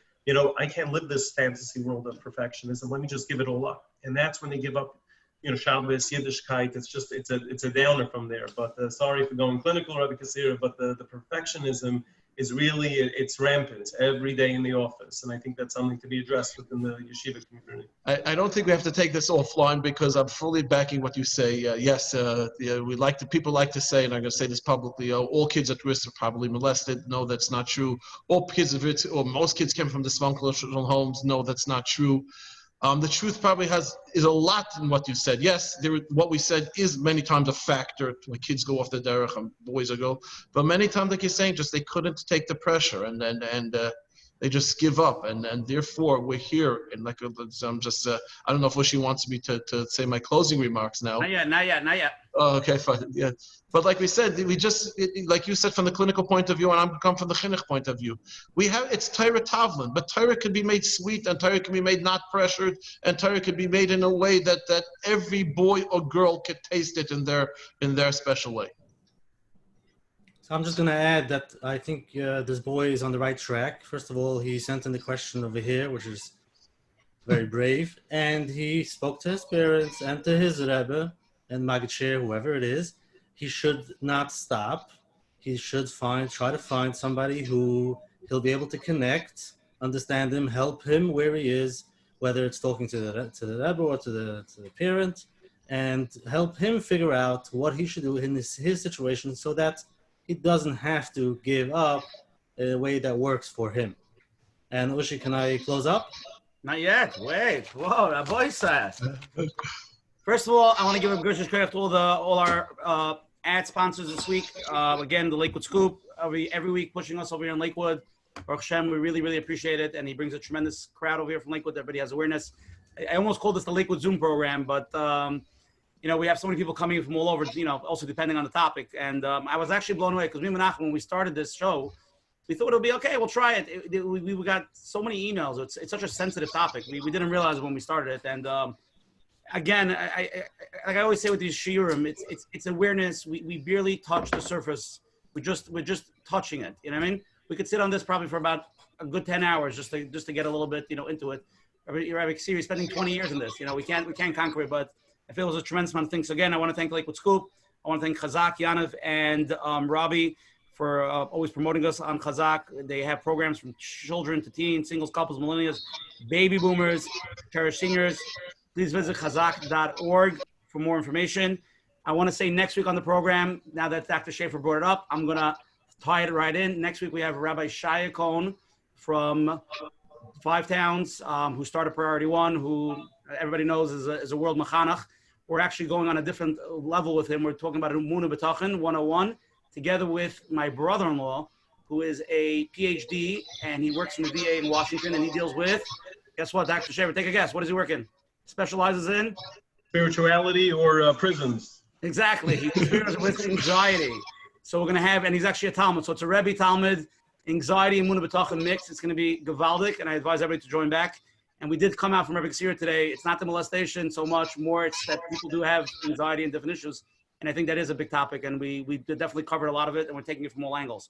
I can't live this fantasy world of perfectionism. Let me just give it all up. And that's when they give up Shabbos, Yiddishkeit. It's a downer from there. But sorry for going clinical, Rabbi Kaszirer, but the perfectionism is really, it's rampant every day in the office. And I think that's something to be addressed within the yeshiva community. I don't think we have to take this offline because I'm fully backing what you say. Yes, people like to say, and I'm going to say this publicly, all kids at risk are probably molested. No, that's not true. All kids or most kids came from dysfunctional homes. No, that's not true. The truth probably is a lot in what you said. Yes, what we said is many times a factor when kids go off the derech and boys go. But many times, like you're saying, just they couldn't take the pressure and they just give up. And therefore, we're here. And like I'm just, I don't know if Ushi wants me to say my closing remarks now. Not yet. Oh, okay, fine. Yeah. But like we said, like you said, from the clinical point of view, and I'm come from the chinuch point of view, it's Torah Tavlin, but Torah can be made sweet, and Torah can be made not pressured, and Torah can be made in a way that every boy or girl could taste it in their special way. So I'm just going to add that I think this boy is on the right track. First of all, he sent in the question over here, which is very brave, and he spoke to his parents and to his Rebbe and Maggid Shir, whoever it is. He should not stop. He should try to find somebody who he'll be able to connect, understand him, help him where he is, whether it's talking to the Rebbe or to the parent, and help him figure out what he should do in his situation so that he doesn't have to give up in a way that works for him. And Ushi, can I close up? Not yet. Wait. Whoa, that boy says. First of all, I want to give a gracious credit to all our ad sponsors this week. Again, the Lakewood Scoop, every week pushing us over here in Lakewood. Baruch Hashem, we really, really appreciate it. And he brings a tremendous crowd over here from Lakewood. Everybody has awareness. I almost called this the Lakewood Zoom program, but we have so many people coming from all over, also depending on the topic. And I was actually blown away because me and Menachem, when we started this show, we thought it would be okay. We'll try it. We got so many emails. It's such a sensitive topic. We didn't realize it when we started it. And again, like I always say with these shiurim, it's awareness. We barely touch the surface. We're just touching it. You know what I mean? We could sit on this probably for about a good 10 hours just to get a little bit into it. Rabbi Kaszirer spending 20 years in this. We can't conquer it, but I feel it was a tremendous amount of things. So again, I want to thank Lakewood Scoop. I want to thank Chazak, Yaniv, and Rabbi for always promoting us on Chazak. They have programs from children to teens, singles, couples, millennials, baby boomers, cherished seniors. Please visit chazak.org for more information. I want to say next week on the program, now that Dr. Shafer brought it up, I'm going to tie it right in. Next week, we have Rabbi Shaya Cohn from Five Towns, who started Priority One, who everybody knows is a world mechanach. We're actually going on a different level with him. We're talking about Emunah B'tachon 101, together with my brother-in-law, who is a PhD, and he works in the VA in Washington, and he deals with, guess what, Dr. Shafer, take a guess. What is he working? Specializes in? Spirituality or prisons. Exactly. He deals with anxiety. So we're going to have, and he's actually a Talmud. So it's a Rebbe Talmud, anxiety and Emunah B'tachon mix. It's going to be Gavaldik, and I advise everybody to join back. And we did come out from Rabbi Kaszirer today. It's not the molestation so much, more it's that people do have anxiety and different issues. And I think that is a big topic, and we definitely covered a lot of it, and we're taking it from all angles.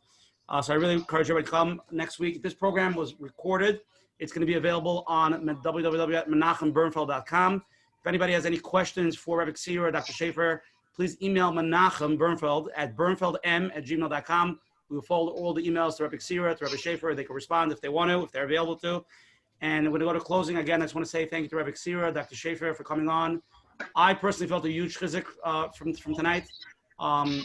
So I really encourage everybody to come next week. This program was recorded. It's going to be available on www.menachembernfeld.com. If anybody has any questions for Rabbi Kaszirer or Dr. Shafer, please email Menachem Bernfeld at bernfeldm@gmail.com. We will forward all the emails to Rabbi Kaszirer, to Rabbi Shafer. They can respond if they want to, if they're available to. And we're going to go to closing. Again, I just want to say thank you to Rabbi Kaszirer, Dr. Shafer for coming on. I personally felt a huge chizuk from tonight. I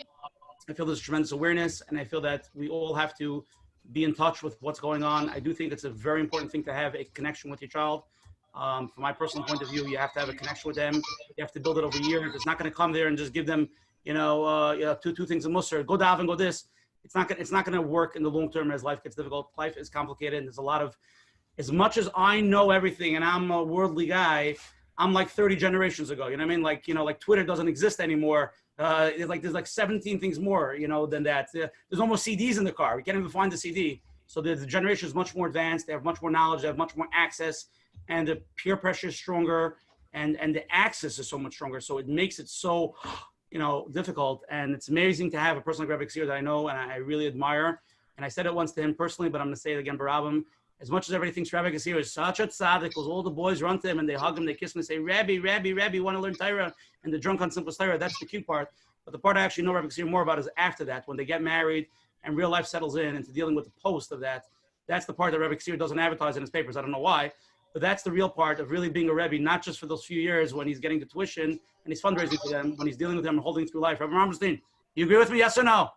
feel there's tremendous awareness, and I feel that we all have to be in touch with what's going on. I do think it's a very important thing to have a connection with your child. From my personal point of view, you have to have a connection with them. You have to build it over years. It's not going to come there and just give them, two things in Musar. Go daven, go this. It's not going to work in the long term as life gets difficult. Life is complicated, and there's a lot of, as much as I know everything and I'm a worldly guy, I'm like 30 generations ago. You know what I mean? Like Twitter doesn't exist anymore. There's like 17 things more, than that. There's almost CDs in the car. We can't even find the CD. So the generation is much more advanced. They have much more knowledge. They have much more access, and the peer pressure is stronger, and the access is so much stronger. So it makes it so, difficult. And it's amazing to have a person like Rabbi Kaszirer that I know and I really admire. And I said it once to him personally, but I'm going to say it again, Barabim. as much as everybody thinks Rabbi Kaszirer is such a tzaddik, because all the boys run to him and they hug him, they kiss him and say, Rabbi, Rabbi, Rabbi, you want to learn Torah? And they're drunk on simple Torah. That's the cute part. But the part I actually know Rabbi Kaszirer more about is after that, when they get married and real life settles in into dealing with the post of that. That's the part that Rabbi Kaszirer doesn't advertise in his papers. I don't know why. But that's the real part of really being a Rebbe, not just for those few years when he's getting the tuition and he's fundraising for them, when he's dealing with them and holding through life. Rabbi Ramstein, you agree with me, yes or no?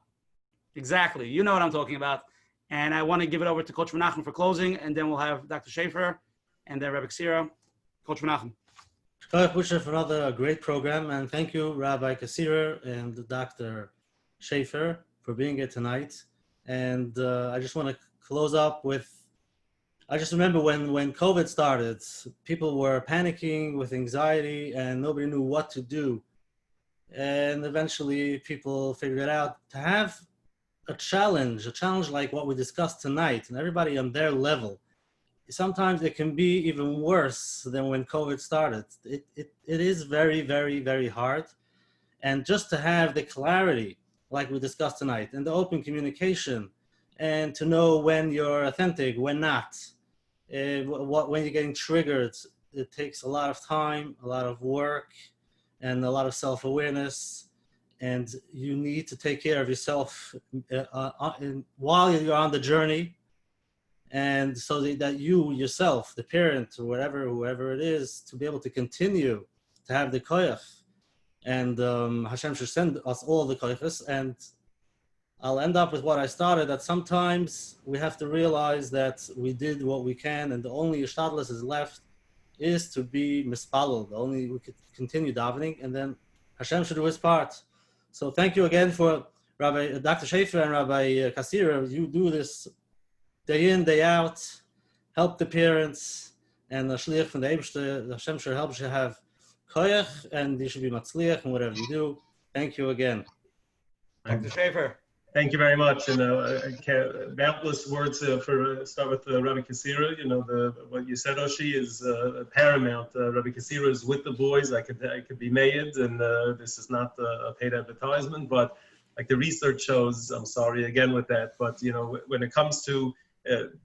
Exactly. You know what I'm talking about. And I want to give it over to Coach Menachem for closing, and then we'll have Dr. Shafer and then Rabbi Kaszirer. Coach Menachem. For another great program, and thank you, Rabbi Kaszirer and Dr. Shafer, for being here tonight. And I just want to close up with, I just remember when COVID started, people were panicking with anxiety and nobody knew what to do. And eventually people figured it out to have a challenge like what we discussed tonight, and everybody on their level. Sometimes it can be even worse than when COVID started. It is very, very, very hard. And just to have the clarity, like we discussed tonight, and the open communication, and to know when you're authentic, when not, when you're getting triggered, it takes a lot of time, a lot of work, and a lot of self-awareness. And you need to take care of yourself while you're on the journey. And so that you yourself, the parent or whoever it is, to be able to continue to have the koyach. And Hashem should send us all the koyachas. And I'll end up with what I started, that sometimes we have to realize that we did what we can, and the only ishtadlus is left is to be mispalel. The only we could continue davening, and then Hashem should do his part. So thank you again for Rabbi Dr. Shafer and Rabbi Kaszirer. You do this day in, day out, help the parents, and the shliach from the Eibshter, Hashem should help you have koyach, and you should be matzliach in whatever you do. Thank you again. Dr. Shafer. Thank you very much. Boundless words start with Rabbi Kaszirer. What you said, Oshi, is paramount. Rabbi Kaszirer is with the boys. I could be made, and this is not a paid advertisement, but like the research shows, I'm sorry again with that, but when it comes to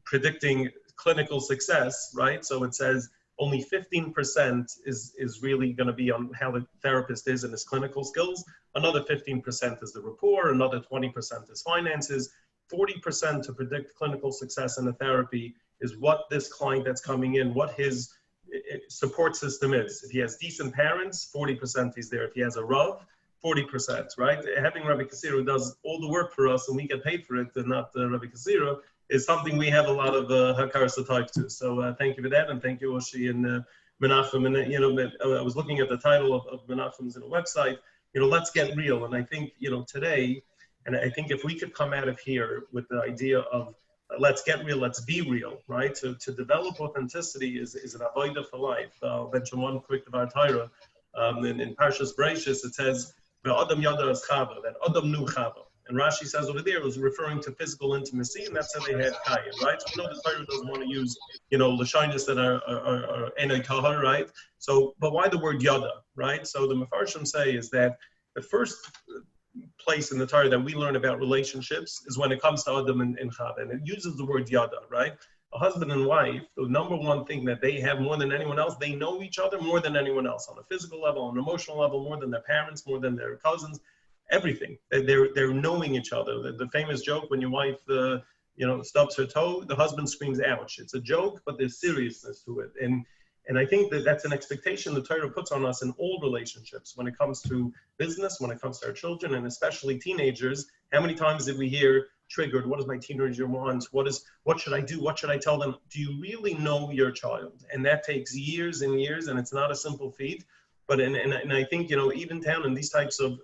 predicting clinical success, right? So it says only 15% is really going to be on how the therapist is and his clinical skills. Another 15% is the rapport. Another 20% is finances. 40% to predict clinical success in a therapy is what this client that's coming in, what his support system is. If he has decent parents, 40% he's there. If he has a Rav, 40%, right? Having Rabbi Kaszirer who does all the work for us and we get paid for it, and not Rabbi Kaszirer, is something we have a lot of hakaras type to. So thank you for that, and thank you, Oshi and Menachem. And I was looking at the title of Menachem's in a website. Let's get real. And I think today, and I think if we could come out of here with the idea of let's get real, let's be real, right? To develop authenticity is an avodah for life. I'll mention one quick Devar Torah. In Parshas Bereishis it says Adam yada as Chava, that Adam knew Chava. And Rashi says over there it was referring to physical intimacy, and that's how they had Kayim, right? So we know the Torah doesn't want to use, Lashonis that are Enei Kahar, right? So, but why the word Yada, right? So the Mefarshim say is that the first place in the Torah that we learn about relationships is when it comes to Adam and Chava, and it uses the word Yada, right? A husband and wife, the number one thing that they have more than anyone else, they know each other more than anyone else on a physical level, on an emotional level, more than their parents, more than their cousins. Everything. They're knowing each other. The famous joke when your wife, stubs her toe, the husband screams, "Ouch!" It's a joke, but there's seriousness to it. And I think that's an expectation the Torah puts on us in all relationships. When it comes to business, when it comes to our children, and especially teenagers, how many times did we hear triggered? What does my teenager want? What should I do? What should I tell them? Do you really know your child? And that takes years and years, and it's not a simple feat. But and I think even down in these types of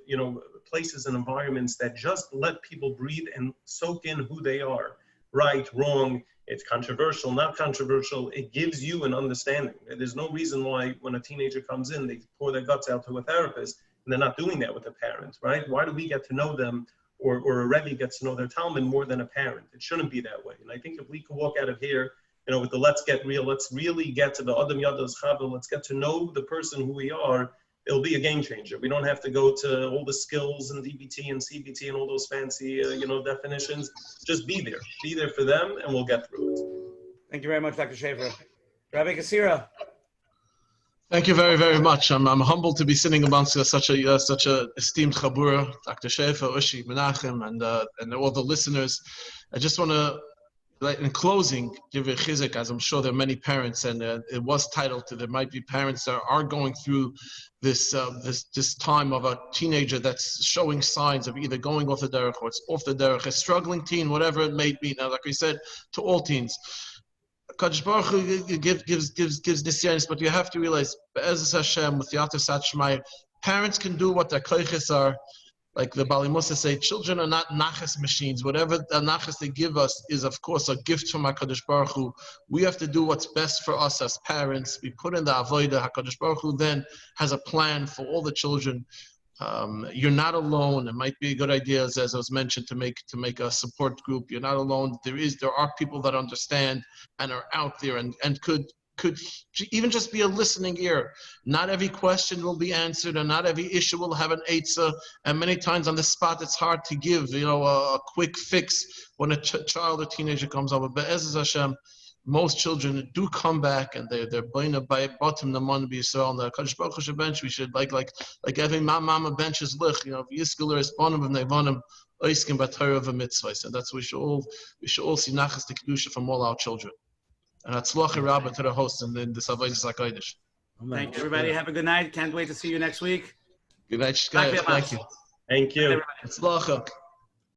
places and environments that just let people breathe and soak in who they are, right, wrong, it's controversial, not controversial, it gives you an understanding. There's no reason why when a teenager comes in, they pour their guts out to a therapist, and they're not doing that with a parent, right? Why do we get to know them, or a Rebbe gets to know their Talmud more than a parent? It shouldn't be that way. And I think if we could walk out of here, with the let's get real, let's really get to the Adam Yada's Chava, let's get to know the person who we are, it'll be a game changer. We don't have to go to all the skills and DBT and CBT and all those fancy, definitions. Just be there for them, and we'll get through it. Thank you very much, Dr. Shafer. Rabbi Kaszirer. Thank you very, very much. I'm humbled to be sitting amongst such a esteemed chabura, Dr. Shafer, Ushi, Menachem, and all the listeners. I just want to, in closing, give a chizik, as I'm sure there are many parents, and it was titled to. There might be parents that are going through this time of a teenager that's showing signs of either going off the derech or it's off the derech, a struggling teen, whatever it may be. Now, like we said, to all teens. Kadosh Baruch Hu gives nisyanis, but you have to realize, Be'ezus Hashem, with the Atasat Shemai, parents can do what their koiches are. Like the Bali Musa say, children are not nachas machines. Whatever the nachas they give us is, of course, a gift from HaKadosh Baruch Hu. We have to do what's best for us as parents. We put in the avodah. HaKadosh Baruch Hu then has a plan for all the children. You're not alone. It might be a good idea, as was mentioned, to make a support group. You're not alone. There are people that understand and are out there and could even just be a listening ear. Not every question will be answered, and not every issue will have an eitzah. And many times on the spot, it's hard to give a quick fix when a child or teenager comes over. But Be'ezus Hashem, most children do come back, and they're buying by bottom the money be so on the Kadosh Baruch Hu should bench. We should like every mama benches lich. Yiskeler is bonim and nevonim oiskim b'Torah v'mitzvahs, and that's we should all see nachas the kedusha from all our children. And atzloch Rabbi to the host and then the Avodas HaKodesh. Thank you, everybody. Have a good night. Can't wait to see you next week. Good night, guys. Thank you. Thank you. Atzloch.